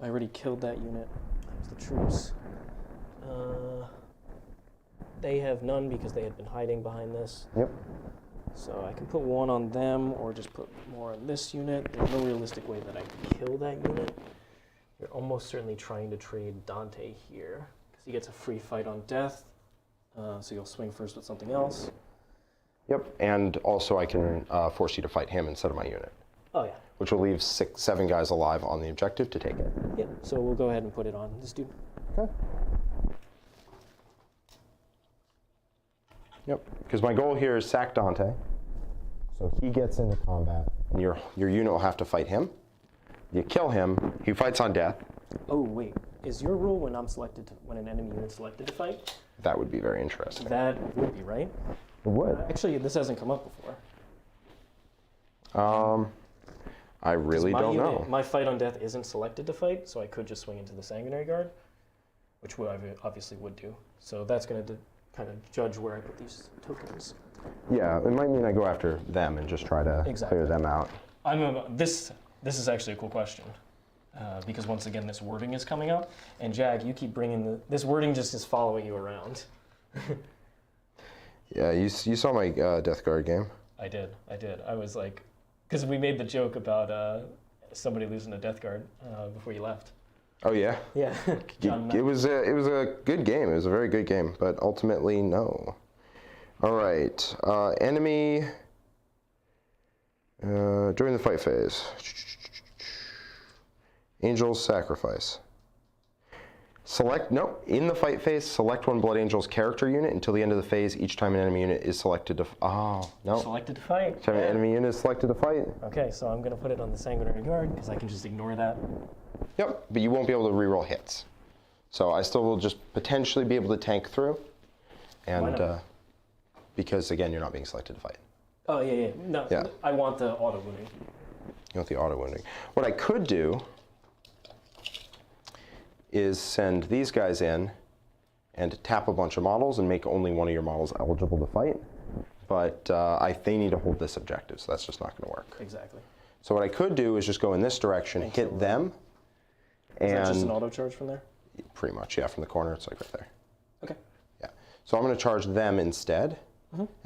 I already killed that unit. That was the troops. They have none because they had been hiding behind this. Yep. So I can put 1 on them or just put more on this unit. There's no realistic way that I can kill that unit. You're almost certainly trying to trade Dante here because he gets a free fight on death. So you'll swing first with something else. Yep, and also I can force you to fight him instead of my unit, Oh yeah. which will leave 7 guys alive on the objective to take it. Yeah, so we'll go ahead and put it on this dude. Okay. Yep, because my goal here is sack Dante, so he gets into combat, and your unit will have to fight him. You kill him, he fights on death. Oh wait, is your rule when when an enemy unit's selected to fight? That would be very interesting. That would be right. It would. Actually, this hasn't come up before. I really don't know. My fight on death isn't selected to fight, so I could just swing into the Sanguinary Guard, which I obviously would do. So that's going to kind of judge where I put these tokens. Yeah, it might mean I go after them and just try to clear them out. This is actually a cool question. Because once again, this wording is coming up, and Jag, you keep bringing this wording just is following you around. Yeah, you saw my Death Guard game. I did. I was like, because we made the joke about somebody losing a Death Guard before you left. Oh yeah. Yeah. It was a good game. It was a very good game, but ultimately no. All right, enemy during the fight phase. Angel's Sacrifice. In the fight phase, select 1 Blood Angel's character unit until the end of the phase. Each time an enemy unit is selected to... Selected to fight. Each time an enemy unit is selected to fight. Okay, so I'm going to put it on the Sanguinary Guard because I can just ignore that. Yep, but you won't be able to reroll hits. So I still will just potentially be able to tank through. And because, again, you're not being selected to fight. Oh, yeah. No, yeah. I want the auto wounding. You want the auto wounding. What I could do is send these guys in and tap a bunch of models and make only one of your models eligible to fight. But they need to hold this objective, so that's just not going to work. Exactly. So what I could do is just go in this direction, hit them, and... Is that just an auto charge from there? Pretty much, yeah, from the corner, it's like right there. Okay. Yeah. So I'm going to charge them instead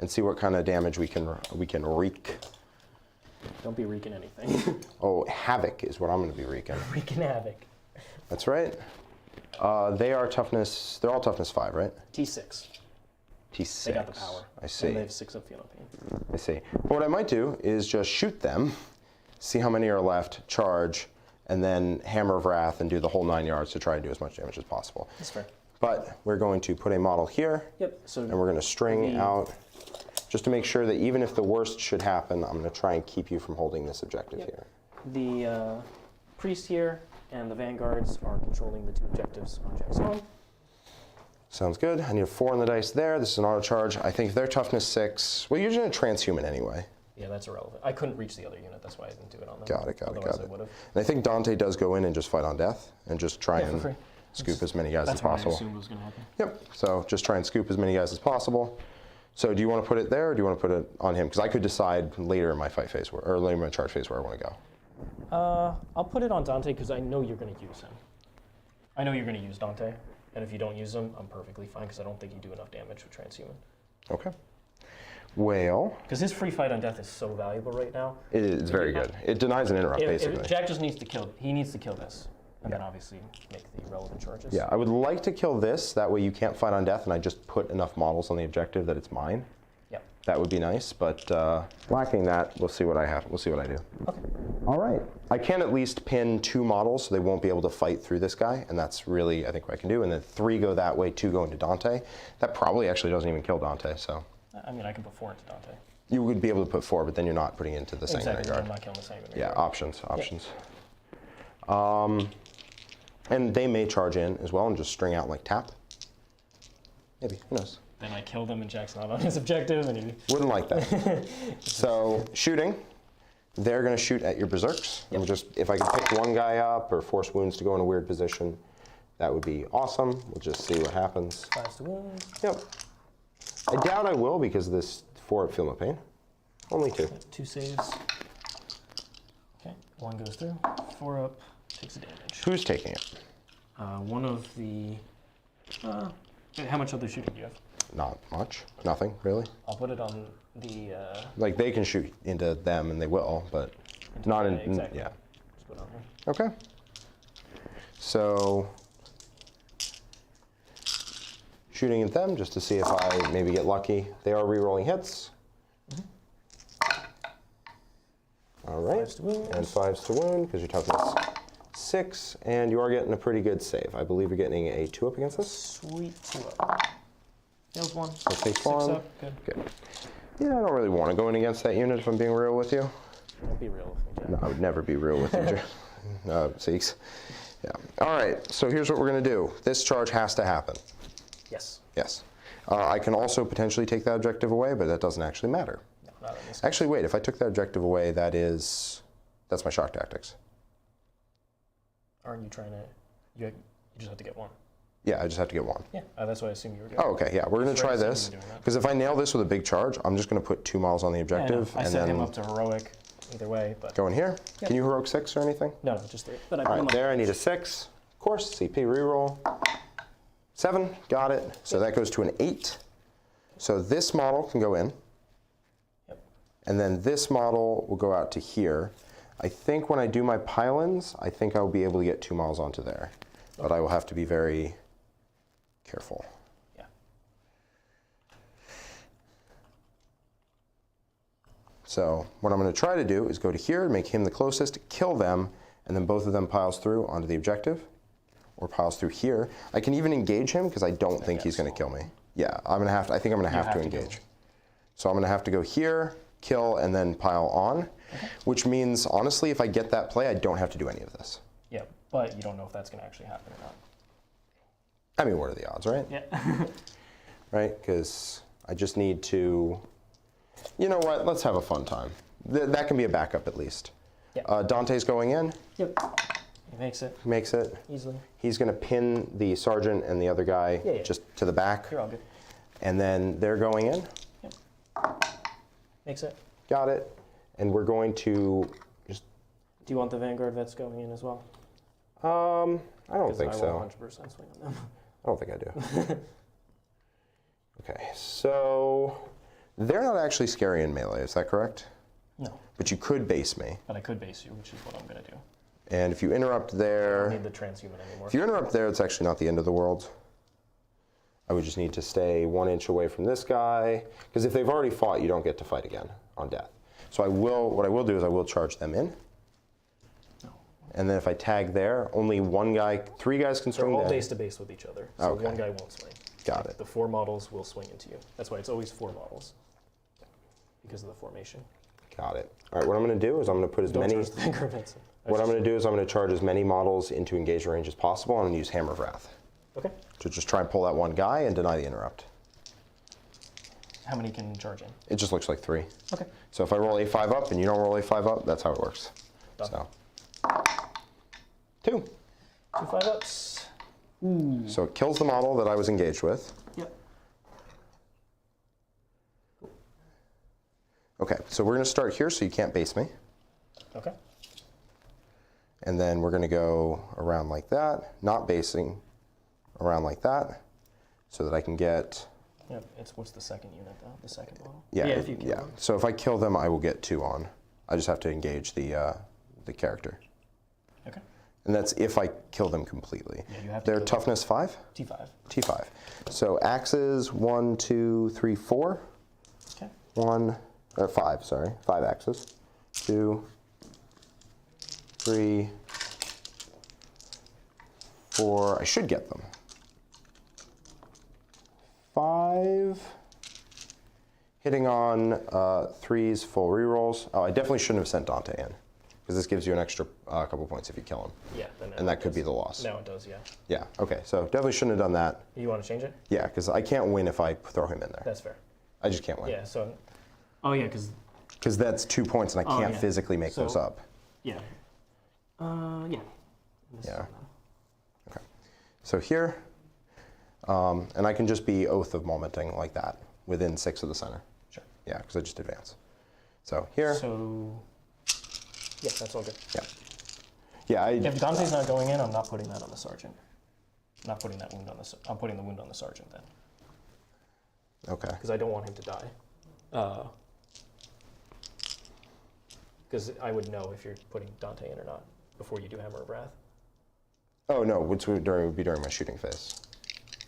and see what kind of damage we can wreak. Don't be wreaking anything. Oh, havoc is what I'm going to be wreaking. Wreaking havoc. That's right. They're all toughness 5, right? T6. T6. They got the power. I see. And they have 6 of Feel No Pain. I see. What I might do is just shoot them, see how many are left, charge, and then Hammer of Wrath and do the whole 9 yards to try and do as much damage as possible. That's fair. But we're going to put a model here. Yep. So and we're going to string out, just to make sure that even if the worst should happen, I'm going to try and keep you from holding this objective here. The priest here and the Vanguards are controlling the 2 objectives on Jack's home. Sounds good. I need a 4 on the dice there. This is an auto charge. I think they're toughness 6. Well, you're using a transhuman anyway. Yeah, that's irrelevant. I couldn't reach the other unit. That's why I didn't do it on them. Got it. Otherwise I would have. And I think Dante does go in and just fight on death and just try and scoop as many guys as possible. That's what I assumed was going to happen. Yep. So just try and scoop as many guys as possible. So do you want to put it there or do you want to put it on him? Because I could decide later in my fight phase, or later in my charge phase where I want to go. I'll put it on Dante because I know you're going to use him. I know you're going to use Dante. And if you don't use him, I'm perfectly fine because I don't think you do enough damage with Transhuman. Okay. Well, because his free fight on death is so valuable right now. It's very good. It denies an interrupt, basically. Jack just needs to kill. He needs to kill this. And then obviously make the relevant charges. Yeah, I would like to kill this. That way you can't fight on death, and I just put enough models on the objective that it's mine. Yep. That would be nice, but lacking that, we'll see what I have. We'll see what I do. Okay. All right. I can at least pin 2 models so they won't be able to fight through this guy, and that's really, I think, what I can do. And then 3 go that way, 2 go into Dante. That probably actually doesn't even kill Dante, so. I mean, I can put 4 into Dante. You would be able to put 4, but then you're not putting it into the Sanguinary Exactly, Guard. I'm not killing the Sanguinary Yeah, Guard. options. And they may charge in as well and just string out like tap. Maybe, who knows? Then I kill them and Jack's not on his objective and he... Wouldn't like that. So, shooting. They're going to shoot at your Berserks. Yep. And just, if I can pick one guy up or force wounds to go in a weird position, that would be awesome. We'll just see what happens. 5 to wound. Yep. I doubt I will because of this 4 up Feel No Pain. Only 2. 2 saves. Okay, 1 goes through. 4 up, takes a damage. Who's taking it? One of the... how much other shooting do you have? Not much. Nothing, really. I'll put it on the... Like, they can shoot into them, and they will, but not in... Exactly. Yeah. Just put it on here. Okay. So... shooting at them just to see if I maybe get lucky. They are re-rolling hits. All right. 5s to wound. And 5s to wound, because your toughness 6, and you are getting a pretty good save. I believe you're getting a 2 up against this. Sweet 2 up. Fails 1. So take 6 1. up, good. Good. Yeah, I don't really want to go in against that unit if I'm being real with you. Don't be real with me, No, I would never be real with you, Sikhs. Yeah. All right, so here's what we're going to do. This charge has to happen. Yes. Yes. I can also potentially take that objective away, but that doesn't actually matter. No, not in this case. Actually, wait, if I took that objective away, that's my shock tactics. Aren't you trying to... You just have to get 1. Yeah, I just have to get 1. Yeah, that's what I assume you were doing. Oh, okay, yeah, we're going to try Right, so this. you're doing that. Because if I nail this with a big charge, I'm just going to put 2 models on the Yeah, objective. I and set then him up to heroic either way, but... go in here. Yep. Can you heroic 6 or anything? No, just 3. But I All put him right, up. there I need a 6. Of course, CP reroll. 7, got it. So that goes to an 8. So this model can go in. Yep. And then this model will go out to here. I think when I do my pylons, I think I'll be able to get 2 models onto there. But I will have to be very careful. Yeah. So what I'm going to try to do is go to here, make him the closest, kill them, and then both of them piles through onto the objective, or piles through here. I can even engage him because I don't think he's going to kill me. Yeah, I think I'm going to have to engage. So I'm going to have to go here, kill, and then pile on, which means, honestly, if I get that play, I don't have to do any of this. Yeah, but you don't know if that's going to actually happen or not. I mean, what are the odds, right? Yeah. Right? Because I just need to, you know what, let's have a fun time. That can be a backup at least. Yeah. Dante's going in. Yep. He makes it Makes it. easily. He's going to pin the sergeant and the other guy Yeah. just to the back. You're all good. And then they're going in. Yep. Makes it. Got it. And we're going to just... Do you want the Vanguard vets going in as well? I don't think I so. will 100% swing on them. I don't think I do. Okay, so they're not actually scary in melee, is that correct? No, But you could base me. but I could base you, which is what I'm going to do. And if you interrupt I there... don't need the transhuman anymore. If you interrupt there, it's actually not the end of the world. I would just need to stay 1 inch away from this guy, because if they've already fought, you don't get to fight again on death. So what I will do is I will charge them in. No. And then if I tag there, only 1 guy, 3 guys can They're swing all there. base to base with each other, so Okay. 1 guy won't swing. Got it. The 4 models will swing into you. That's why it's always 4 models, because of the formation. Got it. All right, what I'm going to do is I'm going to put as Don't many... charge the Vanguard vets. What I'm going to do is I'm going to charge as many models into engaged range as possible. I'm going to use Hammer of Wrath Okay. to just try and pull that 1 guy and deny the interrupt. How many can charge in? It just looks like 3. Okay. So if I roll A5 up and you don't roll A5 up, that's how it works. Done. So 2. 2 5-ups. So it kills the model that I was engaged with. Yep. Okay, so we're going to start here so you can't base me. Okay. And then we're going to go around like that, not basing, around like that, so that I can get... Yep. What's the second unit though? The second model. Yeah, if you kill yeah. them. So if I kill them, I will get 2 on. I just have to engage the character. Okay. And that's if I kill them completely. Yeah, you have to They're kill toughness 5? T5. T5. So axes 1, 2, 3, 4. Okay. 5, sorry. 5 axes. 2, 3, 4. I should get them. 5. Hitting on 3s, full rerolls. Oh, I definitely shouldn't have sent Dante in, because this gives you an extra couple points if you kill him. Yeah. Then And that could be the loss. Now it does, yeah. Yeah, okay, so definitely shouldn't have done that. You want to change it? Yeah, because I can't win if I throw him in there. That's fair. I just can't win. Yeah, so... Oh, yeah, because... Because that's 2 points and I can't yeah. physically make those up. Yeah. Yeah. Yeah. Okay. So here, and I can just be Oath of Momenting like that within 6 of the center. Sure. Yeah, because I just advance. So here. So... Yeah, that's all good. Yeah. Yeah, If Dante's not going in, I'm not putting that on the sergeant. I'm not putting that wound on the... I'm putting the wound on the sergeant then. Okay. Because I don't want him to die. Because I would know if you're putting Dante in or not before you do Hammer of Wrath. Oh no, which would be during my shooting phase.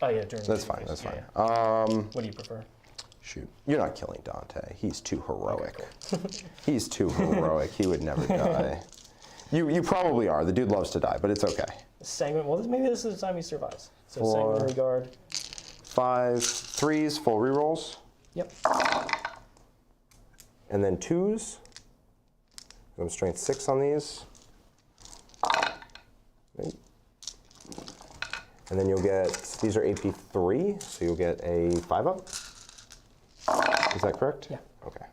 Oh yeah, during That's the fine, that's fine. Yeah. What do you prefer? Shoot, you're not killing Dante. He's too heroic. Okay, cool. He's too heroic. He would never die. You probably are. The dude loves to die, but it's okay. Well, maybe this is the time he survives. So 4, Sanguinary Guard. 5, 3s, full rerolls. Yep. And then 2s. I'm strength 6 on these. And then you'll get, these are AP 3, so you'll get a 5-up. Is that correct? Yeah. Okay.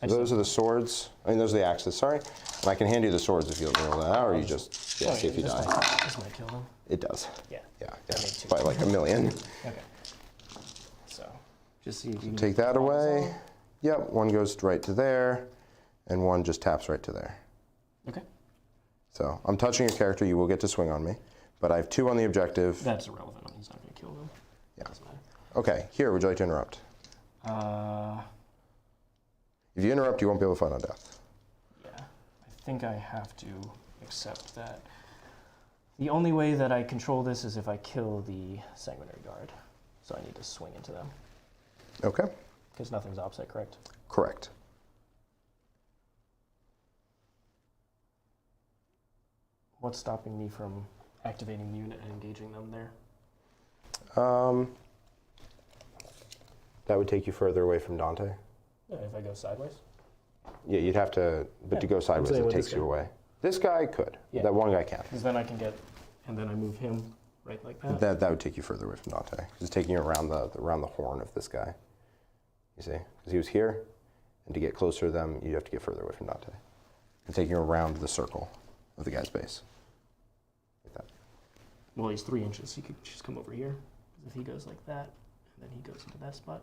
So those are the swords. I mean, those are the axes, sorry. And I can hand you the swords if you roll that out, or you just see if you die. This might kill them. It does. Yeah. Yeah, That yeah. made 2. By like a million. Okay. So, just see if you can Take that away. Yep, one goes right to there, and one just taps right to there. Okay. So I'm touching your character. You will get to swing on me, but I have 2 on the objective. That's irrelevant. He's not going to kill them. Yeah. Doesn't matter. Okay. Here, would you like to interrupt? If you interrupt, you won't be able to fight on death. Yeah. I think I have to accept that. The only way that I control this is if I kill the Sanguinary Guard. So I need to swing into them. Okay. Because nothing's opposite, correct? Correct. What's stopping me from activating the unit and engaging them there? That would take you further away from Dante. Yeah, if I go sideways? Yeah, you'd have to, but to go sideways, saying it with takes this you guy. away. This guy could. Yeah. That one guy can. Because then I can get, and then I move him right like that. That would take you further away from Dante. It's taking you around the horn of this guy. You see? Because he was here, and to get closer to them, you have to get further away from Dante. And taking you around the circle of the guy's base. Like that. Well, he's 3 inches. He could just come over here. If he goes like that, and then he goes into that spot.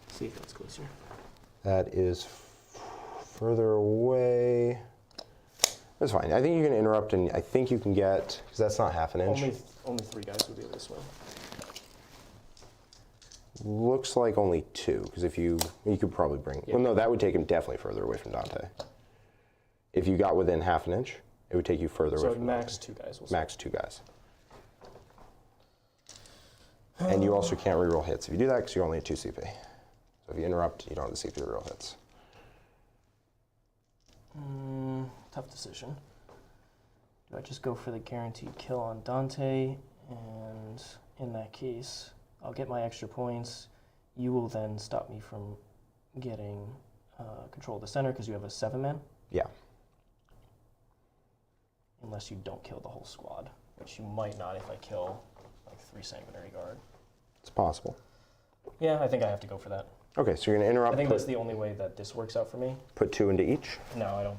See if that's closer. That is further away. That's fine. I think you can interrupt, and I think you can get, because that's not half an inch. Only 3 guys would be able to swim. Looks like only 2, because if you could probably bring, Yeah. well no, that would take him definitely further away from Dante. If you got within half an inch, it would take you further away So from max Dante. 2 guys will swim. Max 2 guys. And you also can't reroll hits if you do that, because you're only at 2 CP. So if you interrupt, you don't have the CP to reroll hits. Tough decision. Do I just go for the guaranteed kill on Dante? And in that case, I'll get my extra points. You will then stop me from getting control of the center because you have a 7-man. Yeah. Unless you don't kill the whole squad, which you might not if I kill like 3 Sanguinary Guard. It's possible. Yeah, I think I have to go for that. Okay, so you're going to interrupt. I think that's the only way that this works out for me. Put 2 into each? No, I don't.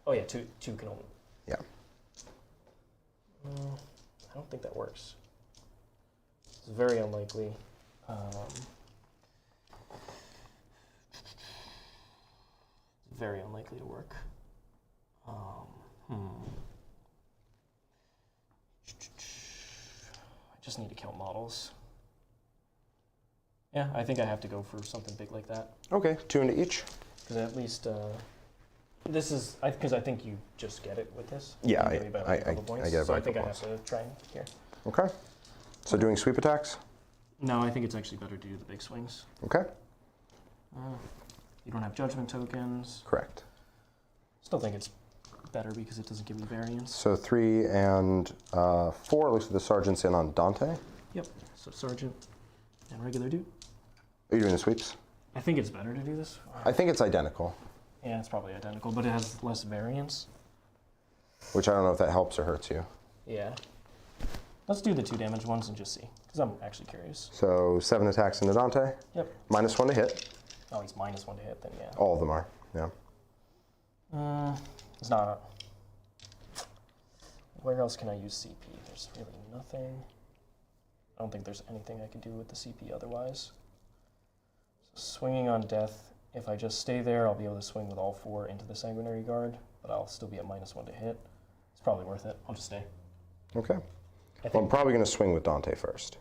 Oh yeah, two can only. Yeah. I don't think that works. It's very unlikely. Very unlikely to work. I just need to kill models. Yeah, I think I have to go for something big like that. Okay, 2 into each. Because at least, This is because I think you just get it with this. Yeah, You get it by, I like, a couple points, get it so by I a think I couple have to try here. Okay. So doing sweep attacks? No, I think it's actually better to do the big swings. Okay. You don't have judgment tokens. Correct. Still think it's better because it doesn't give you variance. So 3 and 4, looks like the sergeant's in on Dante. Yep. So sergeant and regular dude. Are you doing the sweeps? I think it's better to do this. I think it's identical, Yeah, it's probably identical, but it has less variance. which I don't know if that helps or hurts you. Yeah. Let's do the 2 damage ones and just see, because I'm actually curious. So 7 attacks into Dante. Yep. -1 to hit. Oh, he's -1 to hit, then yeah. All of them are, yeah. It's not. Where else can I use CP? There's really nothing. I don't think there's anything I can do with the CP otherwise. So swinging on death, if I just stay there, I'll be able to swing with all 4 into the sanguinary guard, but I'll still be at -1 to hit. It's probably worth it. I'll just stay. Okay. I Well, I'm think probably going to swing with Dante first.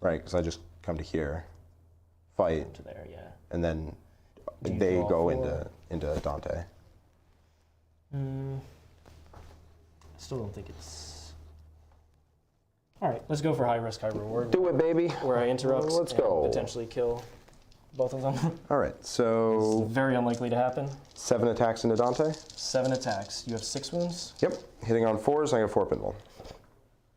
Right, because I just come to here, fight, to there, yeah. and then Do you they draw go 4? into Dante. I still don't think it's. All right, let's go for high risk, high reward. Do it, baby. Where I interrupt Let's and go. potentially kill both of them. All right, so Very unlikely to happen. 7 attacks into Dante. 7 attacks. You have 6 wounds. Yep, hitting on 4s, and I got 4 pinball.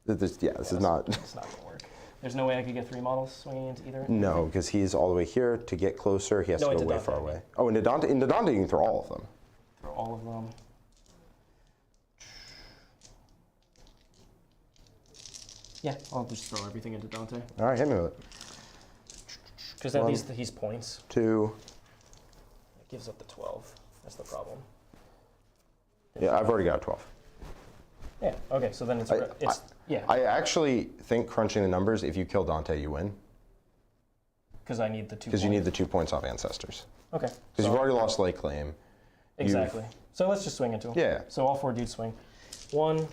This is not. It's not gonna work. There's no way I could get 3 models swinging into either. No, because he's all the way here. To get closer, he has No, to go into way Dante, far I mean. away. Oh, into Dante. Into Dante, you can throw all of them. For all of them. Yeah, I'll just throw everything into Dante. All right, hit me with it. Because at least he's points. 2. It gives up the 12. That's the problem. Yeah, I've already got a 12. Yeah. Okay. So then it's yeah. I actually think crunching the numbers, if you kill Dante, you win. Because I need the 2. Because you need the 2 points off Ancestors. Okay. Because you've already lost Lake Claim. Exactly. So let's just swing into him. Yeah. So all 4 dudes swing. 1, and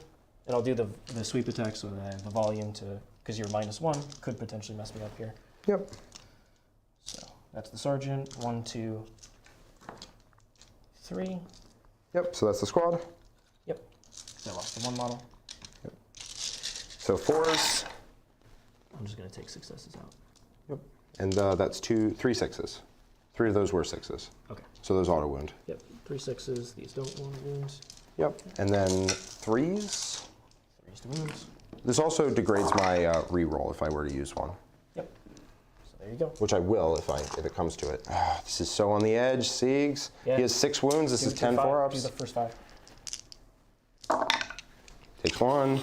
I'll do the sweep attack so that I have the volume to, because you're -1, could potentially mess me up here. Yep. So that's the sergeant. 1, 2, 3. Yep, so that's the squad. Yep. So I lost the 1 model. So 4s. I'm just going to take successes out. Yep. And that's 3 6s. 3 of those were 6s. Okay. So those auto wound. Yep. 3 6s. These don't want wounds. Yep. And then 3s. 3s to wounds. This also degrades my reroll if I were to use one. Yep. So there you go. Which I will if it comes to it. This is so on the edge, Siegs. Yeah. He has 6 wounds. This is 10 Do 4-ups. the first 5. Takes 1.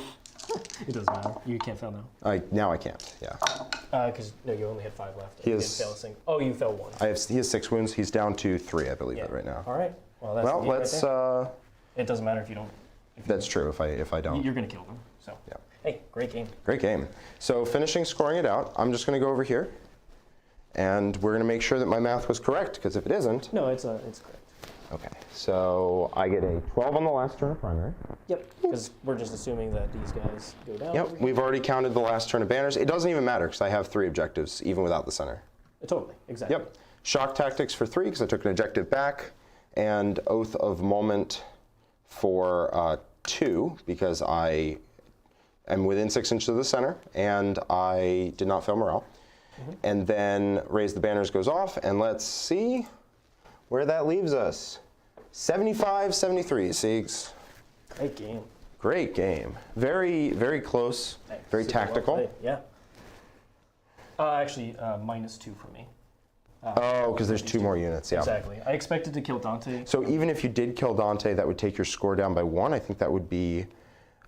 It doesn't matter. You can't fail now. Now I can't. Yeah. Because no, you only had 5 left. He You is- didn't fail a single. Oh, you fell 1. He has 6 wounds. He's down to 3, I believe, Yeah. right now. All right. Well, that's Well, the game let's. right there. It doesn't matter if you don't. That's true. If I don't. You're going to kill them. So. Yeah. Hey, great game. Great game. So finishing scoring it out, I'm just going to go over here, and we're going to make sure that my math was correct. Because if it isn't, No, it's correct. okay. So I get a 12 on the last turn of primary. Yep. Because we're just assuming that these guys go down. Yep. We've already counted the last turn of banners. It doesn't even matter because I have 3 objectives even without the center. Totally. Exactly. Yep. Shock tactics for 3 because I took an objective back, and oath of moment for 2 because I am within 6 inches of the center and I did not fail morale. And then raise the banners goes off, and let's see where that leaves us. 75-73, Siegs. Great game. Great game. Very, very close. Very Super well tactical. played, yeah. Actually, -2 for me. Oh, because there's 2 more units. Yeah. Exactly. I expected to kill Dante. So even if you did kill Dante, that would take your score down by 1. I think that would be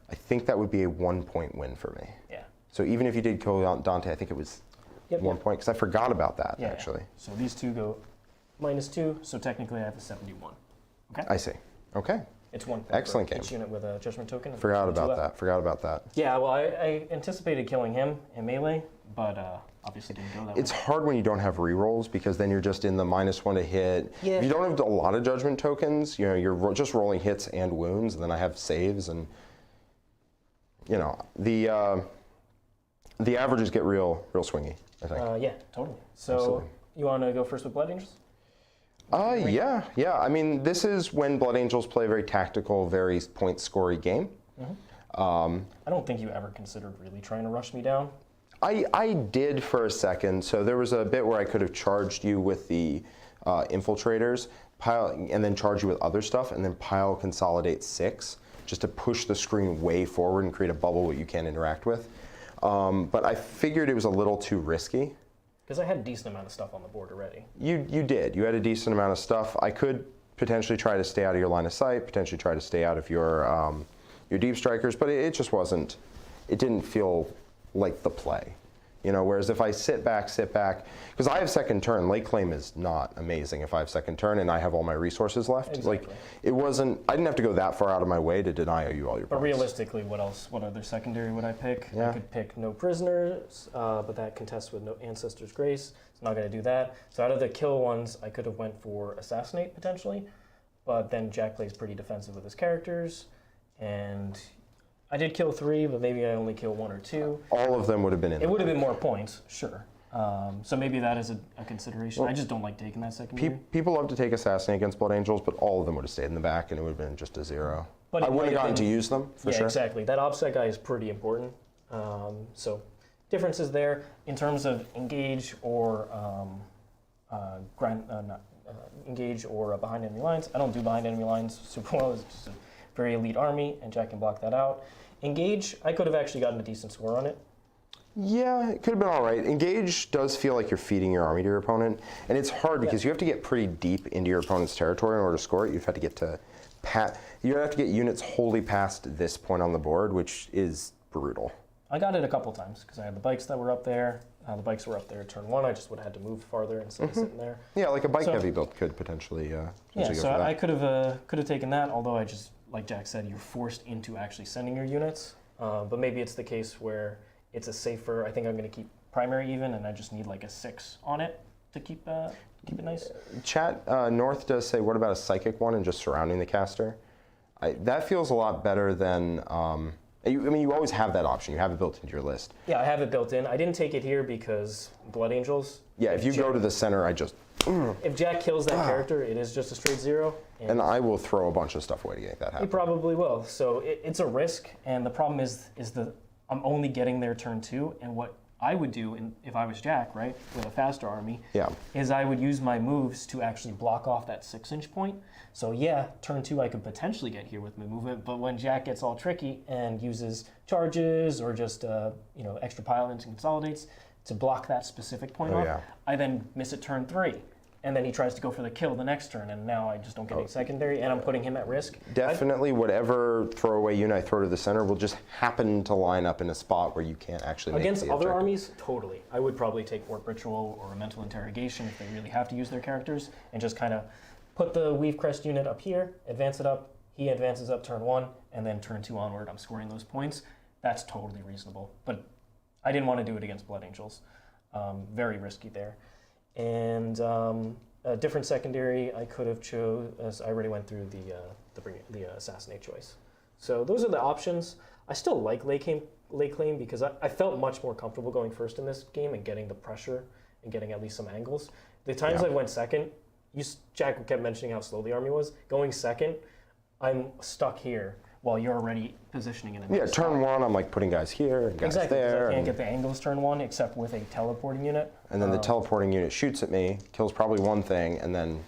a 1-point win for me. Yeah. So even if you did kill Dante, I think it was Yep, 1 point because I forgot about that Yeah. actually. So these 2 go -2. So technically, I have a 71. Okay. I see. Okay. It's 1 point. Excellent for game. Each unit with a judgment token. and Forgot 2 about left. that. Forgot about that. Yeah. Well, I anticipated killing him in melee, but obviously didn't go that It's way. hard when you don't have rerolls because then you're just in the -1 to hit. Yeah. If you don't have a lot of judgment tokens, you're just rolling hits and wounds, and then I have saves, and the averages get real swingy, I think. Yeah, totally. So Absolutely. you want to go first with Blood Angels? Yeah. I mean, this is when Blood Angels play a very tactical, very point-scory game. I don't think you ever considered really trying to rush me down. I did for a second. So there was a bit where I could have charged you with the infiltrators, and then charge you with other stuff, and then pile consolidate 6, just to push the screen way forward and create a bubble that you can't interact with. But I figured it was a little too risky. Because I had a decent amount of stuff on the board already. You did. You had a decent amount of stuff. I could potentially try to stay out of your line of sight, potentially try to stay out of your deep strikers, but it just wasn't. It didn't feel like the play. Whereas if I sit back, because I have second turn. Late claim is not amazing if I have second turn and I have all my resources left. Exactly. Like it wasn't. I didn't have to go that far out of my way to deny you all your. But points. realistically, what else? What other secondary would I pick? Yeah. I could pick no prisoners, but that contests with no ancestor's grace. It's not going to do that. So out of the kill ones, I could have went for assassinate potentially, but then Jack plays pretty defensive with his characters, and I did kill 3, but maybe I only kill 1 or 2. All of them would have been in. It would have been more points, sure. So maybe that is a consideration. I just don't like taking that secondary. People love to take assassinate against Blood Angels, but all of them would have stayed in the back, and it would have been just a 0. But I wouldn't have gotten to use them for yeah, sure. Exactly. That OPSEC guy is pretty important. So differences there in terms of engage or engage or behind enemy lines. I don't do behind enemy lines super well. It's just a very elite army, and Jack can block that out. Engage, I could have actually gotten a decent score on it. Yeah, it could have been all right. Engage does feel like you're feeding your army to your opponent, and it's hard because you have to get pretty deep into your opponent's territory in order to score it. You've had to get to you have to get units wholly past this point on the board, which is brutal. I got it a couple times because I had the bikes that were up there. The bikes were up there turn 1. I just would have had to move farther instead of sitting there. Yeah, like a bike-heavy build could potentially go so for that. I could have taken that, although I just, like Jack said, you're forced into actually sending your units. But maybe it's the case where it's a safer, I think I'm going to keep primary even, and I just need like a 6 on it to keep it nice. Chat North does say, what about a psychic one and just surrounding the caster? That feels a lot better than, you always have that option. You have it built into your list. Yeah, I have it built in. I didn't take it here because Blood Angels. Yeah, if you go to the center, If Jack kills that character, it is just a straight 0. And I will throw a bunch of stuff away to make that happen. He probably will. So it's a risk, and the problem is I'm only getting there turn 2, and what I would do if I was Jack, right, with a faster army, is I would use my moves to actually block off that 6-inch point. So yeah, turn 2 I could potentially get here with my movement, but when Jack gets all tricky and uses charges or just extra pile-ins and consolidates to block that specific point off, I then miss it turn 3. And then he tries to go for the kill the next turn, and now I just don't get any secondary, and I'm putting him at risk. Definitely, whatever throwaway unit I throw to the center will just happen to line up in a spot where you can't actually make Against the other objective. armies, totally. I would probably take Warp Ritual or a Mental Interrogation if they really have to use their characters, and just kind of put the Weave Crest unit up here, advance it up, he advances up turn 1, and then turn 2 onward, I'm scoring those points. That's totally reasonable. But I didn't want to do it against Blood Angels. Very risky there. And a different secondary I could have chose, as I already went through the assassinate choice. So those are the options. I still like late claim because I felt much more comfortable going first in this game and getting the pressure and getting at least some angles. The times I went second, Jack kept mentioning how slow the army was. Going second, I'm stuck here while you're already positioning in a nice turn spot. 1, I'm like putting guys here and guys there. I can't get the angles turn 1 except with a teleporting unit. And then the teleporting unit shoots at me, kills probably one thing, and then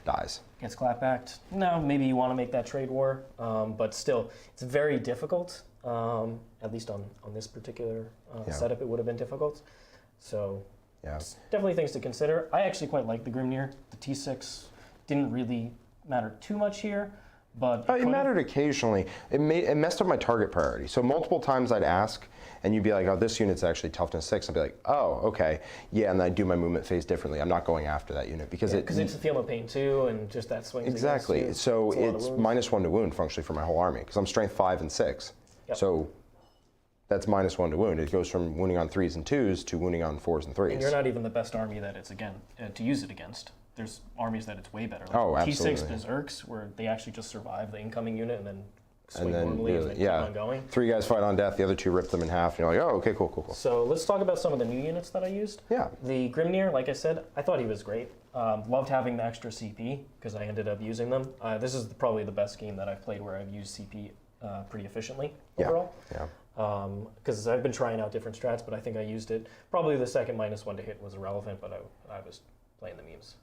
dies. Gets clapbacked. No, maybe you want to make that trade war, but still, it's very difficult. At least on this particular setup, it would have been difficult. So definitely things to consider. I actually quite like the Grimnyr. The T6 didn't really matter too much here. But it mattered occasionally. It messed up my target priority. So multiple times I'd ask, and you'd be like, oh, this unit's actually toughness 6. I'd be like, oh, okay. Yeah, and I'd do my movement phase differently. I'm not going after that unit because it's a Feel No Pain too, and just that swings exactly. against you. So it's -1 to wound functionally for my whole army because I'm strength 5 and 6. Yep. So that's -1 to wound. It goes from wounding on 3s and 2s to wounding on 4s and 3s. And you're not even the best army that it's to use it against. There's armies that it's way better. Like absolutely. T6 Berserks, where they actually just survive the incoming unit and then swing then normally and do then it. keep Yeah. on going. 3 guys fight on death, the other 2 rip them in half, and you're like, oh, okay, cool. So let's talk about some of the new units that I used. Yeah. The Grimnyr, like I said, I thought he was great. Loved having the extra CP because I ended up using them. This is probably the best game that I've played where I've used CP pretty efficiently overall. Yeah. Because I've been trying out different strats, but I think I used it. Probably the second -1 to hit was irrelevant, but I was playing the memes.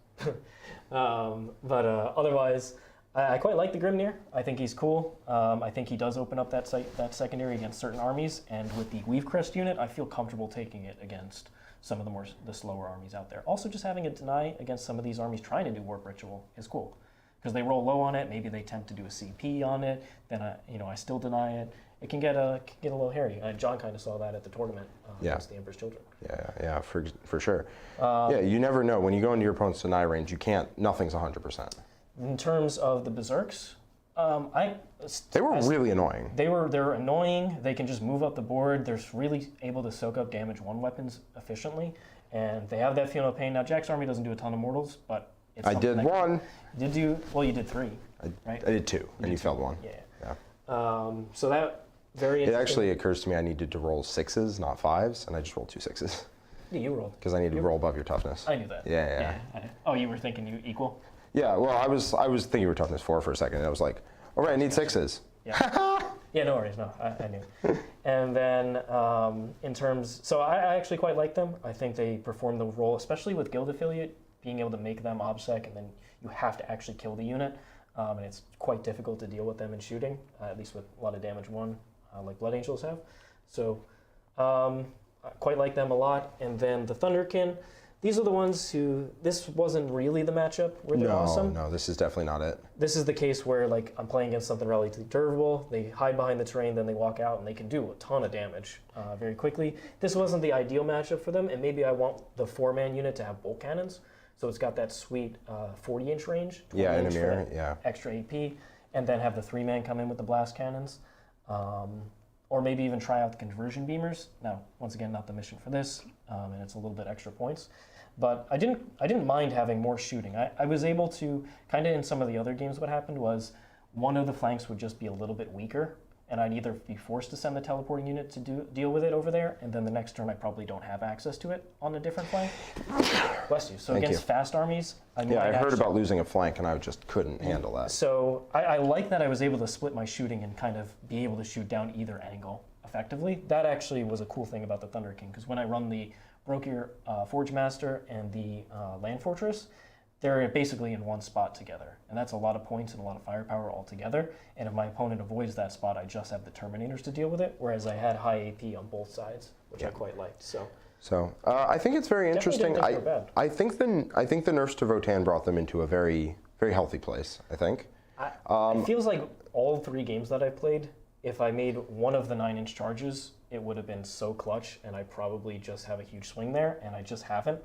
Otherwise, I quite like the Grimnyr. I think he's cool. I think he does open up that secondary against certain armies, and with the Weavefield unit, I feel comfortable taking it against some of the slower armies out there. Also, just having it deny against some of these armies trying to do Warp Ritual is cool. Because they roll low on it, maybe they attempt to do a CP on it, then I still deny it. It can get a little hairy. John kind of saw that at the tournament against the Emperor's Children. Yeah, for sure. Yeah, you never know. When you go into your opponent's deny range, nothing's 100%. In terms of the Berserks, they were really annoying. They're annoying. They can just move up the board. They're really able to soak up damage 1 weapons efficiently, and they have that feeling of pain. Now, Jack's army doesn't do a ton of mortals, but it's I did 1. Did you? Well, you did 3, right? I did 2, and you failed 1. Yeah. So that very It interesting. actually occurs to me I needed to roll 6s, not 5s, and I just rolled 2 6s. Yeah, you rolled. Because I needed to roll above your toughness. I knew that. Yeah. Oh, you were thinking you equal? Yeah, well, I was thinking you were toughness 4 for a second, and I was like, all right, I need 6s. Yeah. Yeah, no worries. No, I knew. And then in terms, so I actually quite like them. I think they perform the role, especially with Guild Affiliate, being able to make them OBSEC, and then you have to actually kill the unit. And it's quite difficult to deal with them in shooting, at least with a lot of damage 1, like Blood Angels have. So I quite like them a lot. And then the Thunderkin, these are the ones who, this wasn't really the matchup where they're awesome. No, this is definitely not it. This is the case where like I'm playing against something relatively durable, they hide behind the terrain, then they walk out and they can do a ton of damage very quickly. This wasn't the ideal matchup for them, and maybe I want the 4-man unit to have bolt cannons. So it's got that sweet 40-inch range, 20-inch Ymyr, extra AP, and then have the 3-man come in with the blast cannons. Or maybe even try out the conversion beamers. Now, once again, not the mission for this, and it's a little bit extra points. But I didn't mind having more shooting. I was able to, kind of in some of the other games, what happened was one of the flanks would just be a little bit weaker, and I'd either be forced to send the teleporting unit to deal with it over there, and then the next turn I probably don't have access to it on a different flank. Bless you. So against fast armies, I heard about losing a flank, and I just couldn't handle that. So I like that I was able to split my shooting and kind of be able to shoot down either angle effectively. That actually was a cool thing about the Thunder King, because when I run the Brokir Forge Master and the Land Fortress, they're basically in one spot together. And that's a lot of points and a lot of firepower all together. And if my opponent avoids that spot, I just have the Terminators to deal with it, whereas I had high AP on both sides, which I quite liked. So I think it's very interesting. I think the nerfs to Votann brought them into a very, very healthy place, I think. It feels like all 3 games that I played, if I made one of the 9-inch charges, it would have been so clutch, and I probably just have a huge swing there, and I just haven't.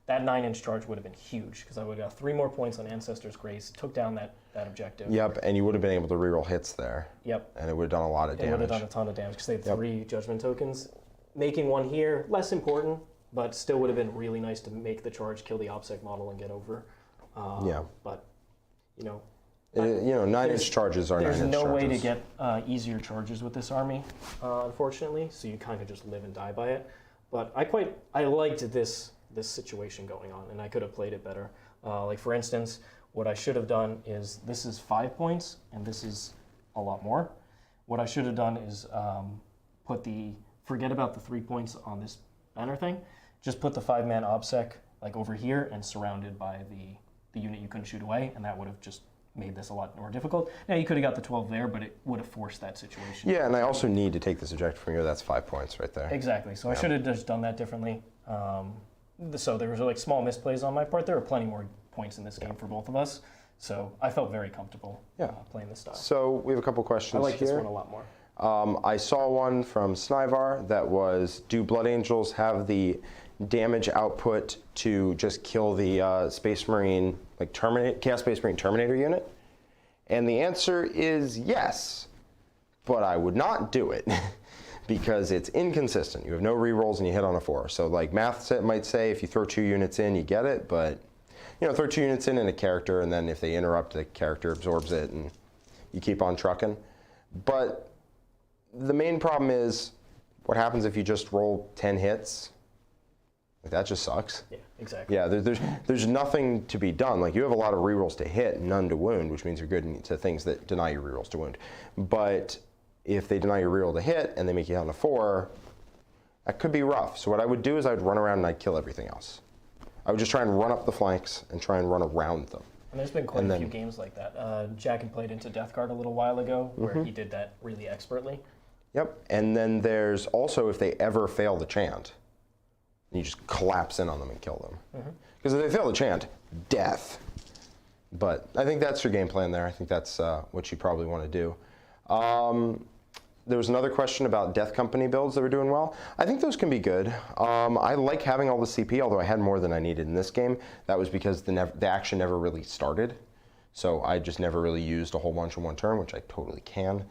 That 9-inch charge would have been huge, because I would have got 3 more points on Ancestor's Grace, took down that objective. Yep, and you would have been able to reroll hits there. Yep. And it would have done a lot of damage. It would have done a ton of damage, because they had 3 Judgment tokens. Making one here, less important, but still would have been really nice to make the charge, kill the OBSEC model, and get over. But, 9-inch charges are 9-inch charges. There's no way to get easier charges with this army, unfortunately, so you kind of just live and die by it. But I liked this situation going on, and I could have played it better. Like for instance, what I should have done is, this is 5 points, and this is a lot more. What I should have done is forget about the 3 points on this banner thing, just put the 5-man OBSEC like over here and surrounded by the unit you couldn't shoot away, and that would have just made this a lot more difficult. Now, you could have got the 12 there, but it would have forced that situation. Yeah, and I also need to take this objective from you. That's 5 points right there. Exactly. So I should have just done that differently. So there was like small misplays on my part. There were plenty more points in this game for both of us. So I felt very comfortable playing this style. So we have a couple questions I like here. this one a lot more. I saw one from Snivar that was, do Blood Angels have the damage output to just kill the Space Marine, like Chaos Space Marine Terminator unit? And the answer is yes, but I would not do it because it's inconsistent. You have no rerolls and you hit on a 4. So like math might say if you throw 2 units in, you get it, but throw 2 units in a character, and then if they interrupt, the character absorbs it and you keep on trucking. But the main problem is, what happens if you just roll 10 hits? Like, that just sucks. Yeah, exactly. Yeah, there's nothing to be done. Like, you have a lot of rerolls to hit, none to wound, which means you're good to things that deny you rerolls to wound. But if they deny your reroll to hit and they make you down to 4, that could be rough. So what I would do is I'd run around and I'd kill everything else. I would just try and run up the flanks and try and run around them. And there's been quite a few games like that. Jack had played into Deathguard a little while ago, where he did that really expertly. Yep, and then there's also if they ever fail the chant, you just collapse in on them and kill them. Because if they fail the chant, death. But I think that's your game plan there. I think that's what you probably want to do. There was another question about Death Company builds that were doing well. I think those can be good. I like having all the CP, although I had more than I needed in this game. That was because the action never really started. So I just never really used a whole bunch in one turn, which I totally can.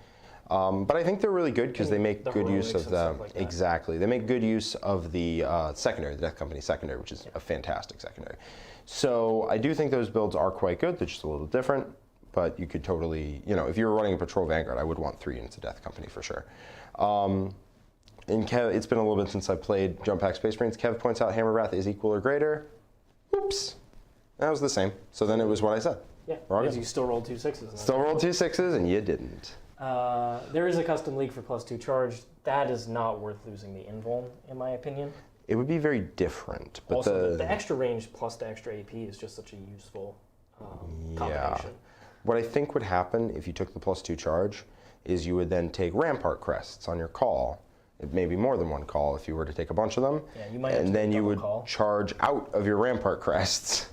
But I think they're really good because they make good use of the... Exactly. They make good use of the secondary, the Death Company secondary, which is a fantastic secondary. So I do think those builds are quite good. They're just a little different. But you could totally, you know, if you were running a patrol Vanguard, I would want 3 units of Death Company for sure. And Kev, it's been a little bit since I played Jump Pack Space Marines. Kev points out Hammer Wrath is equal or greater. Oops. That was the same. So then it was what I said. Yeah, because you still rolled 2 6s. Still rolled 2 6s and you didn't. There is a custom league for +2 charge. That is not worth losing the invuln, in my opinion. It would be very different. But also, the extra range plus the extra AP is just such a useful combination. What I think would happen if you took the +2 charge is you would then take Rampart Crests on your call. It may be more than one call if you were to take a bunch of them. Yeah, you might have and to then you would call. Charge out of your Rampart Crests,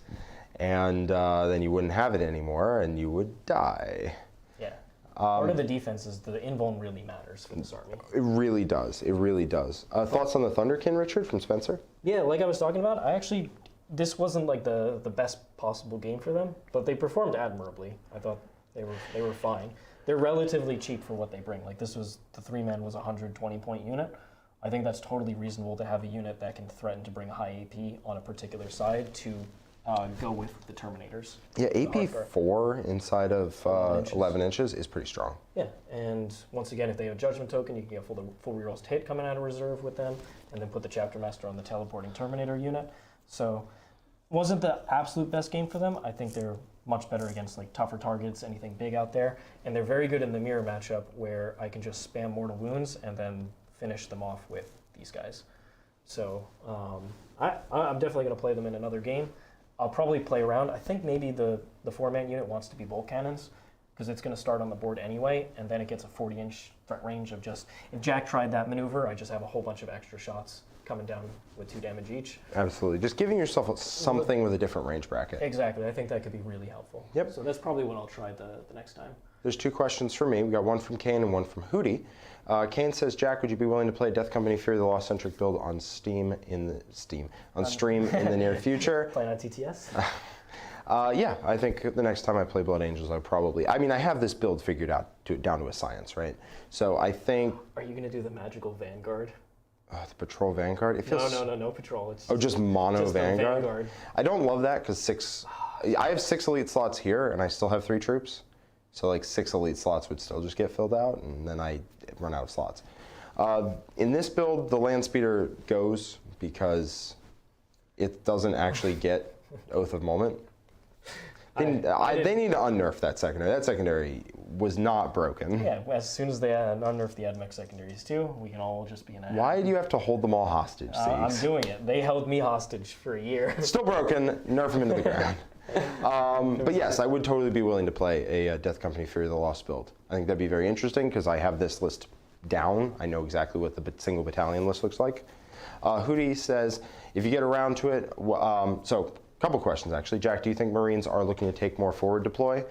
and then you wouldn't have it anymore, and you would die. Yeah. Part of the defense is the invuln really matters for this army. It really does. It really does. Thoughts on the Thunderkin, Richard, from Spencer? Yeah, like I was talking about, this wasn't like the best possible game for them, but they performed admirably. I thought they were fine. They're relatively cheap for what they bring. Like the 3-man was a 120-point unit. I think that's totally reasonable to have a unit that can threaten to bring a high AP on a particular side to go with the Terminators. Yeah, AP 4 inside of 11 inches is pretty strong. Yeah, and once again, if they have a Judgment Token, you can get full rerolls to hit coming out of reserve with them, and then put the Chapter Master on the teleporting Terminator unit. So, wasn't the absolute best game for them. I think they're much better against like tougher targets, anything big out there, and they're very good in the mirror matchup where I can just spam mortal wounds and then finish them off with these guys. So I'm definitely going to play them in another game. I'll probably play around. I think maybe the 4-man unit wants to be bolt cannons because it's going to start on the board anyway, and then it gets a 40-inch threat range of just, if Jack tried that maneuver, I just have a whole bunch of extra shots coming down with 2 damage each. Absolutely. Just giving yourself something with a different range bracket. Exactly. I think that could be really helpful. Yep. So that's probably what I'll try the next time. There's 2 questions for me. We got one from Kane and one from Hootie. Kane says, Jack, would you be willing to play Death Company Fear the Lost centric build on stream in the near future? Playing on TTS? Yeah, I think the next time I play Blood Angels, I have this build figured out down to a science, right? So I think... Are you going to do the magical Vanguard? The Patrol Vanguard? It feels... No Patrol. It's just mono just Vanguard? Vanguard? I don't love that because I have 6 elite slots here and I still have 3 troops. So like 6 elite slots would still just get filled out and then I run out of slots. In this build, the land speeder goes because it doesn't actually get Oath of Moment. They need to unnerf that secondary. That secondary was not broken. Yeah, as soon as they unnerf the AdMech secondaries too, we can all just be in a... Why do you have to hold them all hostage, I'm doing it. They held me hostage for a year. Still broken, nerf them into the ground. But yes, I would totally be willing to play a Death Company Fear of the Lost build. I think that'd be very interesting because I have this list down. I know exactly what the single battalion list looks like. Hootie says, if you get around to it, couple questions actually. Jack, do you think Marines are looking to take more forward deploy?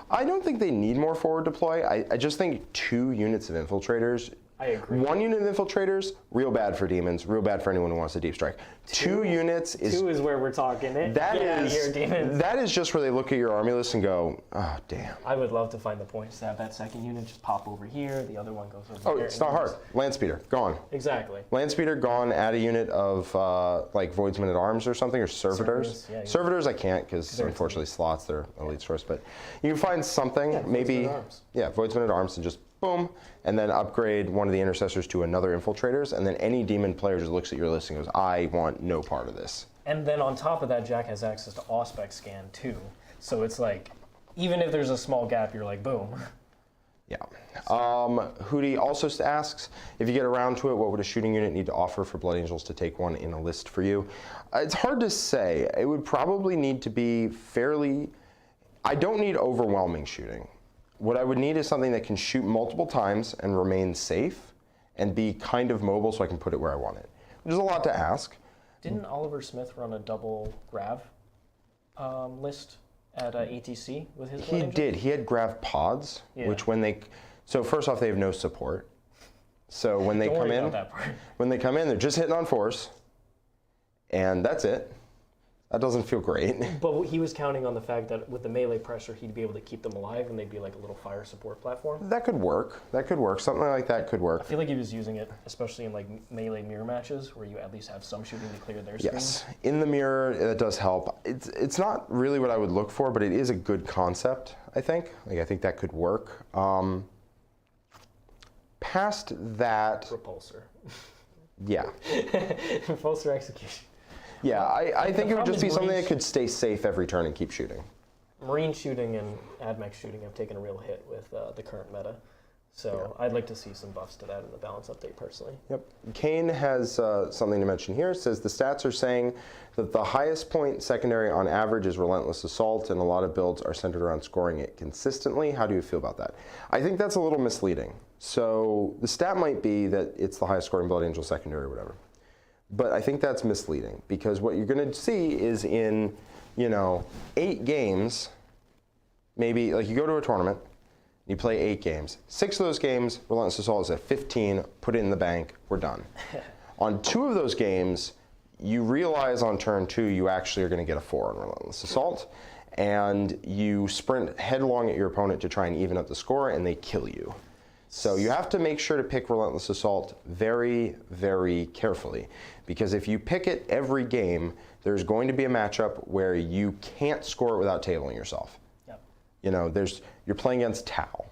I don't think they need more forward deploy. I just think 2 units of infiltrators. I agree. 1 unit of infiltrators, real bad for demons, real bad for anyone who wants to deep strike. 2 units is... 2 is where we're talking it. That is just where they look at your army list and go, oh, damn. I would love to find the points to have that second unit just pop over here, the other one goes over here. Oh, it's not hard. Land speeder, gone. Exactly. Land speeder, gone. Add a unit of like Voidsmen at Arms or something, or Servitors. Servitors I can't because unfortunately slots, they're elite source, but you can find something, maybe... Voidsmen at Arms. Yeah, Voidsmen at Arms and just boom, and then upgrade one of the intercessors to another infiltrators, and then any demon player just looks at your list and goes, I want no part of this. And then on top of that, Jack has access to Auspex scan too. So it's like, even if there's a small gap, you're like, boom. Yeah. Hootie also asks, if you get around to it, what would a shooting unit need to offer for Blood Angels to take one in a list for you? It's hard to say. It would probably need to be fairly... I don't need overwhelming shooting. What I would need is something that can shoot multiple times and remain safe and be kind of mobile so I can put it where I want it, which is a lot to ask. Didn't Oliver Smith run a double grav list at ATC with his Blood He Angels? did. He had grav pods, which when they... So first off, they have no support. So when they Don't come worry in, about that part. when they come in, they're just hitting on force, and that's it. That doesn't feel great. But he was counting on the fact that with the melee pressure, he'd be able to keep them alive, and they'd be like a little fire support platform. That could work. That could work. Something like that could I work. feel like he was using it, especially in like melee mirror matches, where you at least have some shooting to clear their screen. Yes, in the mirror, that does help. It's not really what I would look for, but it is a good concept, I think. Like, I think that could work. Past that, Repulsor. yeah. Repulsor execution. Yeah, I think it would problem just be is something Marines- that could stay safe every turn and keep shooting. Marine shooting and AdMech shooting have taken a real hit with the current meta. So I'd like to see some buffs to that in the balance update personally. Yep. Kane has something to mention here. It says the stats are saying that the highest point secondary on average is Relentless Assault, and a lot of builds are centered around scoring it consistently. How do you feel about that? I think that's a little misleading. So the stat might be that it's the highest scoring Blood Angel secondary or whatever. But I think that's misleading, because what you're going to see is in, 8 games, maybe, like you go to a tournament, you play 8 games. 6 of those games, Relentless Assault is at 15, put it in the bank, we're done. On 2 of those games, you realize on turn 2 you actually are going to get a 4 on Relentless Assault, and you sprint headlong at your opponent to try and even up the score, and they kill you. So you have to make sure to pick Relentless Assault very, very carefully, because if you pick it every game, there's going to be a matchup where you can't score it without tabling yourself. Yep. You're playing against Tau.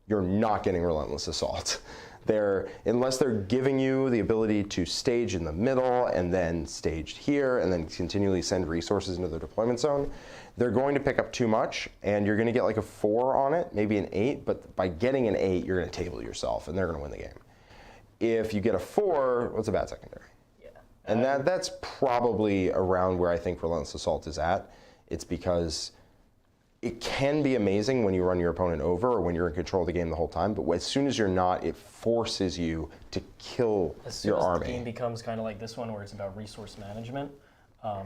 You're not getting Relentless Assault. Unless they're giving you the ability to stage in the middle and then stage here and then continually send resources into the deployment zone, they're going to pick up too much, and you're going to get like a 4 on it, maybe an 8, but by getting an 8, you're going to table yourself, and they're going to win the game. If you get a 4, what's a bad secondary? Yeah. And that's probably around where I think Relentless Assault is at. It's because it can be amazing when you run your opponent over or when you're in control of the game the whole time, but as soon as you're not, it forces you to kill your army. The game becomes kind of like this one, where it's about resource management,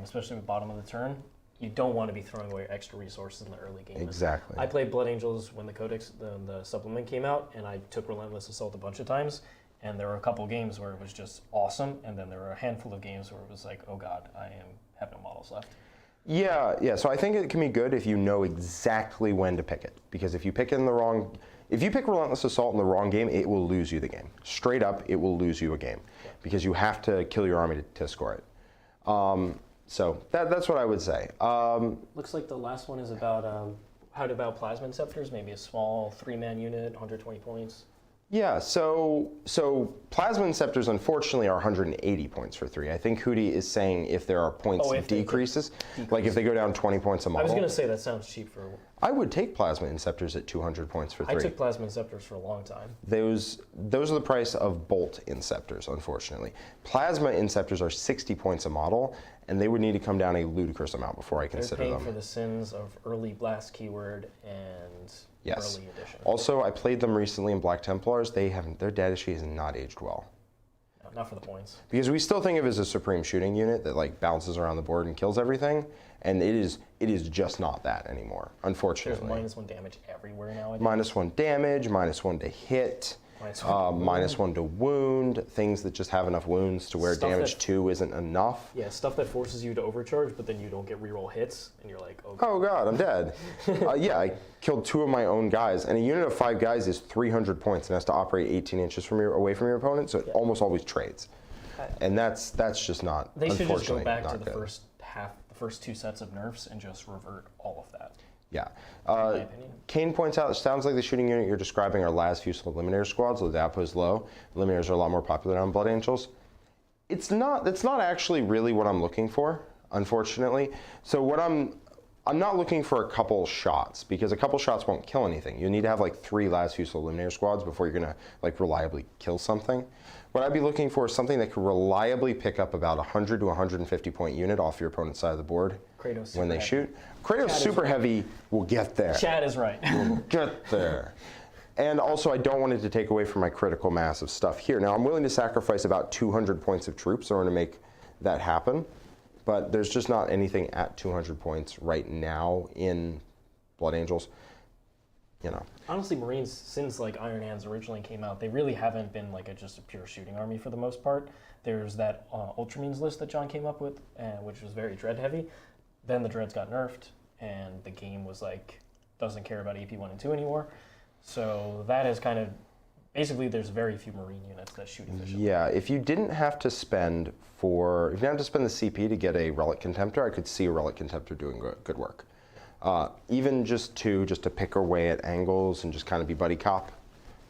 especially with bottom of the turn. You don't want to be throwing away extra resources in the early game. Exactly. I played Blood Angels when the Codex, the supplement came out, and I took Relentless Assault a bunch of times, and there were a couple games where it was just awesome, and then there were a handful of games where it was like, oh god, have no models left. Yeah. So I think it can be good if you know exactly when to pick it, because if you pick Relentless Assault in the wrong game, it will lose you the game. Straight up, it will lose you a game, because you have to kill your army to score it. So that's what I would say. Looks like the last one is about how about Plasma Inceptors, maybe a small 3-man unit, 120 points. Yeah, so Plasma Inceptors unfortunately are 180 points for 3. I think Hootie is saying if there are points decreases, like if they go down 20 points a model. I was going to say that sounds cheap for... I would take Plasma Inceptors at 200 points for 3. I took Plasma Inceptors for a long time. Those are the price of Bolt Inceptors, unfortunately. Plasma Inceptors are 60 points a model, and they would need to come down a ludicrous amount before I consider them. They're paying for the sins of early Blast Keyword and early edition. Also, I played them recently in Black Templars. Their data sheet has not aged well. No, not for the points. Because we still think of it as a supreme shooting unit that like bounces around the board and kills everything, and it is just not that anymore, unfortunately. There's -1 damage everywhere nowadays. -1 damage, -1 to hit, -1 to wound, things that just have enough wounds to where damage 2 isn't enough. Yeah, stuff that forces you to overcharge, but then you don't get reroll hits, and you're like, oh god, I'm dead. Yeah, I killed 2 of my own guys, and a unit of 5 guys is 300 points and has to operate 18 inches away from your opponent, so it almost always trades. And that's just not, They should just go unfortunately, back to not the good. first 2 sets of nerfs and just revert all of that. Yeah. in my opinion. Kane points out, it sounds like the shooting unit you're describing are Las Fusel Eliminator squads, so the output is low. Eliminators are a lot more popular on Blood Angels. That's not actually really what I'm looking for, unfortunately. So what I'm not looking for a couple shots, because a couple shots won't kill anything. You need to have like 3 Las Fusel Eliminator squads before you're gonna like reliably kill something. What I'd be looking for is something that could reliably pick up about 100 to 150 point unit off your opponent's side of the board Kratos when they super shoot. Kratos super heavy will get there. Chad is right. Will get there. And also, I don't want it to take away from my critical mass of stuff here. Now, I'm willing to sacrifice about 200 points of troops in order to make that happen, but there's just not anything at 200 points right now in Blood Angels. You know. Honestly, Marines, since like Iron Hands originally came out, they really haven't been like just a pure shooting army for the most part. There's that Ultramarines list that John came up with, which was very dread heavy. Then the dreads got nerfed, and the game was like, doesn't care about AP 1 and 2 anymore. So that is kind of, basically there's very few Marine units that shoot efficiently. Yeah, if you didn't have to spend the CP to get a Relic Contemptor, I could see a Relic Contemptor doing good work. Even just to pick away at angles and just kind of be buddy cop.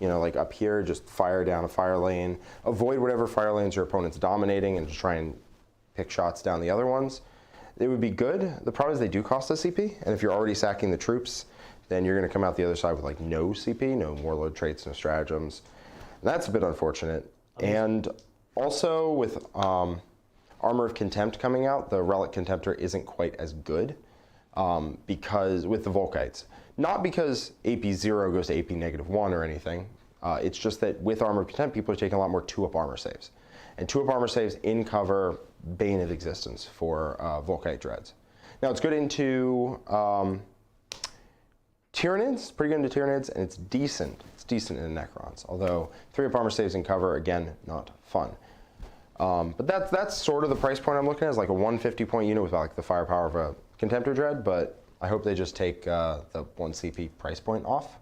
You know, like up here, just fire down a fire lane, avoid whatever fire lanes your opponent's dominating and just try and pick shots down the other ones. It would be good. The problem is they do cost a CP, and if you're already sacking the troops, then you're going to come out the other side with like no CP, no warlord traits, no stratagems. And that's a bit unfortunate. And also with Armor of Contempt coming out, the Relic Contemptor isn't quite as good because with the Volkites. Not because AP 0 goes to AP -1 or anything. It's just that with Armor of Contempt, people are taking a lot more 2-up armor saves. And 2-up armor saves in cover, bane of existence for Volkite Dreads. Now it's good into Tyranids, pretty good into Tyranids, and it's decent. It's decent in Necrons. Although 3-up armor saves in cover, again, not fun. But that's sort of the price point I'm looking at, is like a 150 point unit with like the firepower of a Contemptor Dread, but I hope they just take the 1 CP price point off.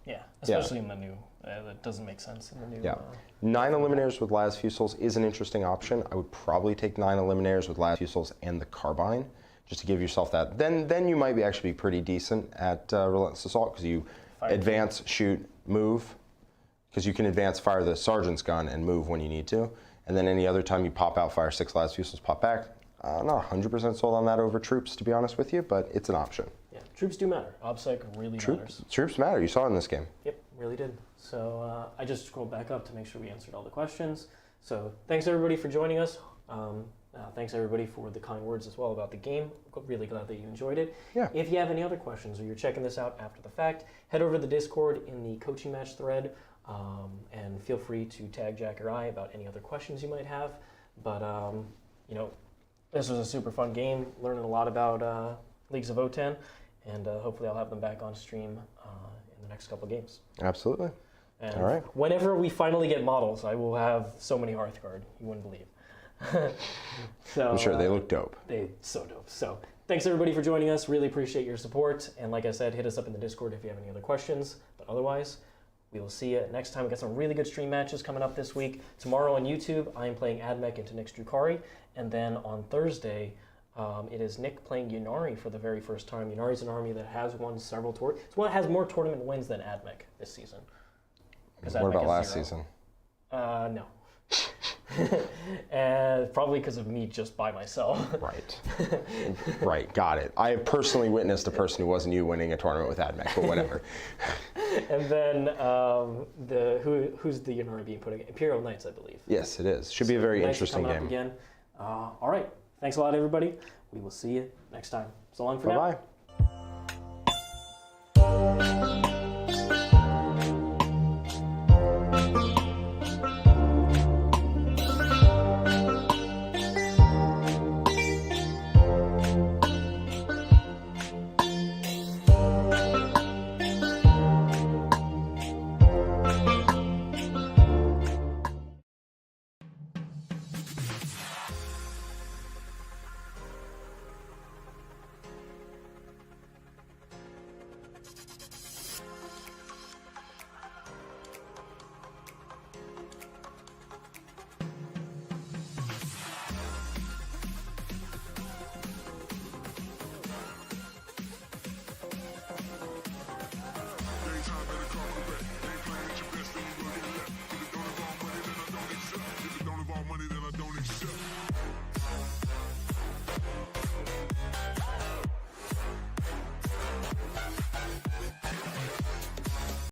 Yeah, especially in the new, that doesn't make sense in the new. Yeah. 9 Eliminators with Las Fusels is an interesting option. I would probably take 9 Eliminators with Las Fusels and the Carbine, just to give yourself that. Then you might be actually be pretty decent at Relentless Assault, because you advance, shoot, move, because you can advance, fire the Sergeant's gun, and move when you need to. And then any other time you pop out, fire 6 Las Fusels, pop back. I'm not 100% sold on that over troops, to be honest with you, but it's an option. Yeah, troops do matter. OBSEC really matters. Troops matter. You saw it in this game. Yep, really did. So I just scrolled back up to make sure we answered all the questions. So thanks everybody for joining us. Thanks everybody for the kind words as well about the game. Really glad that you enjoyed it. Yeah. If you have any other questions or you're checking this out after the fact, head over to the Discord in the coaching match thread, and feel free to tag Jack or I about any other questions you might have. But you know, this was a super fun game. Learning a lot about Leagues of Votann, and hopefully I'll have them back on stream in the next couple games. Absolutely. And all right. Whenever we finally get models, I will have so many Hearthguard, you wouldn't believe. So I'm sure they look dope. They so dope. So thanks everybody for joining us. Really appreciate your support. And like I said, hit us up in the Discord if you have any other questions. But otherwise, we will see you next time. We got some really good stream matches coming up this week. Tomorrow on YouTube, I am playing Admech into Nick's Drukhari. And then on Thursday, it is Nick playing Ynnari for the very first time. Ynnari's an army that has won several tournaments. It's one that has more tournament wins than Admech this season. What about last season? No. And probably because of me just by myself. Right. Right, got it. I have personally witnessed a person who wasn't you winning a tournament with AdMech, but whatever. And then who's the Ynnari being put against? Imperial Knights, I believe. Yes, it is. Should be a very interesting game. Again. All right. Thanks a lot, everybody. We will see you next time. So long for now. Bye-bye.